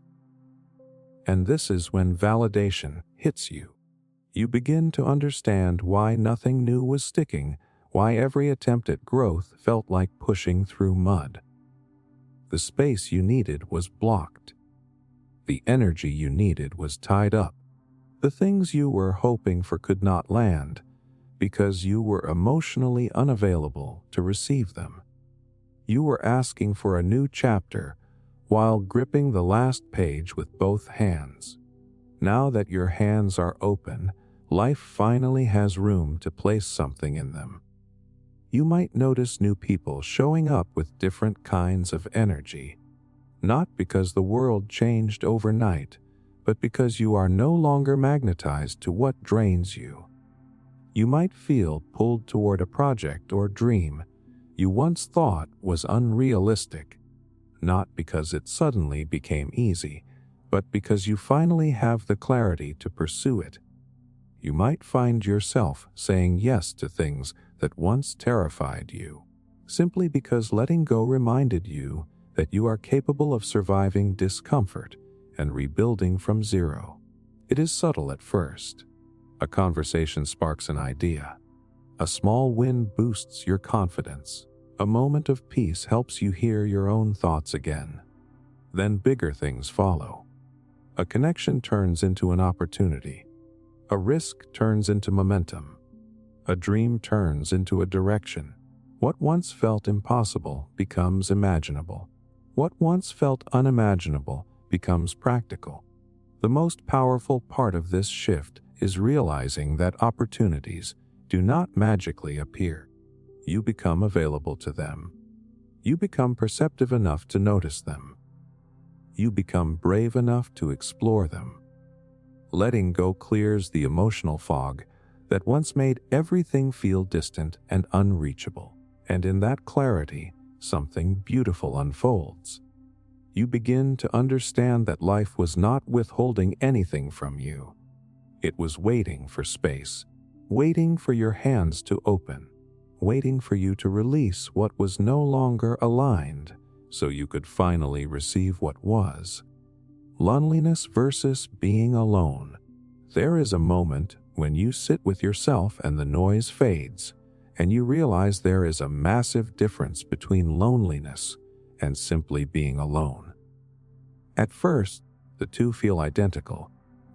And this is when validation hits you. You begin to understand why nothing new was sticking, why every attempt at growth felt like pushing through mud. The space you needed was blocked. The energy you needed was tied up. The things you were hoping for could not land because you were emotionally unavailable to receive them. You were asking for a new chapter while gripping the last page with both hands. Now that your hands are open, life finally has room to place something in them. You might notice new people showing up with different kinds of energy, not because the world changed overnight, but because you are no longer magnetized to what drains you. You might feel pulled toward a project or dream you once thought was unrealistic, not because it suddenly became easy, but because you finally have the clarity to pursue it. You might find yourself saying yes to things that once terrified you, simply because letting go reminded you that you are capable of surviving discomfort and rebuilding from zero. It is subtle at first. A conversation sparks an idea. A small win boosts your confidence. A moment of peace helps you hear your own thoughts again. Then bigger things follow. A connection turns into an opportunity. A risk turns into momentum. A dream turns into a direction. What once felt impossible becomes imaginable. What once felt unimaginable becomes practical. The most powerful part of this shift is realizing that opportunities do not magically appear. You become available to them. You become perceptive enough to notice them. You become brave enough to explore them. Letting go clears the emotional fog that once made everything feel distant and unreachable. And in that clarity, something beautiful unfolds. You begin to understand that life was not withholding anything from you. It was waiting for space, waiting for your hands to open, waiting for you to release what was no longer aligned so you could finally receive what was. Loneliness versus being alone. There is a moment when you sit with yourself and the noise fades, and you realize there is a massive difference between loneliness and simply being alone. At first, the two feel identical.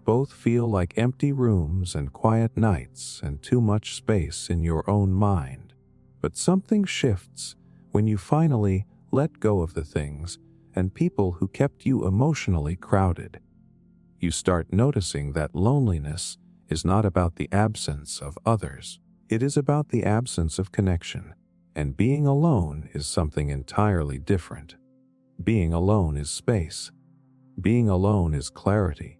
Both feel like empty rooms and quiet nights and too much space in your own mind. But something shifts when you finally let go of the things and people who kept you emotionally crowded. You start noticing that loneliness is not about the absence of others. It is about the absence of connection, and being alone is something entirely different. Being alone is space. Being alone is clarity.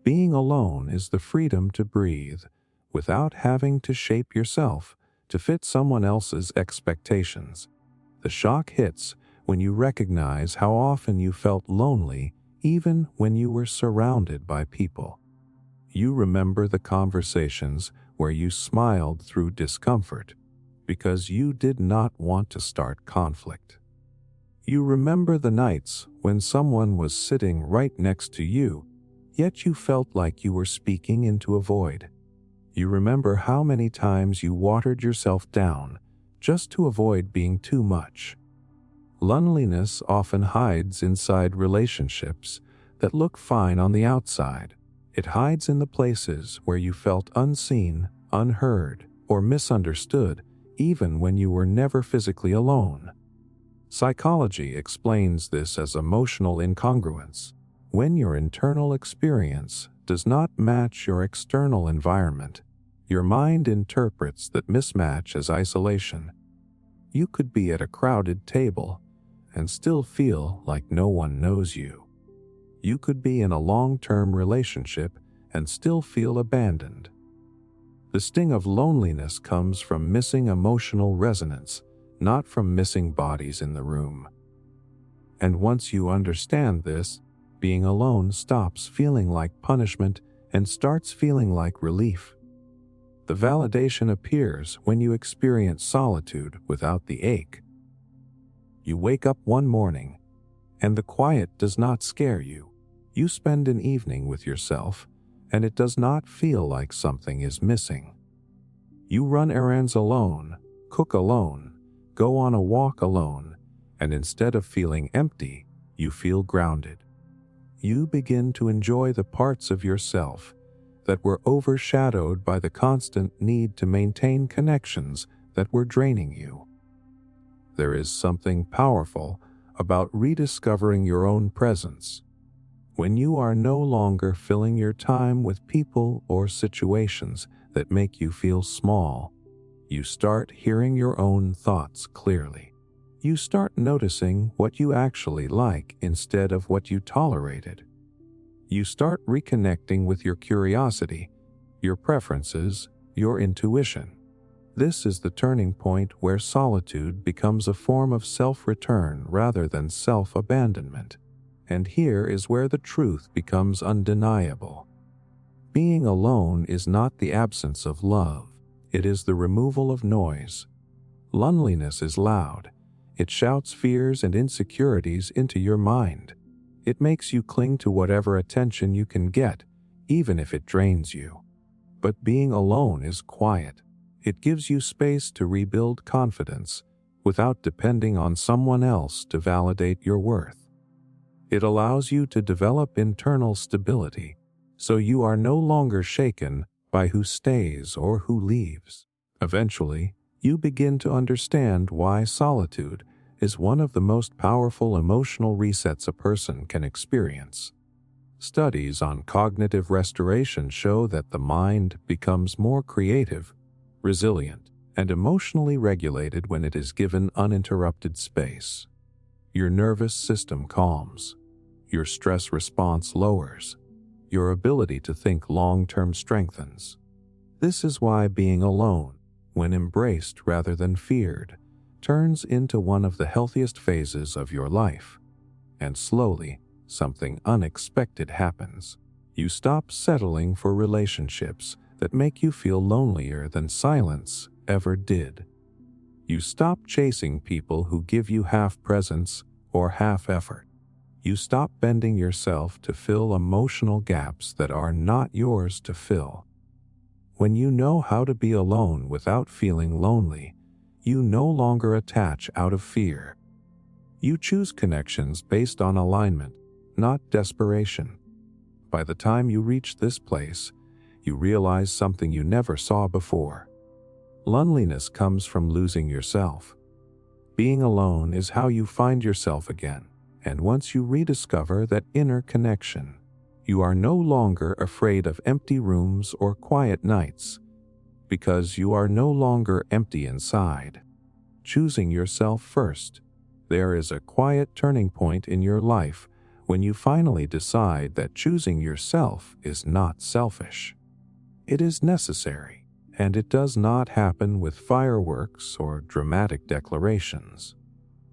Being alone is the freedom to breathe without having to shape yourself to fit someone else's expectations. The shock hits when you recognize how often you felt lonely even when you were surrounded by people. You remember the conversations where you smiled through discomfort because you did not want to start conflict. You remember the nights when someone was sitting right next to you, yet you felt like you were speaking into a void. You remember how many times you watered yourself down just to avoid being too much. Loneliness often hides inside relationships that look fine on the outside. It hides in the places where you felt unseen, unheard, or misunderstood, even when you were never physically alone. Psychology explains this as emotional incongruence. When your internal experience does not match your external environment, Your mind interprets that mismatch as isolation. You could be at a crowded table and still feel like no one knows you. You could be in a long-term relationship and still feel abandoned. The sting of loneliness comes from missing emotional resonance, not from missing bodies in the room. And once you understand this, being alone stops feeling like punishment and starts feeling like relief. The validation appears when you experience solitude without the ache. You wake up one morning, and the quiet does not scare you. You spend an evening with yourself, and it does not feel like something is missing. You run errands alone, cook alone, go on a walk alone, and instead of feeling empty, you feel grounded. You begin to enjoy the parts of yourself that were overshadowed by the constant need to maintain connections that were draining you. There is something powerful about rediscovering your own presence. When you are no longer filling your time with people or situations that make you feel small, you start hearing your own thoughts clearly. You start noticing what you actually like instead of what you tolerated. You start reconnecting with your curiosity, your preferences, your intuition. This is the turning point where solitude becomes a form of self-return rather than self-abandonment. And here is where the truth becomes undeniable. Being alone is not the absence of love, it is the removal of noise. Loneliness is loud. It shouts fears and insecurities into your mind. It makes you cling to whatever attention you can get, even if it drains you. But being alone is quiet. It gives you space to rebuild confidence without depending on someone else to validate your worth. It allows you to develop internal stability, so you are no longer shaken by who stays or who leaves. Eventually, you begin to understand why solitude is one of the most powerful emotional resets a person can experience. Studies on cognitive restoration show that the mind becomes more creative, resilient, and emotionally regulated when it is given uninterrupted space. Your nervous system calms. Your stress response lowers. Your ability to think long-term strengthens. This is why being alone, when embraced rather than feared, turns into one of the healthiest phases of your life. And slowly, something unexpected happens. You stop settling for relationships that make you feel lonelier than silence ever did. You stop chasing people who give you half presence or half effort. You stop bending yourself to fill emotional gaps that are not yours to fill. When you know how to be alone without feeling lonely, you no longer attach out of fear. You choose connections based on alignment, not desperation. By the time you reach this place, you realize something you never saw before. Loneliness comes from losing yourself. Being alone is how you find yourself again. And once you rediscover that inner connection, you are no longer afraid of empty rooms or quiet nights, because you are no longer empty inside. Choosing yourself first. There is a quiet turning point in your life when you finally decide that choosing yourself is not selfish. It is necessary, and it does not happen with fireworks or dramatic declarations.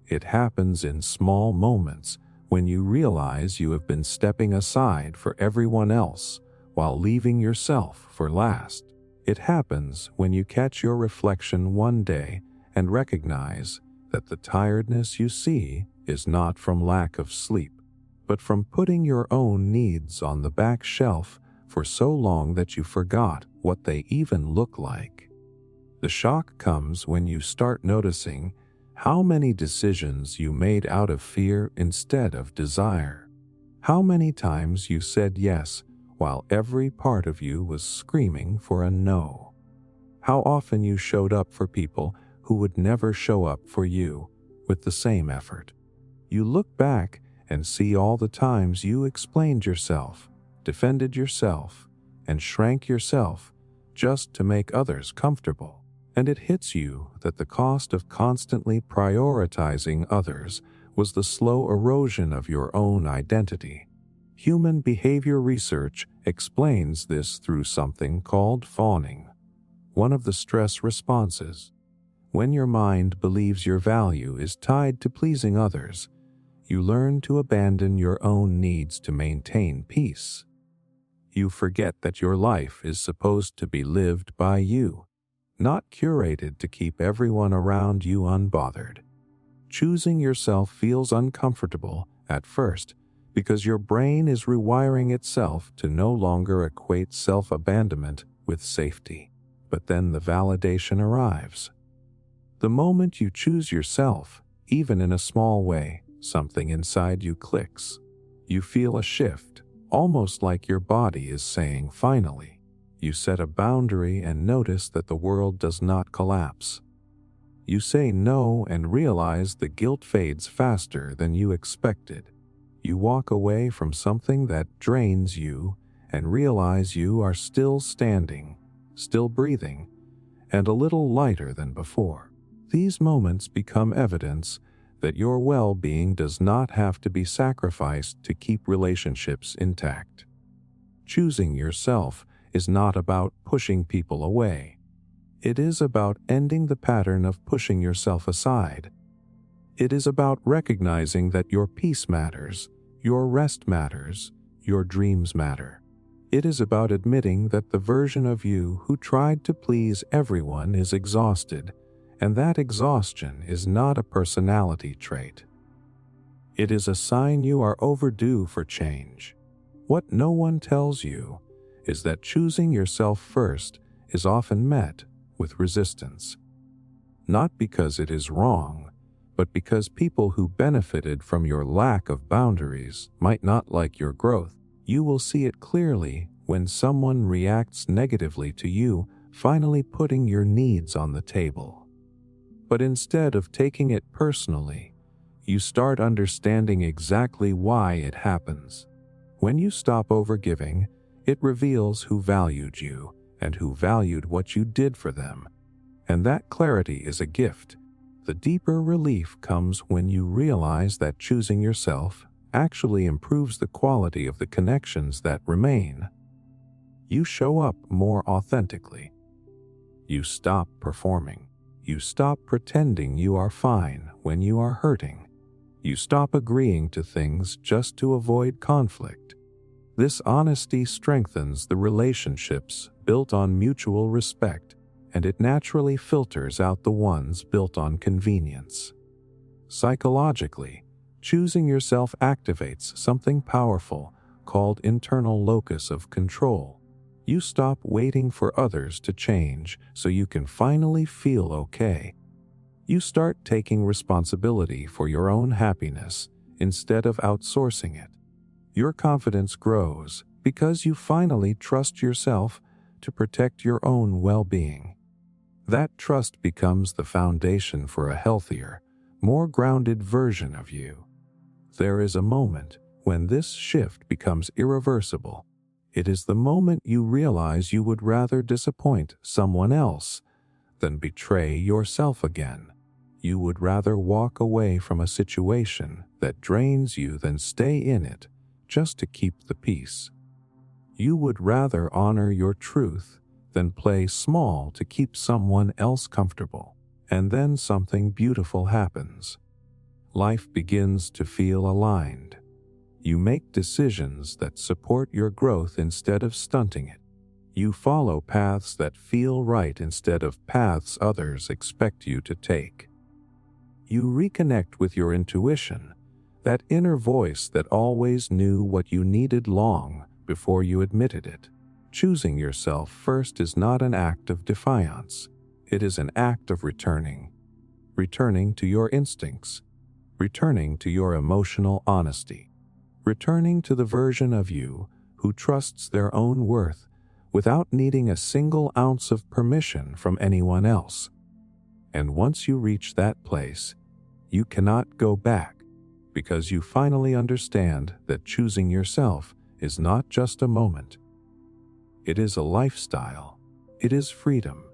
It happens in small moments when you realize you have been stepping aside for everyone else while leaving yourself for last. It happens when you catch your reflection one day and recognize that the tiredness you see is not from lack of sleep, but from putting your own needs on the back shelf for so long that you forgot what they even look like. The shock comes when you start noticing how many decisions you made out of fear instead of desire. How many times you said yes while every part of you was screaming for a no. How often you showed up for people who would never show up for you with the same effort. You look back and see all the times you explained yourself, defended yourself, and shrank yourself just to make others comfortable. And it hits you that the cost of constantly prioritizing others was the slow erosion of your own identity. Human behavior research explains this through something called fawning, one of the stress responses. When your mind believes your value is tied to pleasing others, you learn to abandon your own needs to maintain peace. You forget that your life is supposed to be lived by you, not curated to keep everyone around you unbothered. Choosing yourself feels uncomfortable at first because your brain is rewiring itself to no longer equate self-abandonment with safety. But then the validation arrives. The moment you choose yourself, even in a small way, something inside you clicks. You feel a shift, almost like your body is saying, finally. You set a boundary and notice that the world does not collapse. You say no and realize the guilt fades faster than you expected. You walk away from something that drains you and realize you are still standing, still breathing, and a little lighter than before. These moments become evidence that your well-being does not have to be sacrificed to keep relationships intact. Choosing yourself is not about pushing people away. It is about ending the pattern of pushing yourself aside. It is about recognizing that your peace matters, your rest matters, your dreams matter. It is about admitting that the version of you who tried to please everyone is exhausted, and that exhaustion is not a personality trait. It is a sign you are overdue for change. What no one tells you is that choosing yourself first is often met with resistance. Not because it is wrong, but because people who benefited from your lack of boundaries might not like your growth. You will see it clearly when someone reacts negatively to you finally putting your needs on the table. But instead of taking it personally, you start understanding exactly why it happens. When you stop overgiving, it reveals who valued you and who valued what you did for them. And that clarity is a gift. The deeper relief comes when you realize that choosing yourself actually improves the quality of the connections that remain. You show up more authentically. You stop performing. You stop pretending you are fine when you are hurting. You stop agreeing to things just to avoid conflict. This honesty strengthens the relationships built on mutual respect, and it naturally filters out the ones built on convenience. Psychologically, choosing yourself activates something powerful called internal locus of control. You stop waiting for others to change so you can finally feel okay. You start taking responsibility for your own happiness instead of outsourcing it. Your confidence grows because you finally trust yourself to protect your own well-being. That trust becomes the foundation for a healthier, more grounded version of you. There is a moment when this shift becomes irreversible. It is the moment you realize you would rather disappoint someone else than betray yourself again. You would rather walk away from a situation that drains you than stay in it just to keep the peace. You would rather honor your truth than play small to keep someone else comfortable. And then something beautiful happens. Life begins to feel aligned. You make decisions that support your growth instead of stunting it. You follow paths that feel right instead of paths others expect you to take. You reconnect with your intuition, that inner voice that always knew what you needed long before you admitted it. Choosing yourself first is not an act of defiance. It is an act of returning. Returning to your instincts. Returning to your emotional honesty. Returning to the version of you who trusts their own worth without needing a single ounce of permission from anyone else. And once you reach that place, you cannot go back, because you finally understand that choosing yourself is not just a moment. It is a lifestyle. It is freedom.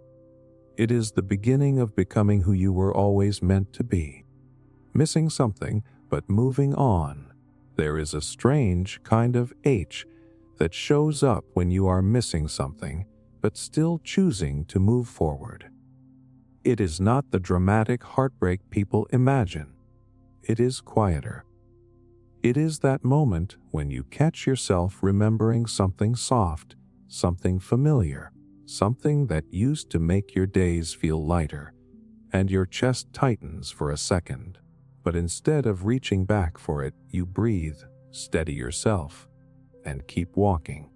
It is the beginning of becoming who you were always meant to be. Missing something, but moving on. There is a strange kind of H that shows up when you are missing something, but still choosing to move forward. It is not the dramatic heartbreak people imagine. It is quieter. It is that moment when you catch yourself remembering something soft, something familiar, something that used to make your days feel lighter, and your chest tightens for a second. But instead of reaching back for it, you breathe, steady yourself, and keep walking.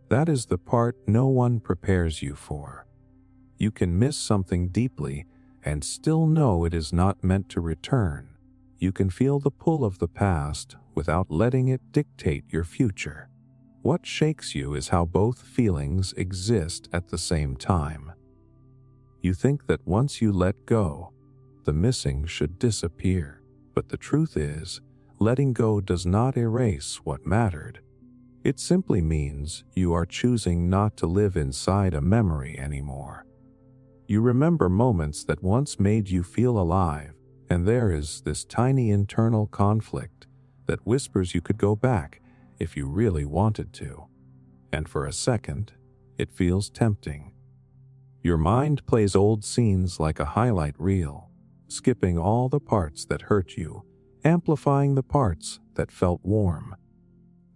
That is the part no one prepares you for. You can miss something deeply and still know it is not meant to return. You can feel the pull of the past without letting it dictate your future. What shakes you is how both feelings exist at the same time. You think that once you let go, the missing should disappear. But the truth is, letting go does not erase what mattered. It simply means you are choosing not to live inside a memory anymore. You remember moments that once made you feel alive, and there is this tiny internal conflict that whispers you could go back if you really wanted to. And for a second, it feels tempting. Your mind plays old scenes like a highlight reel, skipping all the parts that hurt you, amplifying the parts that felt warm.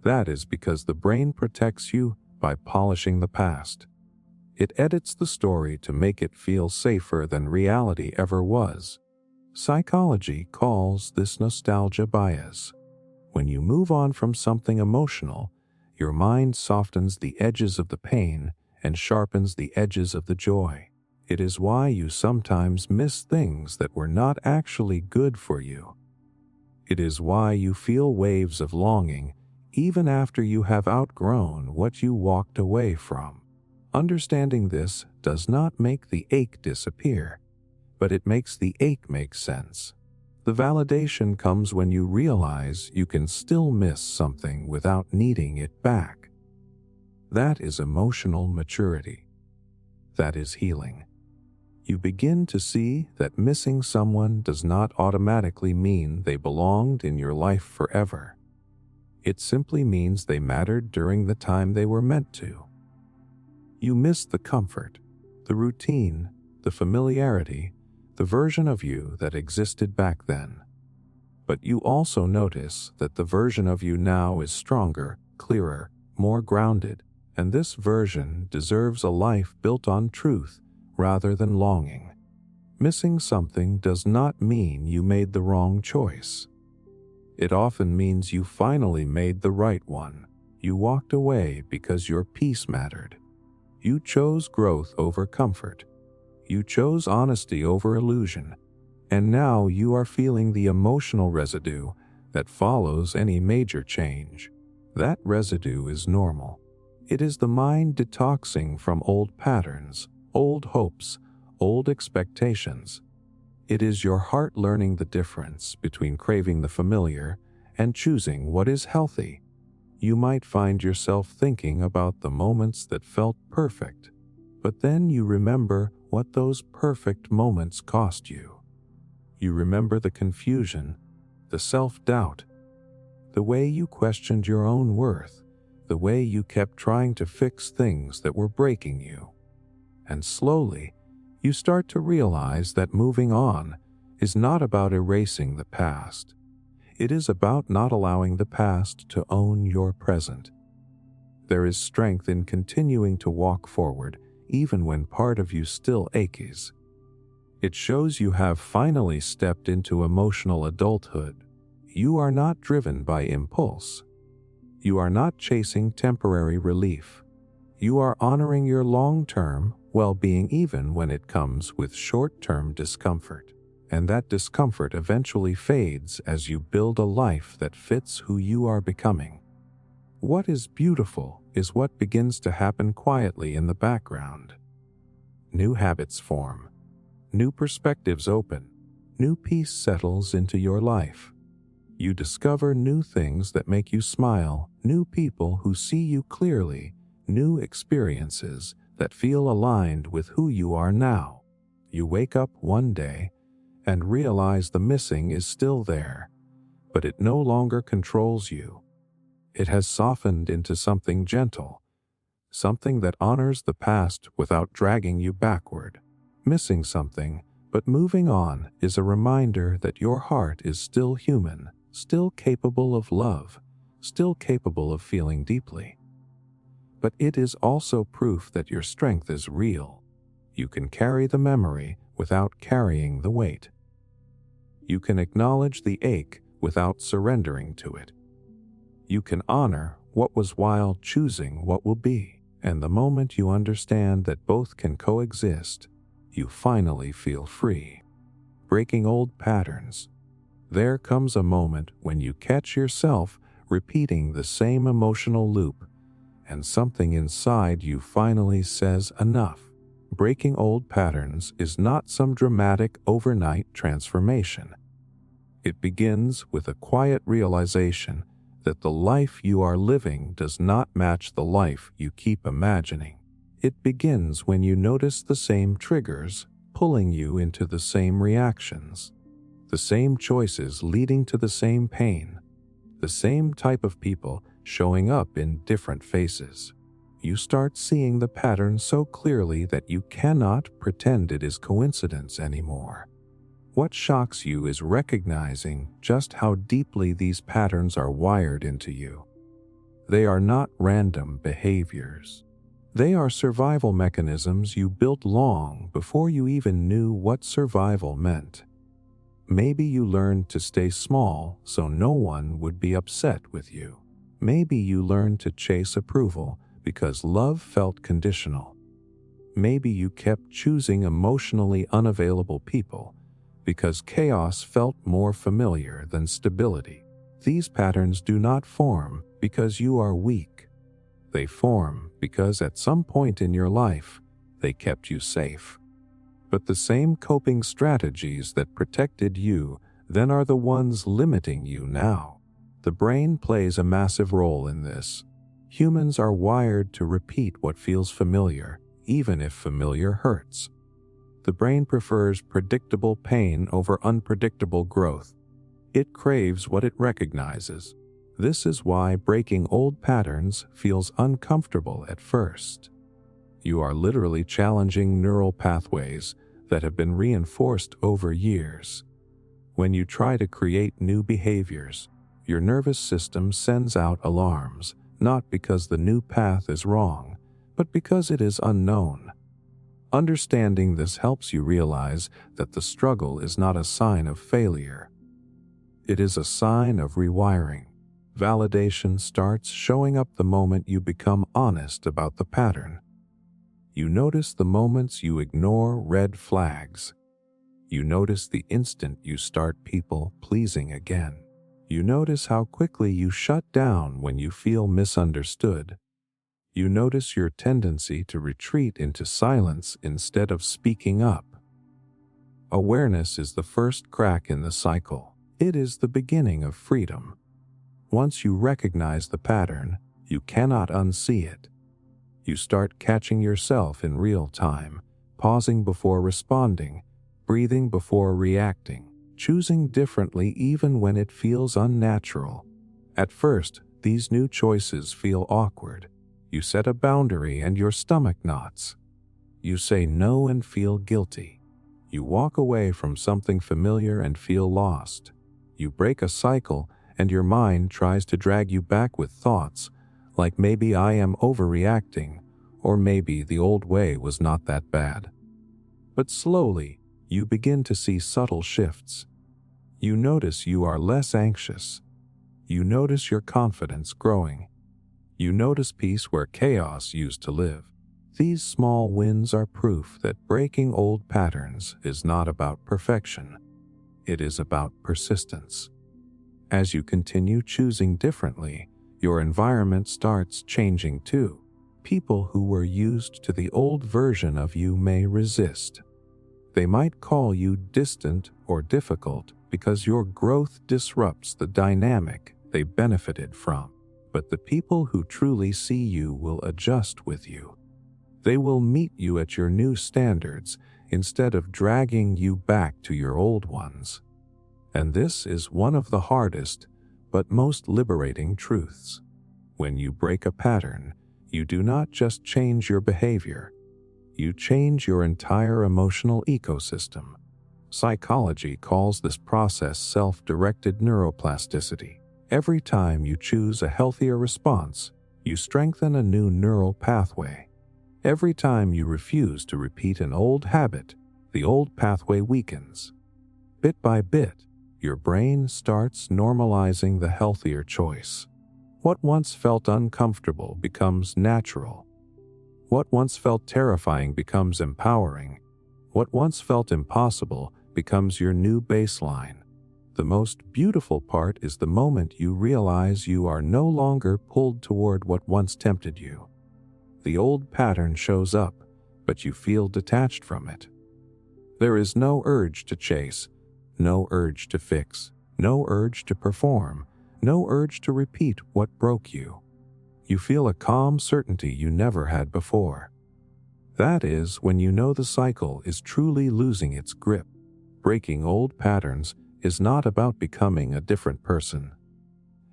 That is because the brain protects you by polishing the past. It edits the story to make it feel safer than reality ever was. Psychology calls this nostalgia bias. When you move on from something emotional, your mind softens the edges of the pain and sharpens the edges of the joy. It is why you sometimes miss things that were not actually good for you. It is why you feel waves of longing even after you have outgrown what you walked away from. Understanding this does not make the ache disappear, but it makes the ache make sense. The validation comes when you realize you can still miss something without needing it back. That is emotional maturity. That is healing. You begin to see that missing someone does not automatically mean they belonged in your life forever. It simply means they mattered during the time they were meant to. You miss the comfort, the routine, the familiarity, the version of you that existed back then. But you also notice that the version of you now is stronger, clearer, more grounded, and this version deserves a life built on truth rather than longing. Missing something does not mean you made the wrong choice. It often means you finally made the right one. You walked away because your peace mattered. You chose growth over comfort. You chose honesty over illusion. And now you are feeling the emotional residue that follows any major change. That residue is normal. It is the mind detoxing from old patterns, old hopes, old expectations. It is your heart learning the difference between craving the familiar and choosing what is healthy. You might find yourself thinking about the moments that felt perfect, but then you remember what those perfect moments cost you. You remember the confusion, the self-doubt, the way you questioned your own worth, the way you kept trying to fix things that were breaking you. And slowly, you start to realize that moving on is not about erasing the past. It is about not allowing the past to own your present. There is strength in continuing to walk forward, even when part of you still aches. It shows you have finally stepped into emotional adulthood. You are not driven by impulse. You are not chasing temporary relief. You are honoring your long-term well-being even when it comes with short-term discomfort. And that discomfort eventually fades as you build a life that fits who you are becoming. What is beautiful is what begins to happen quietly in the background. New habits form. New perspectives open. New peace settles into your life. You discover new things that make you smile, new people who see you clearly, new experiences that feel aligned with who you are now. You wake up one day and realize the missing is still there, but it no longer controls you. It has softened into something gentle, something that honors the past without dragging you backward. Missing something, but moving on, is a reminder that your heart is still human, still capable of love, still capable of feeling deeply. But it is also proof that your strength is real. You can carry the memory without carrying the weight. You can acknowledge the ache without surrendering to it. You can honor what was while choosing what will be. And the moment you understand that both can coexist, you finally feel free. Breaking old patterns. There comes a moment when you catch yourself repeating the same emotional loop, and something inside you finally says enough. Breaking old patterns is not some dramatic overnight transformation. It begins with a quiet realization that the life you are living does not match the life you keep imagining. It begins when you notice the same triggers pulling you into the same reactions, the same choices leading to the same pain, the same type of people showing up in different faces. You start seeing the pattern so clearly that you cannot pretend it is coincidence anymore. What shocks you is recognizing just how deeply these patterns are wired into you. They are not random behaviors. They are survival mechanisms you built long before you even knew what survival meant. Maybe you learned to stay small so no one would be upset with you. Maybe you learned to chase approval because love felt conditional. Maybe you kept choosing emotionally unavailable people because chaos felt more familiar than stability. These patterns do not form because you are weak. They form because at some point in your life, they kept you safe. But the same coping strategies that protected you then are the ones limiting you now. The brain plays a massive role in this. Humans are wired to repeat what feels familiar, even if familiar hurts. The brain prefers predictable pain over unpredictable growth. It craves what it recognizes. This is why breaking old patterns feels uncomfortable at first. You are literally challenging neural pathways that have been reinforced over years. When you try to create new behaviors, your nervous system sends out alarms, not because the new path is wrong, but because it is unknown. Understanding this helps you realize that the struggle is not a sign of failure. It is a sign of rewiring. Validation starts showing up the moment you become honest about the pattern. You notice the moments you ignore red flags. You notice the instant you start people pleasing again. You notice how quickly you shut down when you feel misunderstood. You notice your tendency to retreat into silence instead of speaking up. Awareness is the first crack in the cycle. It is the beginning of freedom. Once you recognize the pattern, you cannot unsee it. You start catching yourself in real time, pausing before responding, breathing before reacting, choosing differently even when it feels unnatural. At first, these new choices feel awkward. You set a boundary and your stomach knots. You say no and feel guilty. You walk away from something familiar and feel lost. You break a cycle and your mind tries to drag you back with thoughts like maybe I am overreacting, or maybe the old way was not that bad. But slowly, you begin to see subtle shifts. You notice you are less anxious. You notice your confidence growing. You notice peace where chaos used to live. These small wins are proof that breaking old patterns is not about perfection. It is about persistence. As you continue choosing differently, your environment starts changing too. People who were used to the old version of you may resist. They might call you distant or difficult because your growth disrupts the dynamic they benefited from. But the people who truly see you will adjust with you. They will meet you at your new standards instead of dragging you back to your old ones. And this is one of the hardest but most liberating truths. When you break a pattern, you do not just change your behavior, you change your entire emotional ecosystem. Psychology calls this process self-directed neuroplasticity. Every time you choose a healthier response, you strengthen a new neural pathway. Every time you refuse to repeat an old habit, the old pathway weakens. Bit by bit, your brain starts normalizing the healthier choice. What once felt uncomfortable becomes natural. What once felt terrifying becomes empowering. What once felt impossible becomes your new baseline. The most beautiful part is the moment you realize you are no longer pulled toward what once tempted you. The old pattern shows up, but you feel detached from it. There is no urge to chase, no urge to fix, no urge to perform, no urge to repeat what broke you. You feel a calm certainty you never had before. That is when you know the cycle is truly losing its grip. Breaking old patterns is not about becoming a different person.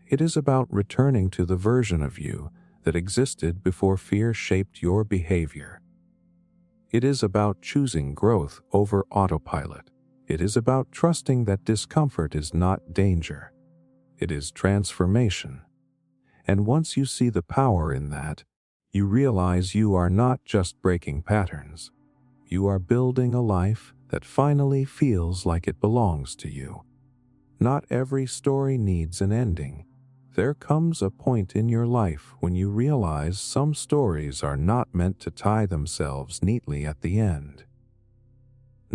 It is about returning to the version of you that existed before fear shaped your behavior. It is about choosing growth over autopilot. It is about trusting that discomfort is not danger. It is transformation. And once you see the power in that, you realize you are not just breaking patterns. You are building a life that finally feels like it belongs to you. Not every story needs an ending. There comes a point in your life when you realize some stories are not meant to tie themselves neatly at the end.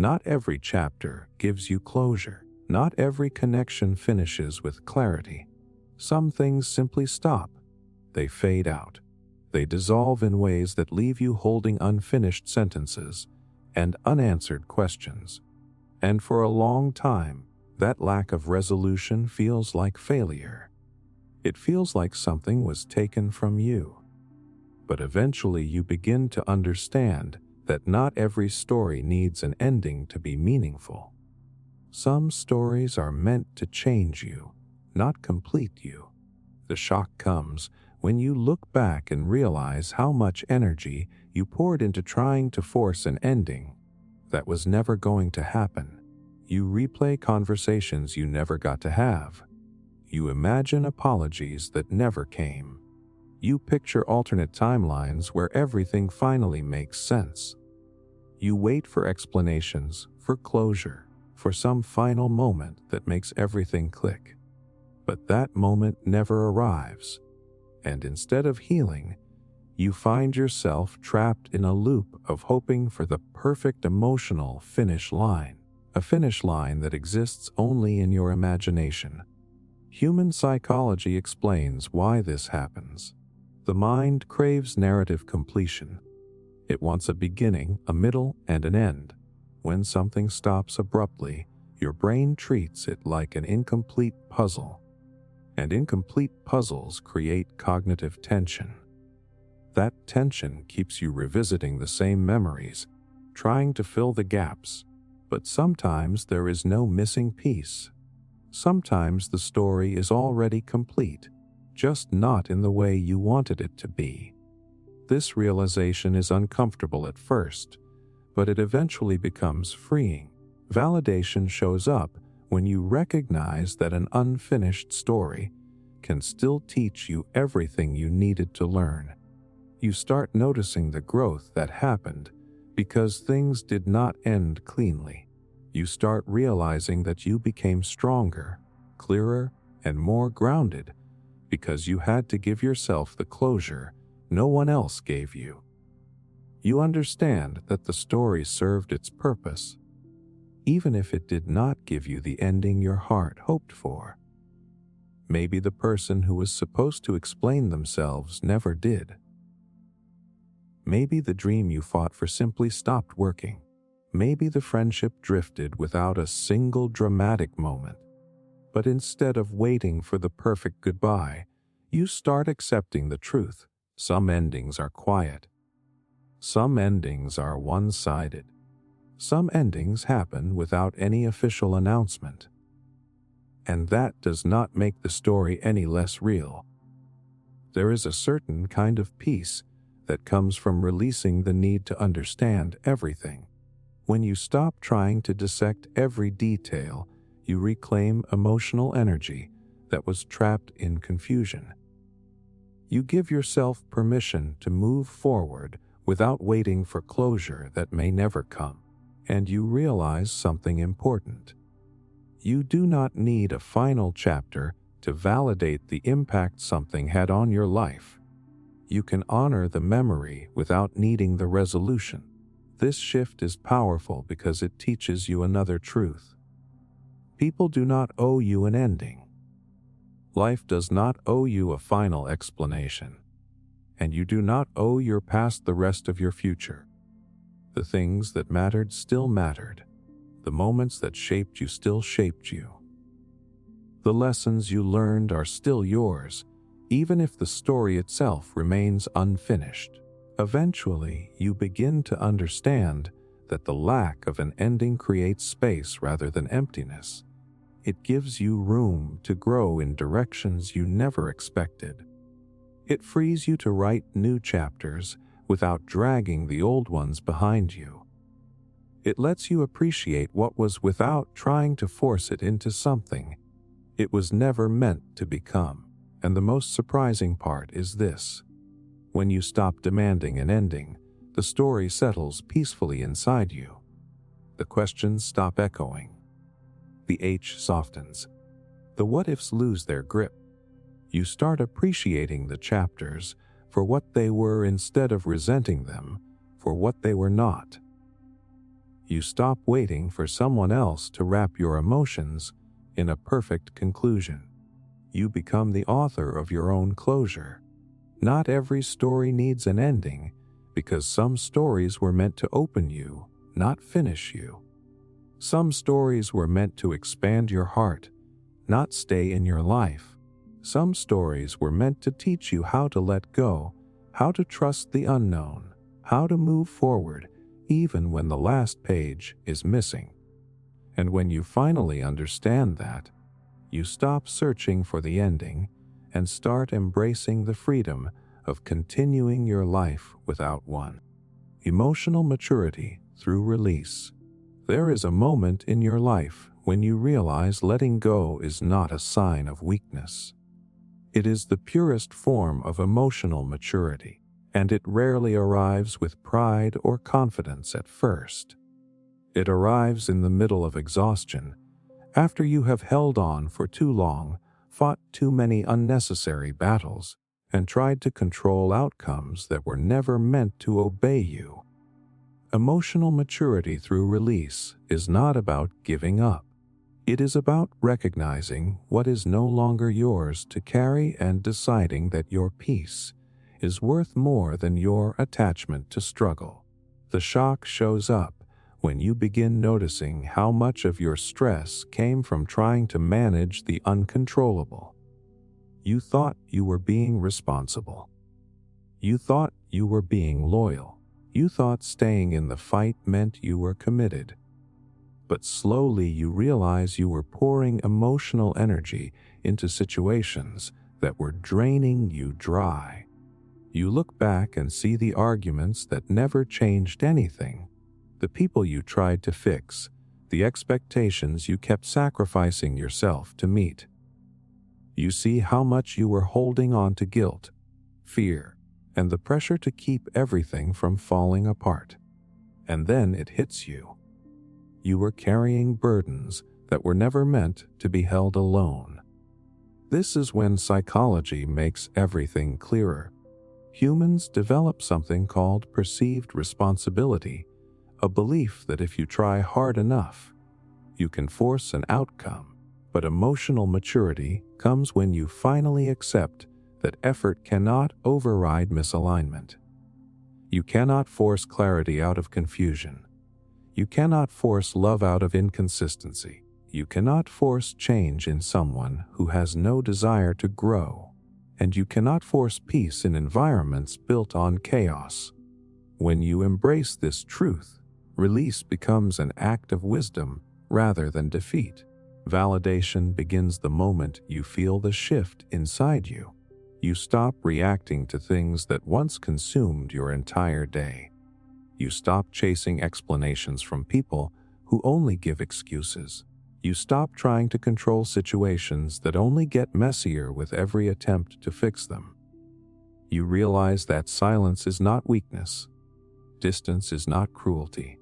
Not every chapter gives you closure. Not every connection finishes with clarity. Some things simply stop. They fade out. They dissolve in ways that leave you holding unfinished sentences and unanswered questions. And for a long time, that lack of resolution feels like failure. It feels like something was taken from you. But eventually you begin to understand that not every story needs an ending to be meaningful. Some stories are meant to change you, not complete you. The shock comes when you look back and realize how much energy you poured into trying to force an ending that was never going to happen. You replay conversations you never got to have. You imagine apologies that never came. You picture alternate timelines where everything finally makes sense. You wait for explanations, for closure, for some final moment that makes everything click. But that moment never arrives. And instead of healing, you find yourself trapped in a loop of hoping for the perfect emotional finish line, a finish line that exists only in your imagination. Human psychology explains why this happens. The mind craves narrative completion. It wants a beginning, a middle, and an end. When something stops abruptly, your brain treats it like an incomplete puzzle. And incomplete puzzles create cognitive tension. That tension keeps you revisiting the same memories, trying to fill the gaps. But sometimes there is no missing piece. Sometimes the story is already complete, just not in the way you wanted it to be. This realization is uncomfortable at first, but it eventually becomes freeing. Validation shows up when you recognize that an unfinished story can still teach you everything you needed to learn. You start noticing the growth that happened because things did not end cleanly. You start realizing that you became stronger, clearer, and more grounded because you had to give yourself the closure no one else gave you. You understand that the story served its purpose, even if it did not give you the ending your heart hoped for. Maybe the person who was supposed to explain themselves never did. Maybe the dream you fought for simply stopped working. Maybe the friendship drifted without a single dramatic moment. But instead of waiting for the perfect goodbye, you start accepting the truth. Some endings are quiet. Some endings are one-sided. Some endings happen without any official announcement. And that does not make the story any less real. There is a certain kind of peace that comes from releasing the need to understand everything. When you stop trying to dissect every detail, you reclaim emotional energy that was trapped in confusion. You give yourself permission to move forward without waiting for closure that may never come, and you realize something important. You do not need a final chapter to validate the impact something had on your life. You can honor the memory without needing the resolution. This shift is powerful because it teaches you another truth. People do not owe you an ending. Life does not owe you a final explanation, and you do not owe your past the rest of your future. The things that mattered still mattered. The moments that shaped you still shaped you. The lessons you learned are still yours, even if the story itself remains unfinished. Eventually, you begin to understand that the lack of an ending creates space rather than emptiness. It gives you room to grow in directions you never expected. It frees you to write new chapters without dragging the old ones behind you. It lets you appreciate what was without trying to force it into something it was never meant to become. And the most surprising part is this. When you stop demanding an ending, the story settles peacefully inside you. The questions stop echoing. The H softens. The what-ifs lose their grip. You start appreciating the chapters for what they were instead of resenting them for what they were not. You stop waiting for someone else to wrap your emotions in a perfect conclusion. You become the author of your own closure. Not every story needs an ending, because some stories were meant to open you, not finish you. Some stories were meant to expand your heart, not stay in your life. Some stories were meant to teach you how to let go, how to trust the unknown, how to move forward, even when the last page is missing. And when you finally understand that, you stop searching for the ending and start embracing the freedom of continuing your life without one. Emotional maturity through release. There is a moment in your life when you realize letting go is not a sign of weakness. It is the purest form of emotional maturity, and it rarely arrives with pride or confidence at first. It arrives in the middle of exhaustion, after you have held on for too long, fought too many unnecessary battles, and tried to control outcomes that were never meant to obey you. Emotional maturity through release is not about giving up. It is about recognizing what is no longer yours to carry and deciding that your peace is worth more than your attachment to struggle. The shock shows up when you begin noticing how much of your stress came from trying to manage the uncontrollable. You thought you were being responsible. You thought you were being loyal. You thought staying in the fight meant you were committed. But slowly you realize you were pouring emotional energy into situations that were draining you dry. You look back and see the arguments that never changed anything, the people you tried to fix, the expectations you kept sacrificing yourself to meet. You see how much you were holding on to guilt, fear, and the pressure to keep everything from falling apart. And then it hits you. You were carrying burdens that were never meant to be held alone. This is when psychology makes everything clearer. Humans develop something called perceived responsibility, a belief that if you try hard enough, you can force an outcome. But emotional maturity comes when you finally accept that effort cannot override misalignment. You cannot force clarity out of confusion. You cannot force love out of inconsistency. You cannot force change in someone who has no desire to grow. And you cannot force peace in environments built on chaos. When you embrace this truth, release becomes an act of wisdom rather than defeat. Validation begins the moment you feel the shift inside you. You stop reacting to things that once consumed your entire day. You stop chasing explanations from people who only give excuses. You stop trying to control situations that only get messier with every attempt to fix them. You realize that silence is not weakness. Distance is not cruelty.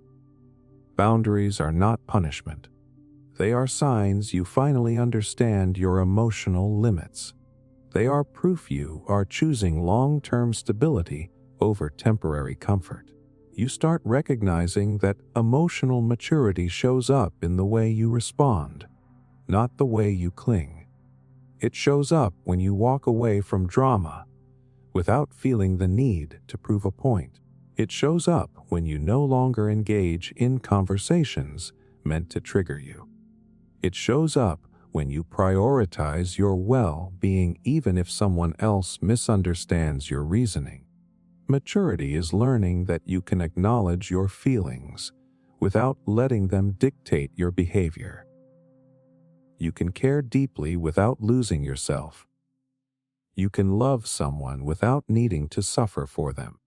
Boundaries are not punishment. They are signs you finally understand your emotional limits. They are proof you are choosing long-term stability over temporary comfort. You start recognizing that emotional maturity shows up in the way you respond, not the way you cling. It shows up when you walk away from drama without feeling the need to prove a point. It shows up when you no longer engage in conversations meant to trigger you. It shows up when you prioritize your well-being even if someone else misunderstands your reasoning. Maturity is learning that you can acknowledge your feelings without letting them dictate your behavior. You can care deeply without losing yourself. You can love someone without needing to suffer for them.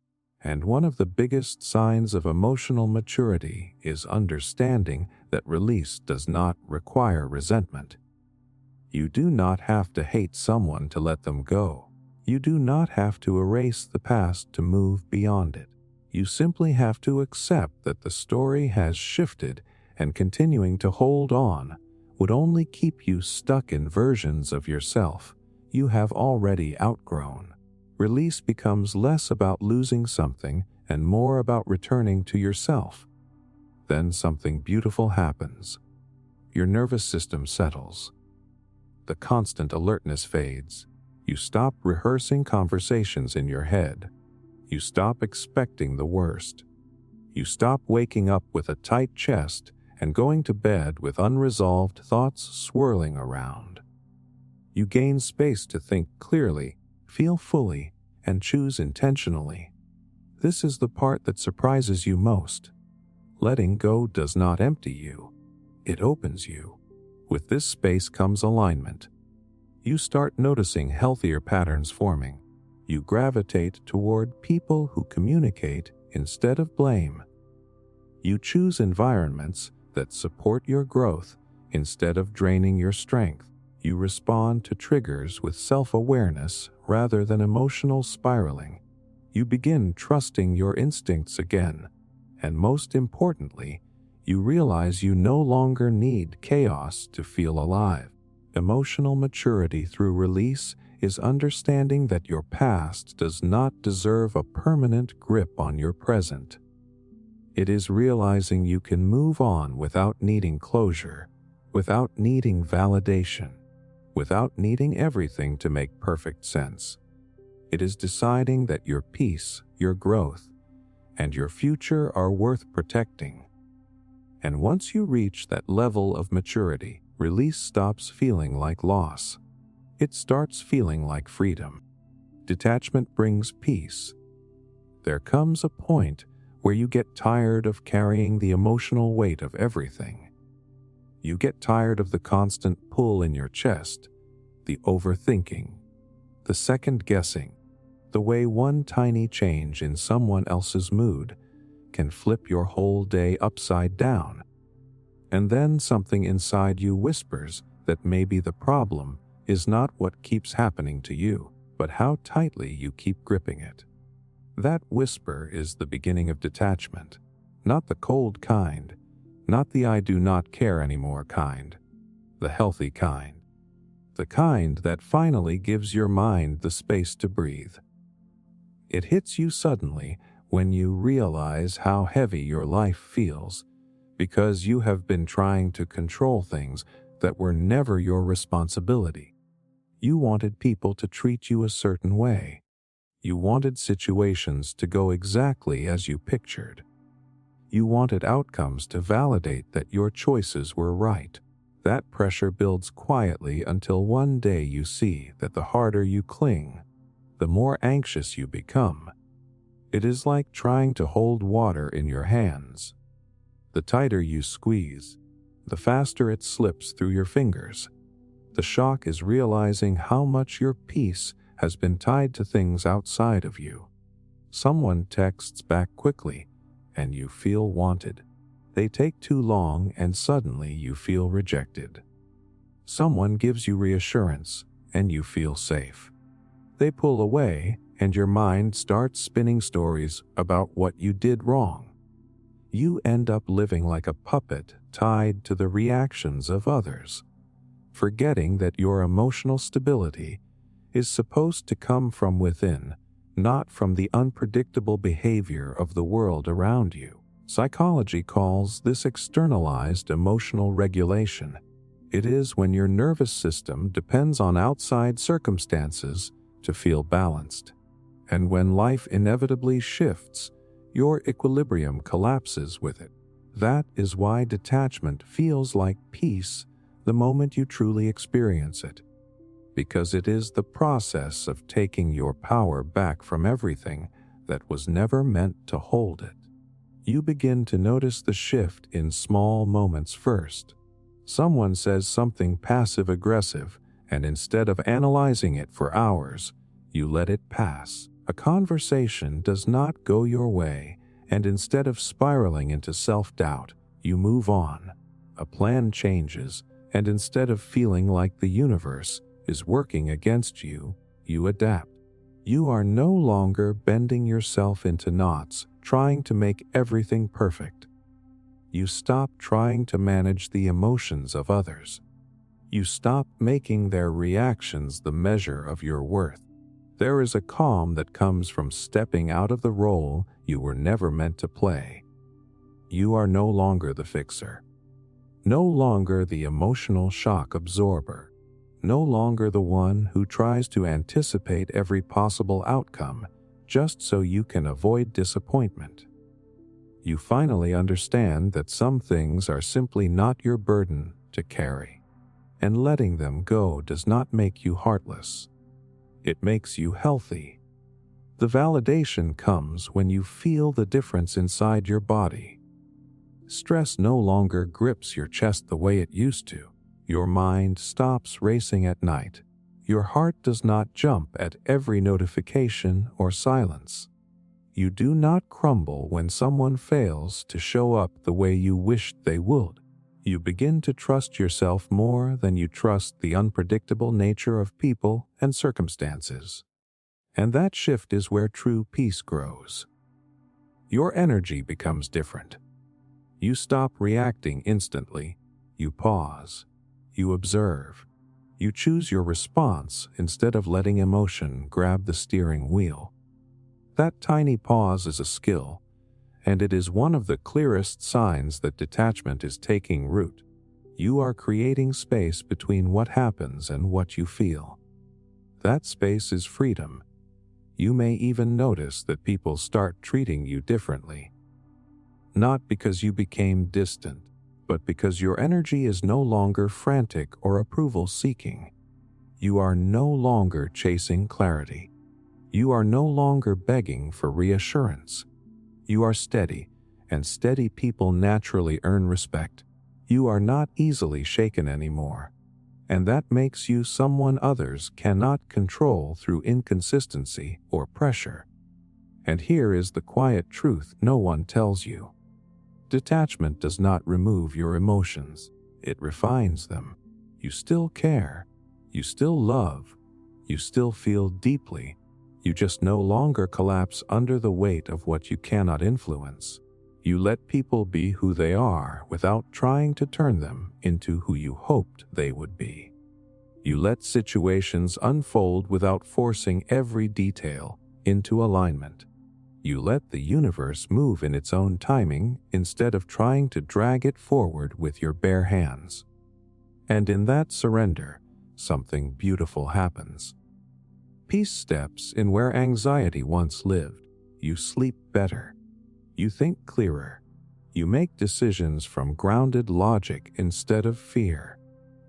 And one of the biggest signs of emotional maturity is understanding that release does not require resentment. You do not have to hate someone to let them go. You do not have to erase the past to move beyond it. You simply have to accept that the story has shifted, and continuing to hold on would only keep you stuck in versions of yourself you have already outgrown. Release becomes less about losing something and more about returning to yourself. Then something beautiful happens. Your nervous system settles. The constant alertness fades. You stop rehearsing conversations in your head. You stop expecting the worst. You stop waking up with a tight chest and going to bed with unresolved thoughts swirling around. You gain space to think clearly, feel fully, and choose intentionally. This is the part that surprises you most. Letting go does not empty you. It opens you. With this space comes alignment. You start noticing healthier patterns forming. You gravitate toward people who communicate instead of blame. You choose environments that support your growth instead of draining your strength. You respond to triggers with self-awareness rather than emotional spiraling. You begin trusting your instincts again, and most importantly, you realize you no longer need chaos to feel alive. Emotional maturity through release is understanding that your past does not deserve a permanent grip on your present. It is realizing you can move on without needing closure, without needing validation, without needing everything to make perfect sense. It is deciding that your peace, your growth, and your future are worth protecting. And once you reach that level of maturity, release stops feeling like loss. It starts feeling like freedom. Detachment brings peace. There comes a point where you get tired of carrying the emotional weight of everything. You get tired of the constant pull in your chest, the overthinking, the second-guessing, the way one tiny change in someone else's mood can flip your whole day upside down. And then something inside you whispers that maybe the problem is not what keeps happening to you, but how tightly you keep gripping it. That whisper is the beginning of detachment, not the cold kind, not the I do not care anymore kind, the healthy kind, the kind that finally gives your mind the space to breathe. It hits you suddenly when you realize how heavy your life feels because you have been trying to control things that were never your responsibility. You wanted people to treat you a certain way. You wanted situations to go exactly as you pictured. You wanted outcomes to validate that your choices were right. That pressure builds quietly until one day you see that the harder you cling, the more anxious you become. It is like trying to hold water in your hands. The tighter you squeeze, the faster it slips through your fingers. The shock is realizing how much your peace has been tied to things outside of you. Someone texts back quickly, and you feel wanted. They take too long, and suddenly you feel rejected. Someone gives you reassurance, and you feel safe. They pull away, and your mind starts spinning stories about what you did wrong. You end up living like a puppet tied to the reactions of others, forgetting that your emotional stability is supposed to come from within, not from the unpredictable behavior of the world around you. Psychology calls this externalized emotional regulation. It is when your nervous system depends on outside circumstances to feel balanced. And when life inevitably shifts, your equilibrium collapses with it. That is why detachment feels like peace the moment you truly experience it, because it is the process of taking your power back from everything that was never meant to hold it. You begin to notice the shift in small moments first. Someone says something passive-aggressive, and instead of analyzing it for hours, you let it pass. A conversation does not go your way, and instead of spiraling into self-doubt, you move on. A plan changes, and instead of feeling like the universe is working against you, you adapt. You are no longer bending yourself into knots, trying to make everything perfect. You stop trying to manage the emotions of others. You stop making their reactions the measure of your worth. There is a calm that comes from stepping out of the role you were never meant to play. You are no longer the fixer, no longer the emotional shock absorber, no longer the one who tries to anticipate every possible outcome just so you can avoid disappointment. You finally understand that some things are simply not your burden to carry, and letting them go does not make you heartless. It makes you healthy. The validation comes when you feel the difference inside your body. Stress no longer grips your chest the way it used to. Your mind stops racing at night. Your heart does not jump at every notification or silence. You do not crumble when someone fails to show up the way you wished they would. You begin to trust yourself more than you trust the unpredictable nature of people and circumstances. And that shift is where true peace grows. Your energy becomes different. You stop reacting instantly. You pause. You observe. You choose your response instead of letting emotion grab the steering wheel. That tiny pause is a skill, and it is one of the clearest signs that detachment is taking root. You are creating space between what happens and what you feel. That space is freedom. You may even notice that people start treating you differently. Not because you became distant, but because your energy is no longer frantic or approval-seeking. You are no longer chasing clarity. You are no longer begging for reassurance. You are steady, and steady people naturally earn respect. You are not easily shaken anymore, and that makes you someone others cannot control through inconsistency or pressure. And here is the quiet truth no one tells you. Detachment does not remove your emotions. It refines them. You still care. You still love. You still feel deeply. You just no longer collapse under the weight of what you cannot influence. You let people be who they are without trying to turn them into who you hoped they would be. You let situations unfold without forcing every detail into alignment. You let the universe move in its own timing instead of trying to drag it forward with your bare hands. And in that surrender, something beautiful happens. Peace steps in where anxiety once lived. You sleep better. You think clearer. You make decisions from grounded logic instead of fear.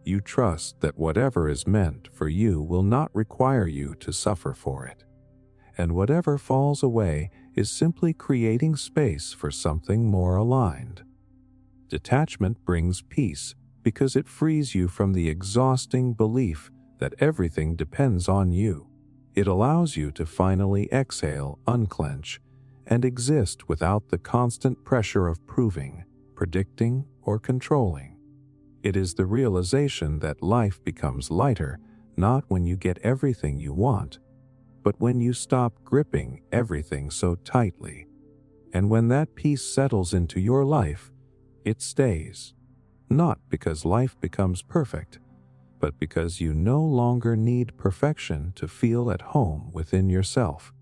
You trust that whatever is meant for you will not require you to suffer for it. and whatever falls away is simply creating space for something more aligned. Detachment brings peace because it frees you from the exhausting belief that everything depends on you. It allows you to finally exhale, unclench, and exist without the constant pressure of proving, predicting, or controlling. It is the realization that life becomes lighter not when you get everything you want, but when you stop gripping everything so tightly. And when that peace settles into your life, it stays. Not because life becomes perfect, but because you no longer need perfection to feel at home within yourself.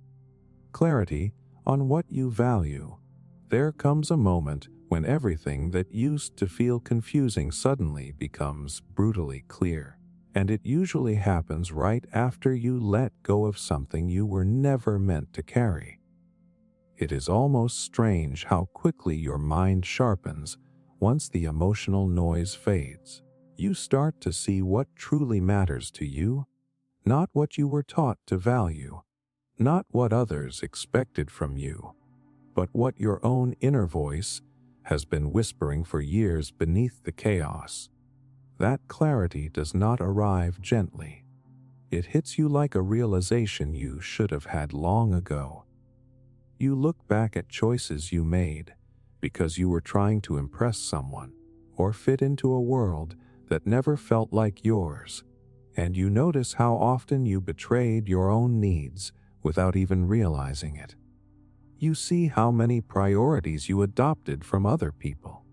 Clarity on what you value. There comes a moment when everything that used to feel confusing suddenly becomes brutally clear. And it usually happens right after you let go of something you were never meant to carry. It is almost strange how quickly your mind sharpens once the emotional noise fades. You start to see what truly matters to you, not what you were taught to value, not what others expected from you, but what your own inner voice has been whispering for years beneath the chaos. That clarity does not arrive gently. It hits you like a realization you should have had long ago. You look back at choices you made because you were trying to impress someone or fit into a world that never felt like yours, and you notice how often you betrayed your own needs without even realizing it. You see how many priorities you adopted from other people.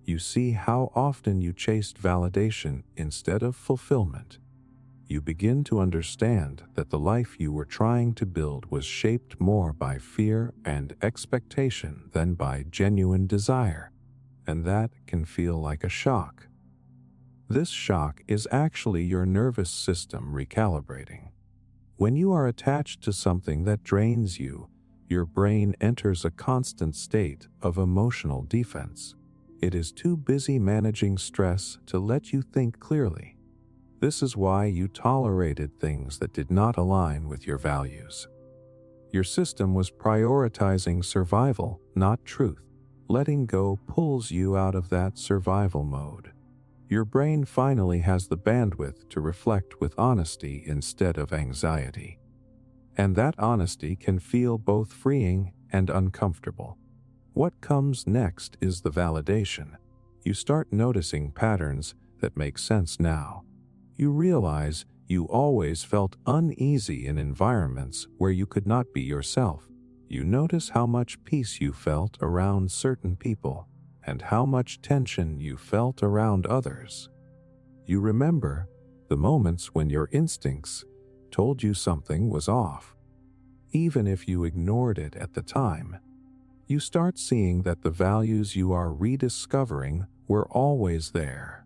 You see how often you chased validation instead of fulfillment. You begin to understand that the life you were trying to build was shaped more by fear and expectation than by genuine desire, and that can feel like a shock. This shock is actually your nervous system recalibrating. When you are attached to something that drains you, your brain enters a constant state of emotional defense. It is too busy managing stress to let you think clearly. This is why you tolerated things that did not align with your values. Your system was prioritizing survival, not truth. Letting go pulls you out of that survival mode. Your brain finally has the bandwidth to reflect with honesty instead of anxiety. And that honesty can feel both freeing and uncomfortable. What comes next is the validation. You start noticing patterns that make sense now. You realize you always felt uneasy in environments where you could not be yourself. You notice how much peace you felt around certain people and how much tension you felt around others. You remember the moments when your instincts told you something was off. Even if you ignored it at the time, you start seeing that the values you are rediscovering were always there.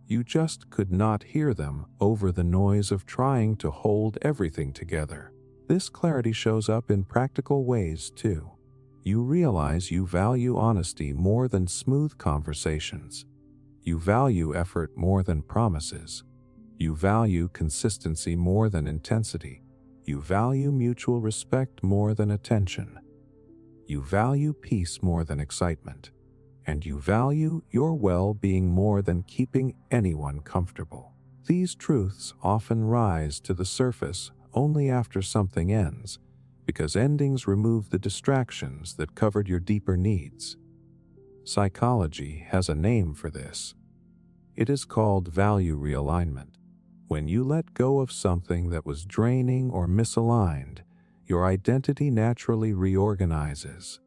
You just could not hear them over the noise of trying to hold everything together. This clarity shows up in practical ways too. You realize you value honesty more than smooth conversations. You value effort more than promises. You value consistency more than intensity. You value mutual respect more than attention. You value peace more than excitement. And you value your well-being more than keeping anyone comfortable. These truths often rise to the surface only after something ends, because endings remove the distractions that covered your deeper needs. Psychology has a name for this. It is called value realignment. When you let go of something that was draining or misaligned, your identity naturally reorganizes.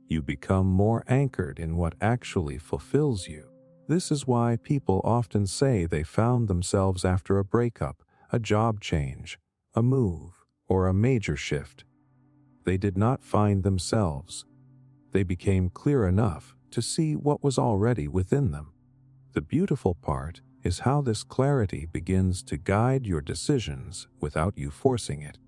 You become more anchored in what actually fulfills you. This is why people often say they found themselves after a breakup, a job change, a move, or a major shift. They did not find themselves. They became clear enough to see what was already within them. The beautiful part is how this clarity begins to guide your decisions without you forcing it.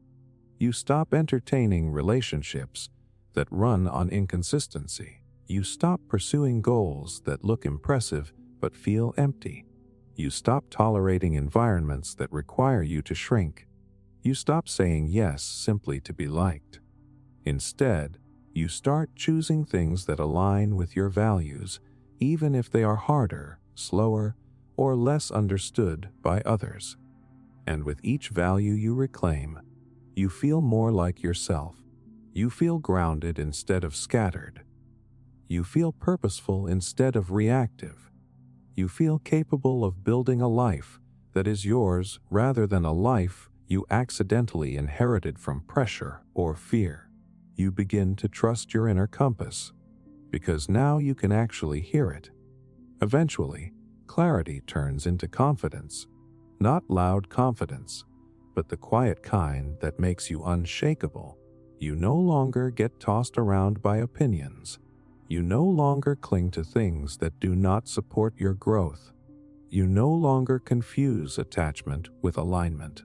You stop entertaining relationships that run on inconsistency. You stop pursuing goals that look impressive but feel empty. You stop tolerating environments that require you to shrink. You stop saying yes simply to be liked. Instead, you start choosing things that align with your values, even if they are harder, slower, or less understood by others. And with each value you reclaim, you feel more like yourself. You feel grounded instead of scattered. You feel purposeful instead of reactive. You feel capable of building a life that is yours rather than a life you accidentally inherited from pressure or fear. You begin to trust your inner compass, because now you can actually hear it. Eventually, clarity turns into confidence. Not loud confidence, but the quiet kind that makes you unshakable. You no longer get tossed around by opinions. You no longer cling to things that do not support your growth. You no longer confuse attachment with alignment.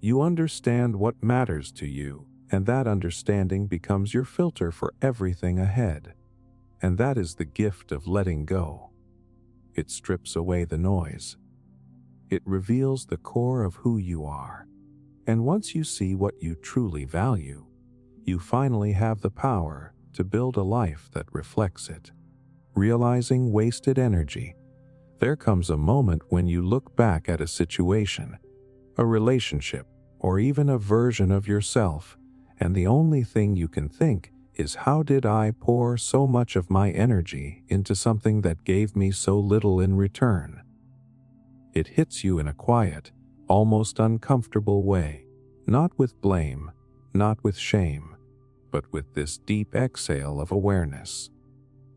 You understand what matters to you, and that understanding becomes your filter for everything ahead. And that is the gift of letting go. It strips away the noise. It reveals the core of who you are. And once you see what you truly value, you finally have the power to build a life that reflects it. Realizing wasted energy, there comes a moment when you look back at a situation, a relationship, or even a version of yourself, and the only thing you can think is, how did I pour so much of my energy into something that gave me so little in return? It hits you in a quiet, almost uncomfortable way, not with blame, not with shame, but with this deep exhale of awareness.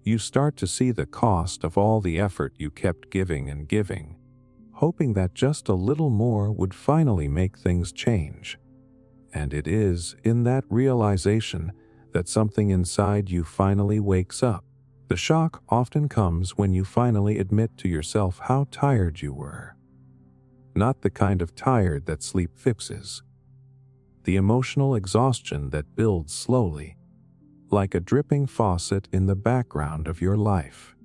You start to see the cost of all the effort you kept giving and giving, hoping that just a little more would finally make things change. And it is in that realization that something inside you finally wakes up. The shock often comes when you finally admit to yourself how tired you were. Not the kind of tired that sleep fixes. The emotional exhaustion that builds slowly, like a dripping faucet in the background of your life.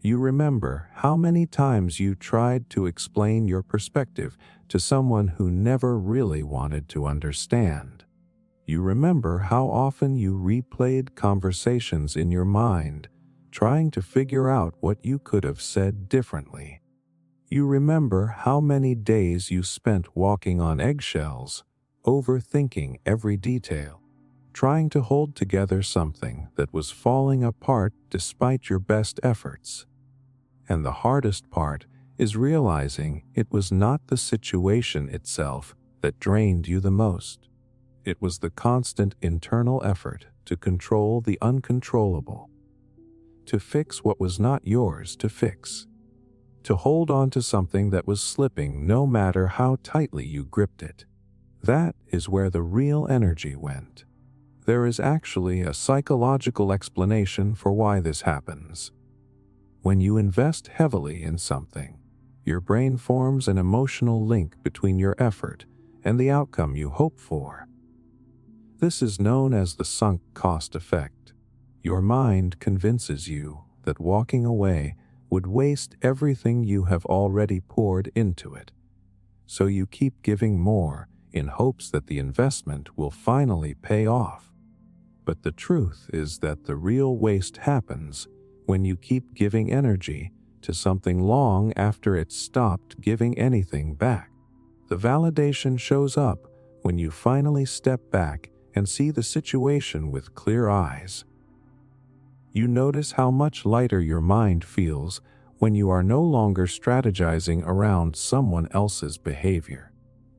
You remember how many times you tried to explain your perspective to someone who never really wanted to understand. You remember how often you replayed conversations in your mind, trying to figure out what you could have said differently. You remember how many days you spent walking on eggshells, overthinking every detail, trying to hold together something that was falling apart despite your best efforts. And the hardest part is realizing it was not the situation itself that drained you the most. It was the constant internal effort to control the uncontrollable, to fix what was not yours to fix, to hold on to something that was slipping no matter how tightly you gripped it. That is where the real energy went. There is actually a psychological explanation for why this happens. When you invest heavily in something, your brain forms an emotional link between your effort and the outcome you hope for. This is known as the sunk cost effect. Your mind convinces you that walking away would waste everything you have already poured into it. So you keep giving more in hopes that the investment will finally pay off. But the truth is that the real waste happens when you keep giving energy to something long after it stopped giving anything back. The validation shows up when you finally step back and see the situation with clear eyes. You notice how much lighter your mind feels when you are no longer strategizing around someone else's behavior.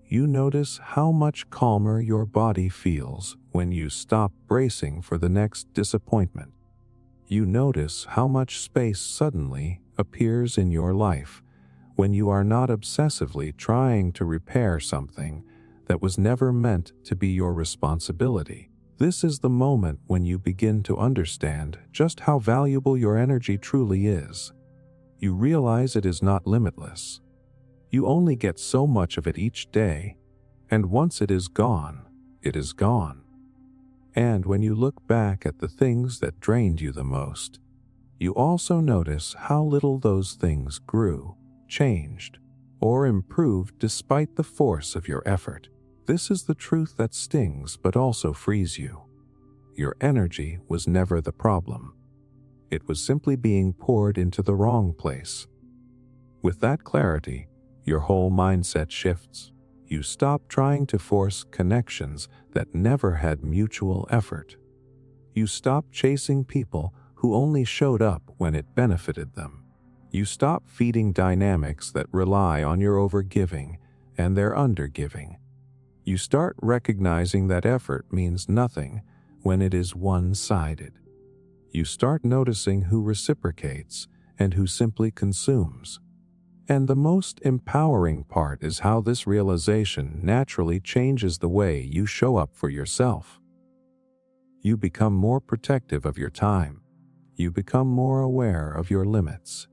You notice how much calmer your body feels when you stop bracing for the next disappointment. You notice how much space suddenly appears in your life when you are not obsessively trying to repair something that was never meant to be your responsibility. This is the moment when you begin to understand just how valuable your energy truly is. You realize it is not limitless. You only get so much of it each day, and once it is gone, it is gone. And when you look back at the things that drained you the most, you also notice how little those things grew, changed, or improved despite the force of your effort. This is the truth that stings but also frees you. Your energy was never the problem. It was simply being poured into the wrong place. With that clarity, your whole mindset shifts. You stop trying to force connections that never had mutual effort. You stop chasing people who only showed up when it benefited them. You stop feeding dynamics that rely on your overgiving and their undergiving. You start recognizing that effort means nothing when it is one-sided. You start noticing who reciprocates and who simply consumes. And the most empowering part is how this realization naturally changes the way you show up for yourself. You become more protective of your time. You become more aware of your limits.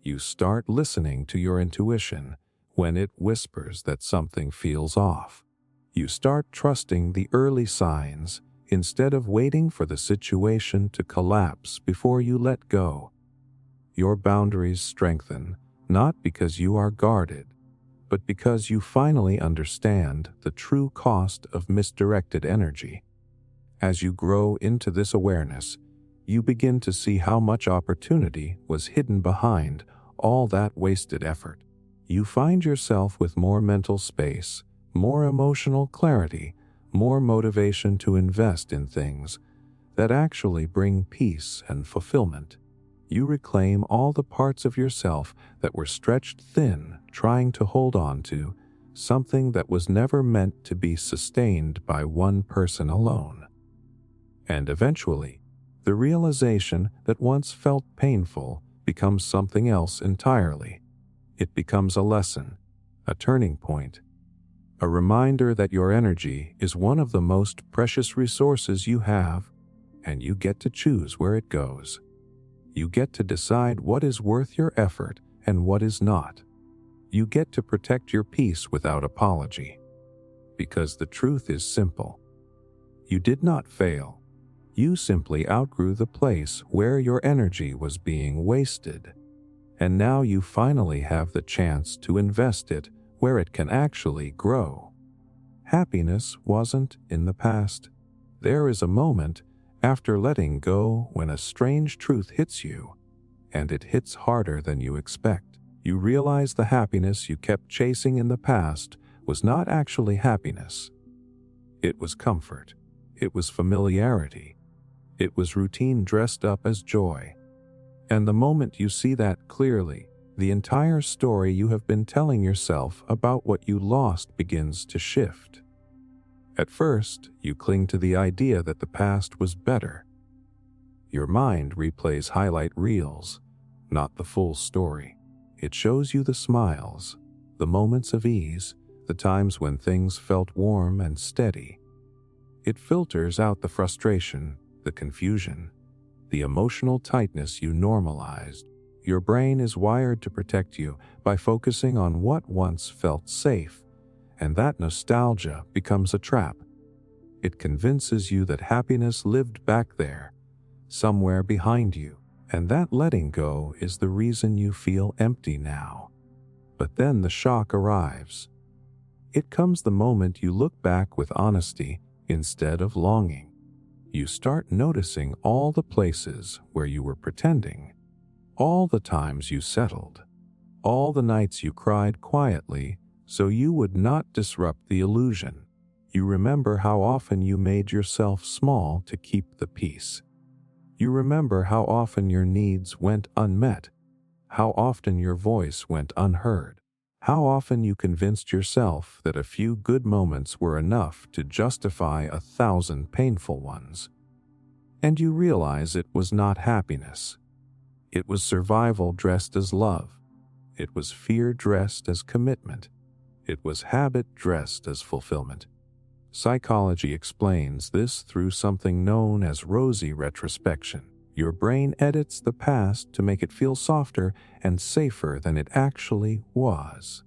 You start listening to your intuition when it whispers that something feels off. You start trusting the early signs instead of waiting for the situation to collapse before you let go. Your boundaries strengthen, not because you are guarded, but because you finally understand the true cost of misdirected energy. As you grow into this awareness, you begin to see how much opportunity was hidden behind all that wasted effort. You find yourself with more mental space, more emotional clarity, more motivation to invest in things that actually bring peace and fulfillment. You reclaim all the parts of yourself that were stretched thin trying to hold on to something that was never meant to be sustained by one person alone. And eventually, the realization that once felt painful becomes something else entirely. It becomes a lesson, a turning point, a reminder that your energy is one of the most precious resources you have, and you get to choose where it goes. You get to decide what is worth your effort and what is not. You get to protect your peace without apology. Because the truth is simple. You did not fail. You simply outgrew the place where your energy was being wasted. And now you finally have the chance to invest it where it can actually grow. Happiness wasn't in the past. There is a moment after letting go when a strange truth hits you, and it hits harder than you expect. You realize the happiness you kept chasing in the past was not actually happiness. It was comfort. It was familiarity. It was routine dressed up as joy. And the moment you see that clearly, the entire story you have been telling yourself about what you lost begins to shift. At first, you cling to the idea that the past was better. Your mind replays highlight reels, not the full story. It shows you the smiles, the moments of ease, the times when things felt warm and steady. It filters out the frustration, the confusion, the emotional tightness you normalized. Your brain is wired to protect you by focusing on what once felt safe, and that nostalgia becomes a trap. It convinces you that happiness lived back there, somewhere behind you, and that letting go is the reason you feel empty now. But then the shock arrives. It comes the moment you look back with honesty instead of longing. You start noticing all the places where you were pretending, all the times you settled, all the nights you cried quietly so you would not disrupt the illusion. You remember how often you made yourself small to keep the peace. You remember how often your needs went unmet, how often your voice went unheard, how often you convinced yourself that a few good moments were enough to justify 1,000 painful ones. And you realize it was not happiness. It was survival dressed as love. It was fear dressed as commitment. It was habit dressed as fulfillment. Psychology explains this through something known as rosy retrospection. Your brain edits the past to make it feel softer and safer than it actually was.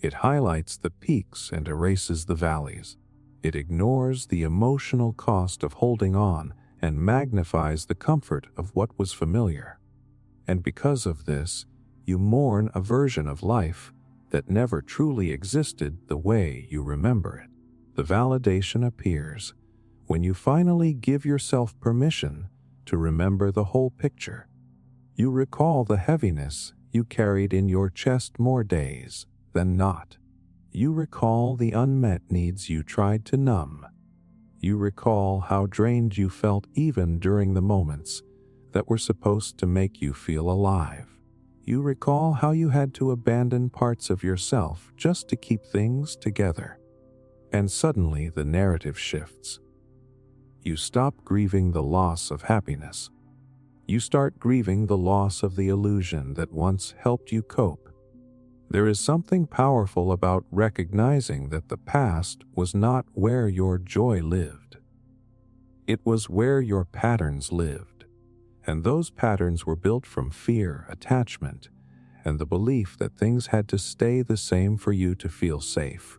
It highlights the peaks and erases the valleys. It ignores the emotional cost of holding on and magnifies the comfort of what was familiar. And because of this, you mourn a version of life that never truly existed the way you remember it. the validation appears when you finally give yourself permission to remember the whole picture. You recall the heaviness you carried in your chest more days than not. You recall the unmet needs you tried to numb. You recall how drained you felt even during the moments that were supposed to make you feel alive. You recall how you had to abandon parts of yourself just to keep things together. And suddenly the narrative shifts. You stop grieving the loss of happiness. You start grieving the loss of the illusion that once helped you cope. There is something powerful about recognizing that the past was not where your joy lived. It was where your patterns lived, and those patterns were built from fear, attachment, and the belief that things had to stay the same for you to feel safe.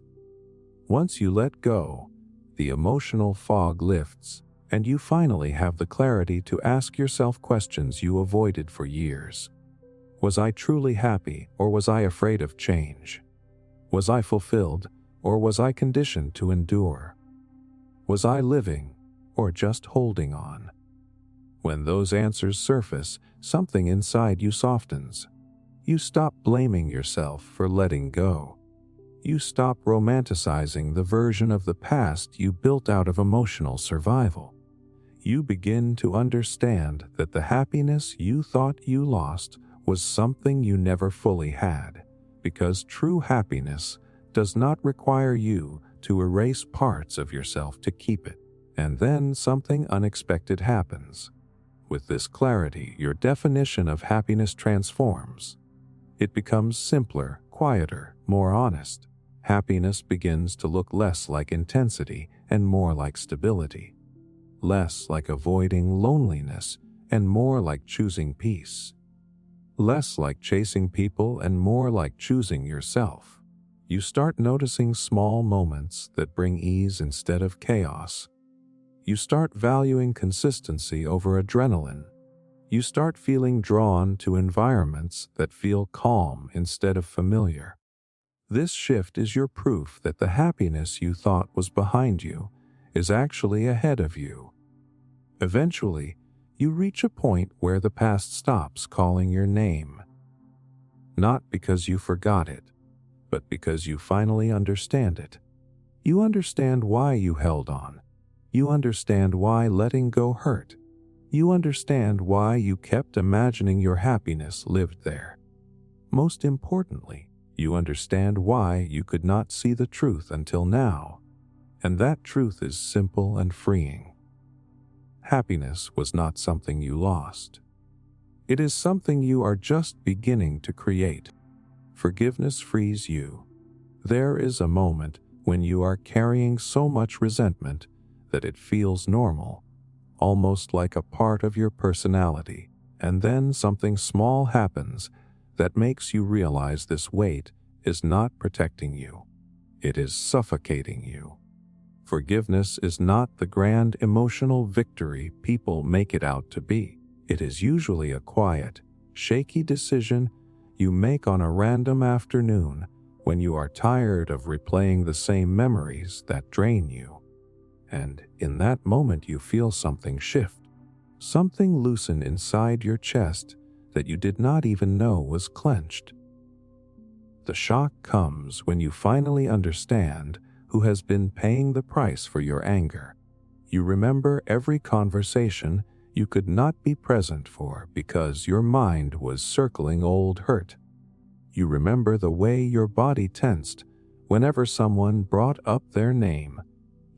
Once you let go, the emotional fog lifts, and you finally have the clarity to ask yourself questions you avoided for years. Was I truly happy, or was I afraid of change? Was I fulfilled, or was I conditioned to endure? Was I living, or just holding on? When those answers surface, something inside you softens. You stop blaming yourself for letting go. You stop romanticizing the version of the past you built out of emotional survival. You begin to understand that the happiness you thought you lost was something you never fully had, because true happiness does not require you to erase parts of yourself to keep it. And then something unexpected happens. With this clarity, your definition of happiness transforms. It becomes simpler, quieter, more honest. Happiness begins to look less like intensity and more like stability, less like avoiding loneliness and more like choosing peace, less like chasing people and more like choosing yourself. You start noticing small moments that bring ease instead of chaos. You start valuing consistency over adrenaline. You start feeling drawn to environments that feel calm instead of familiar. This shift is your proof that the happiness you thought was behind you is actually ahead of you. Eventually, you reach a point where the past stops calling your name. Not because you forgot it, but because you finally understand it. You understand why you held on. You understand why letting go hurt. You understand why you kept imagining your happiness lived there. Most importantly, you understand why you could not see the truth until now, and that truth is simple and freeing. Happiness was not something you lost. It is something you are just beginning to create. Forgiveness frees you. There is a moment when you are carrying so much resentment that it feels normal, almost like a part of your personality, and then something small happens that makes you realize this weight is not protecting you. It is suffocating you. Forgiveness is not the grand emotional victory people make it out to be. It is usually a quiet, shaky decision you make on a random afternoon when you are tired of replaying the same memories that drain you. And in that moment you feel something shift, something loosen inside your chest that you did not even know was clenched. The shock comes when you finally understand who has been paying the price for your anger. You remember every conversation you could not be present for because your mind was circling old hurt. You remember the way your body tensed whenever someone brought up their name.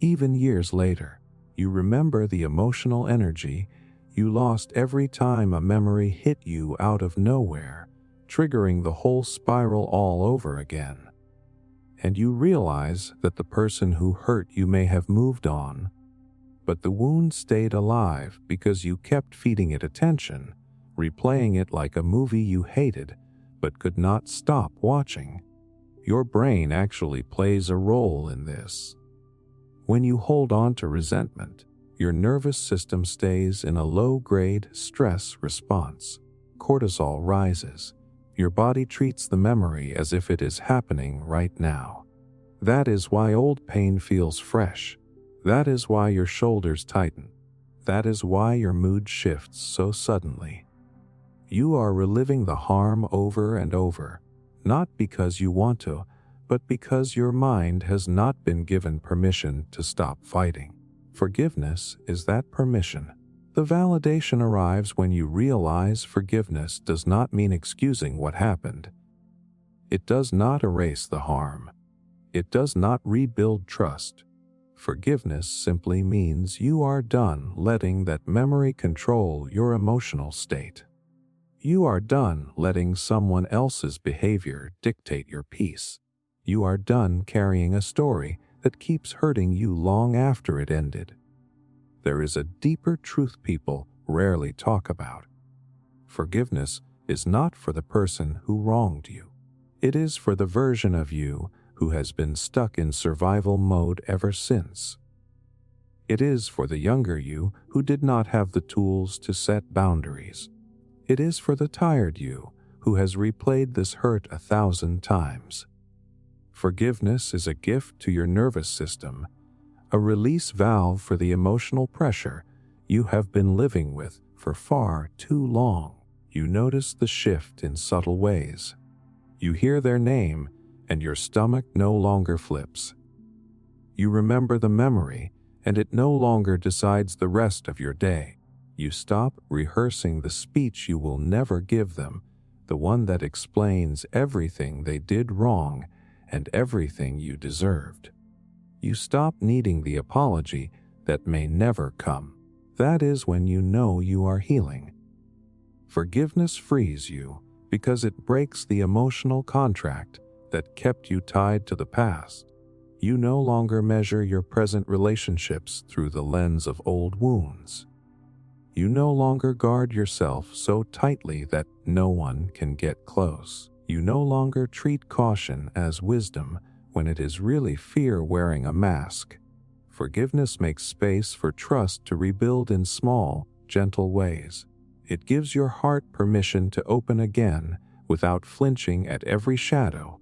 Even years later, you remember the emotional energy you lost every time a memory hit you out of nowhere, triggering the whole spiral all over again. And you realize that the person who hurt you may have moved on, but the wound stayed alive because you kept feeding it attention, replaying it like a movie you hated but could not stop watching. Your brain actually plays a role in this. When you hold on to resentment, your nervous system stays in a low-grade stress response. Cortisol rises. Your body treats the memory as if it is happening right now. That is why old pain feels fresh. That is why your shoulders tighten. That is why your mood shifts so suddenly. You are reliving the harm over and over, not because you want to, but because your mind has not been given permission to stop fighting. Forgiveness is that permission. The validation arrives when you realize forgiveness does not mean excusing what happened. It does not erase the harm. It does not rebuild trust. Forgiveness simply means you are done letting that memory control your emotional state. You are done letting someone else's behavior dictate your peace. You are done carrying a story that keeps hurting you long after it ended. There is a deeper truth people rarely talk about. Forgiveness is not for the person who wronged you. It is for the version of you who has been stuck in survival mode ever since. It is for the younger you who did not have the tools to set boundaries. It is for the tired you who has replayed this hurt 1,000 times. Forgiveness is a gift to your nervous system, a release valve for the emotional pressure you have been living with for far too long. You notice the shift in subtle ways. You hear their name, and your stomach no longer flips. You remember the memory, and it no longer decides the rest of your day. You stop rehearsing the speech you will never give them, the one that explains everything they did wrong and everything you deserved. You stop needing the apology that may never come. That is when you know you are healing. Forgiveness frees you because it breaks the emotional contract that kept you tied to the past. You no longer measure your present relationships through the lens of old wounds. You no longer guard yourself so tightly that no one can get close. You no longer treat caution as wisdom when it is really fear wearing a mask. Forgiveness makes space for trust to rebuild in small, gentle ways. It gives your heart permission to open again without flinching at every shadow.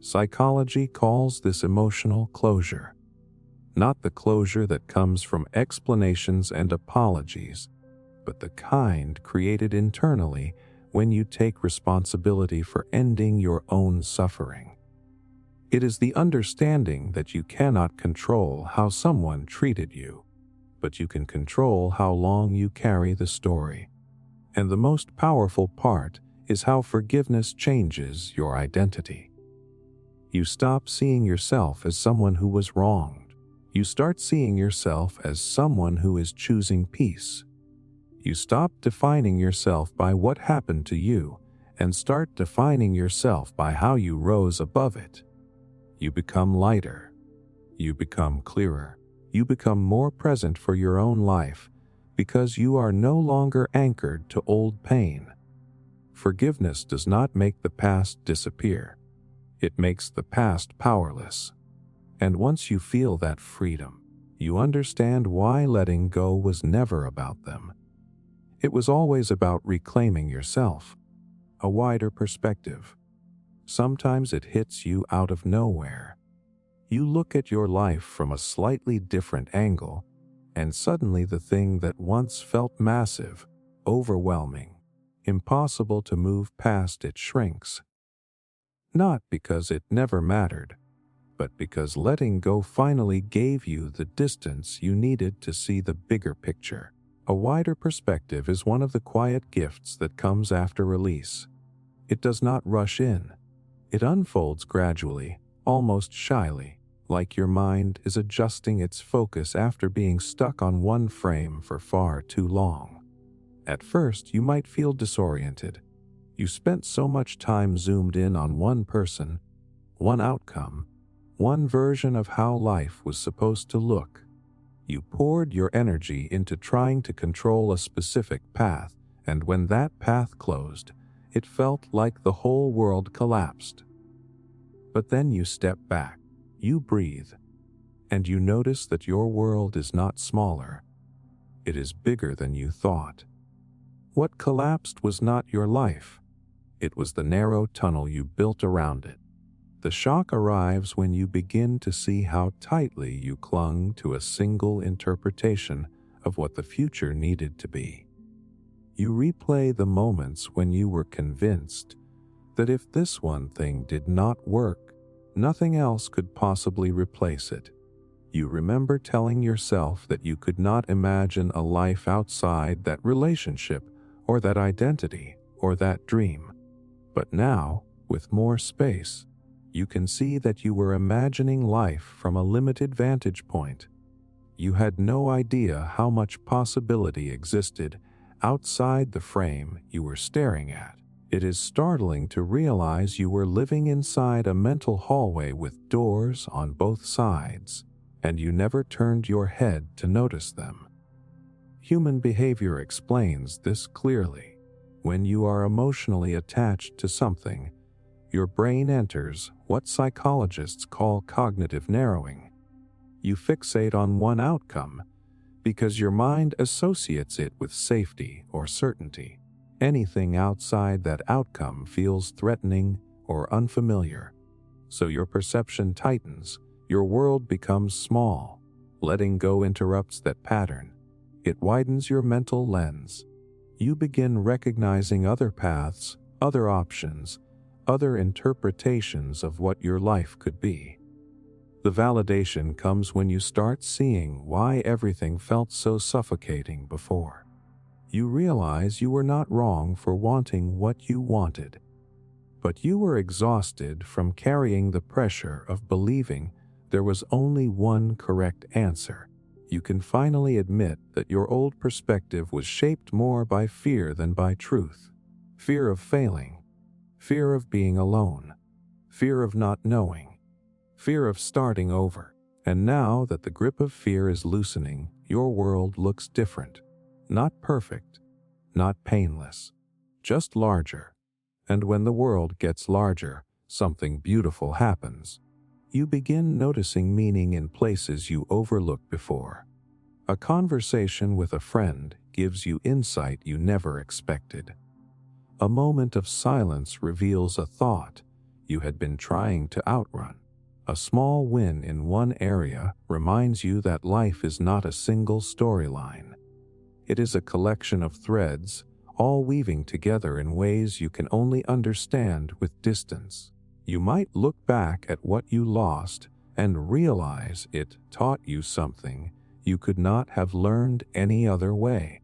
Psychology calls this emotional closure. Not the closure that comes from explanations and apologies, but the kind created internally when you take responsibility for ending your own suffering. It is the understanding that you cannot control how someone treated you, but you can control how long you carry the story. And the most powerful part is how forgiveness changes your identity. You stop seeing yourself as someone who was wronged. You start seeing yourself as someone who is choosing peace. You stop defining yourself by what happened to you and start defining yourself by how you rose above it. You become lighter. You become clearer. You become more present for your own life because you are no longer anchored to old pain. Forgiveness does not make the past disappear. It makes the past powerless. And once you feel that freedom, you understand why letting go was never about them. It was always about reclaiming yourself, a wider perspective. Sometimes it hits you out of nowhere. You look at your life from a slightly different angle, and suddenly the thing that once felt massive, overwhelming, impossible to move past, it shrinks. Not because it never mattered, but because letting go finally gave you the distance you needed to see the bigger picture. A wider perspective is one of the quiet gifts that comes after release. It does not rush in. It unfolds gradually, almost shyly, like your mind is adjusting its focus after being stuck on one frame for far too long. At first, you might feel disoriented. You spent so much time zoomed in on one person, one outcome, one version of how life was supposed to look. You poured your energy into trying to control a specific path, and when that path closed, it felt like the whole world collapsed. But then you step back, you breathe, and you notice that your world is not smaller. It is bigger than you thought. What collapsed was not your life. It was the narrow tunnel you built around it. The shock arrives when you begin to see how tightly you clung to a single interpretation of what the future needed to be. You replay the moments when you were convinced that if this one thing did not work, nothing else could possibly replace it. You remember telling yourself that you could not imagine a life outside that relationship or that identity or that dream. But now, with more space, you can see that you were imagining life from a limited vantage point. You had no idea how much possibility existed outside the frame you were staring at. It is startling to realize you were living inside a mental hallway with doors on both sides, and you never turned your head to notice them. Human behavior explains this clearly. When you are emotionally attached to something, your brain enters what psychologists call cognitive narrowing. You fixate on one outcome because your mind associates it with safety or certainty. Anything outside that outcome feels threatening or unfamiliar. So your perception tightens, your world becomes small. Letting go interrupts that pattern. It widens your mental lens. You begin recognizing other paths, other options, other interpretations of what your life could be. The validation comes when you start seeing why everything felt so suffocating before. You realize you were not wrong for wanting what you wanted, but you were exhausted from carrying the pressure of believing there was only one correct answer. You can finally admit that your old perspective was shaped more by fear than by truth. Fear of failing, fear of being alone, fear of not knowing, fear of starting over. And now that the grip of fear is loosening, your world looks different. Not perfect, not painless, just larger. And when the world gets larger, something beautiful happens. You begin noticing meaning in places you overlooked before. A conversation with a friend gives you insight you never expected. A moment of silence reveals a thought you had been trying to outrun. A small win in one area reminds you that life is not a single storyline. It is a collection of threads, all weaving together in ways you can only understand with distance. You might look back at what you lost and realize it taught you something you could not have learned any other way.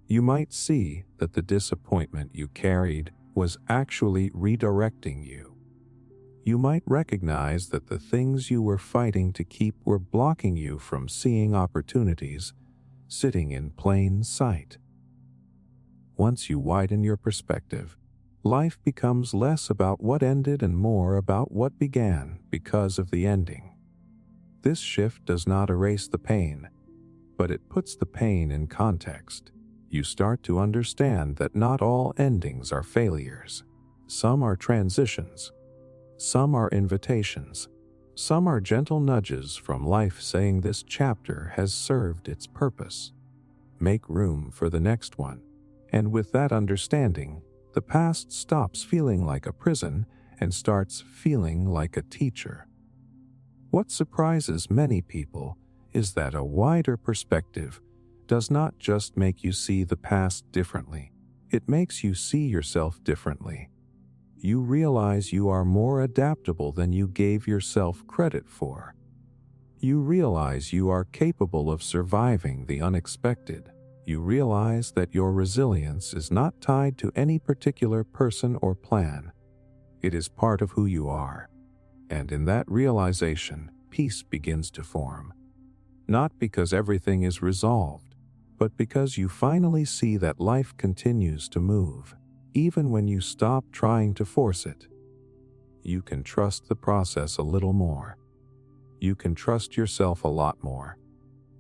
You might see that the disappointment you carried was actually redirecting you. You might recognize that the things you were fighting to keep were blocking you from seeing opportunities sitting in plain sight. Once you widen your perspective, life becomes less about what ended and more about what began because of the ending. This shift does not erase the pain, but it puts the pain in context. You start to understand that not all endings are failures. Some are transitions. Some are invitations. Some are gentle nudges from life saying this chapter has served its purpose. Make room for the next one. And with that understanding, the past stops feeling like a prison and starts feeling like a teacher. What surprises many people is that a wider perspective does not just make you see the past differently, it makes you see yourself differently. You realize you are more adaptable than you gave yourself credit for. You realize you are capable of surviving the unexpected. You realize that your resilience is not tied to any particular person or plan. It is part of who you are. And in that realization, peace begins to form. Not because everything is resolved, but because you finally see that life continues to move. Even when you stop trying to force it, you can trust the process a little more. You can trust yourself a lot more.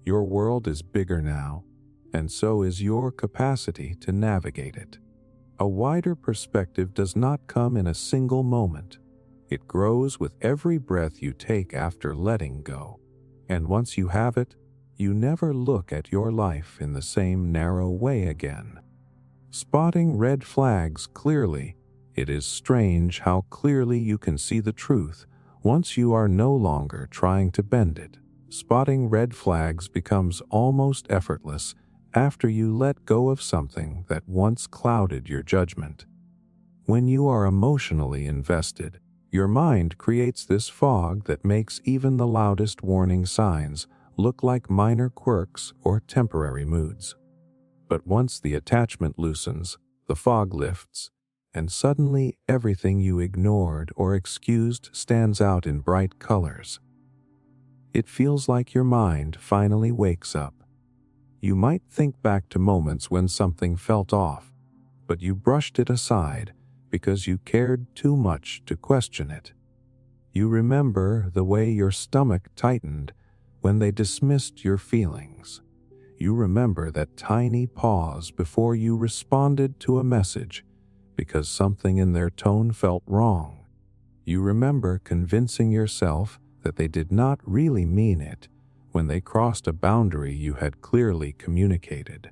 Your world is bigger now, and so is your capacity to navigate it. A wider perspective does not come in a single moment. It grows with every breath you take after letting go. And once you have it, you never look at your life in the same narrow way again. Spotting red flags clearly It is strange how clearly you can see the truth once you are no longer trying to bend it. Spotting red flags becomes almost effortless after you let go of something that once clouded your judgment. When you are emotionally invested, your mind creates this fog that makes even the loudest warning signs look like minor quirks or temporary moods. But once the attachment loosens, the fog lifts, and suddenly everything you ignored or excused stands out in bright colors. It feels like your mind finally wakes up. You might think back to moments when something felt off, but you brushed it aside because you cared too much to question it. You remember the way your stomach tightened when they dismissed your feelings. You remember that tiny pause before you responded to a message because something in their tone felt wrong. You remember convincing yourself that they did not really mean it when they crossed a boundary you had clearly communicated.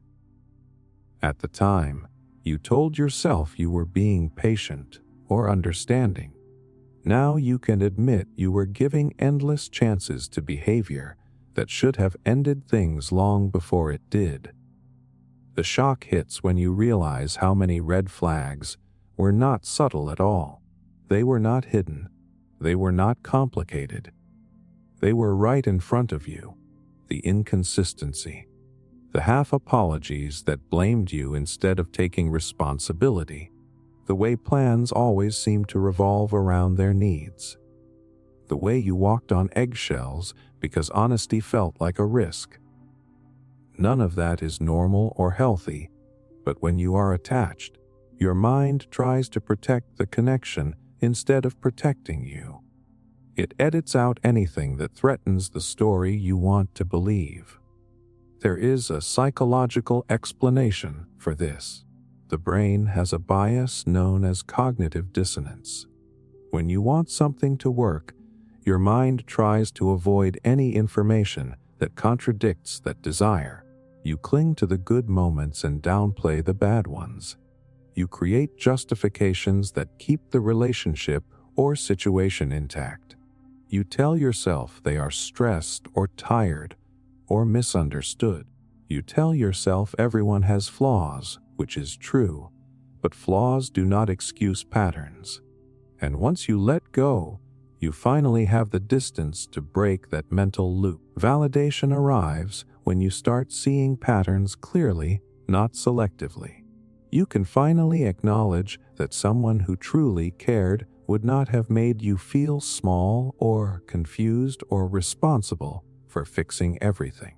At the time, you told yourself you were being patient or understanding. Now you can admit you were giving endless chances to behavior that should have ended things long before it did. The shock hits when you realize how many red flags were not subtle at all. They were not hidden. They were not complicated. They were right in front of you. The inconsistency, the half apologies that blamed you instead of taking responsibility, the way plans always seemed to revolve around their needs, the way you walked on eggshells because honesty felt like a risk. None of that is normal or healthy, but when you are attached, your mind tries to protect the connection instead of protecting you. It edits out anything that threatens the story you want to believe. There is a psychological explanation for this. The brain has a bias known as cognitive dissonance. When you want something to work, your mind tries to avoid any information that contradicts that desire. You cling to the good moments and downplay the bad ones. You create justifications that keep the relationship or situation intact. You tell yourself they are stressed or tired or misunderstood. You tell yourself everyone has flaws, which is true, but flaws do not excuse patterns. And once you let go, you finally have the distance to break that mental loop. Validation arrives when you start seeing patterns clearly, not selectively. You can finally acknowledge that someone who truly cared would not have made you feel small or confused or responsible for fixing everything.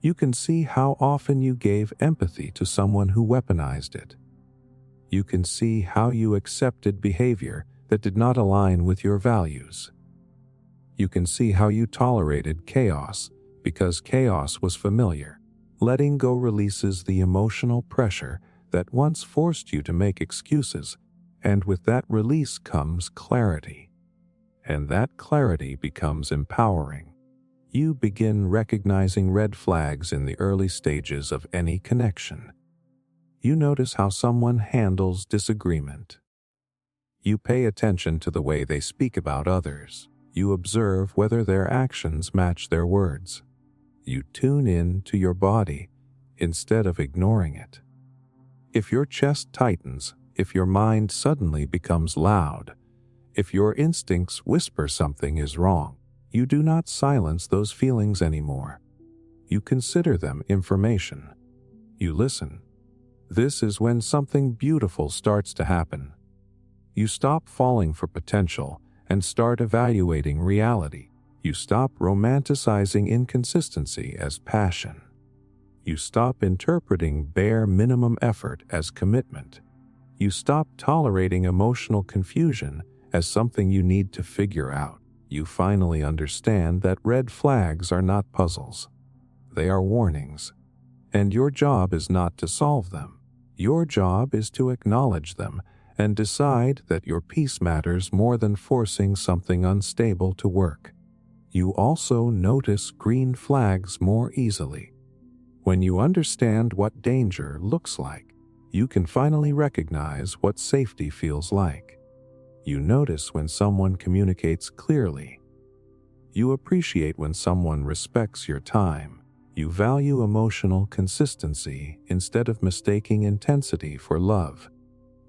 You can see how often you gave empathy to someone who weaponized it. You can see how you accepted behavior that did not align with your values. You can see how you tolerated chaos because chaos was familiar. Letting go releases the emotional pressure that once forced you to make excuses, and with that release comes clarity. And that clarity becomes empowering. You begin recognizing red flags in the early stages of any connection. You notice how someone handles disagreement. You pay attention to the way they speak about others. You observe whether their actions match their words. You tune in to your body instead of ignoring it. If your chest tightens, if your mind suddenly becomes loud, if your instincts whisper something is wrong, you do not silence those feelings anymore. You consider them information. You listen. This is when something beautiful starts to happen. You stop falling for potential and start evaluating reality. You stop romanticizing inconsistency as passion. You stop interpreting bare minimum effort as commitment. You stop tolerating emotional confusion as something you need to figure out. You finally understand that red flags are not puzzles. They are warnings. And your job is not to solve them. Your job is to acknowledge them and decide that your peace matters more than forcing something unstable to work. You also notice green flags more easily. When you understand what danger looks like, You can finally recognize what safety feels like. You notice when someone communicates clearly. You appreciate when someone respects your time. You value emotional consistency instead of mistaking intensity for love.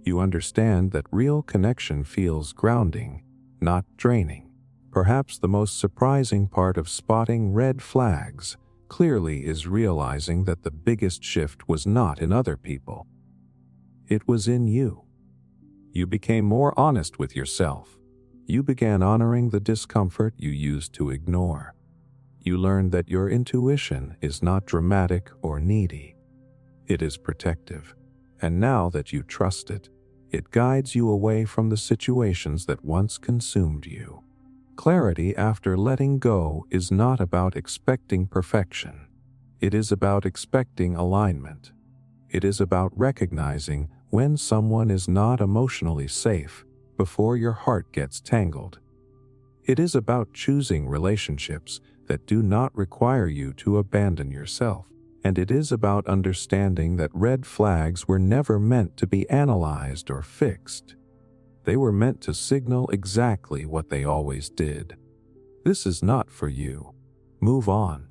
You understand that real connection feels grounding, not draining. Perhaps the most surprising part of spotting red flags clearly is realizing that the biggest shift was not in other people. It was in you. You became more honest with yourself. You began honoring the discomfort you used to ignore. You learned that your intuition is not dramatic or needy. It is protective. And now that you trust it, it guides you away from the situations that once consumed you. Clarity after letting go is not about expecting perfection. It is about expecting alignment. It is about recognizing when someone is not emotionally safe before your heart gets tangled. It is about choosing relationships that do not require you to abandon yourself. And it is about understanding that red flags were never meant to be analyzed or fixed. They were meant to signal exactly what they always did. This is not for you. Move on.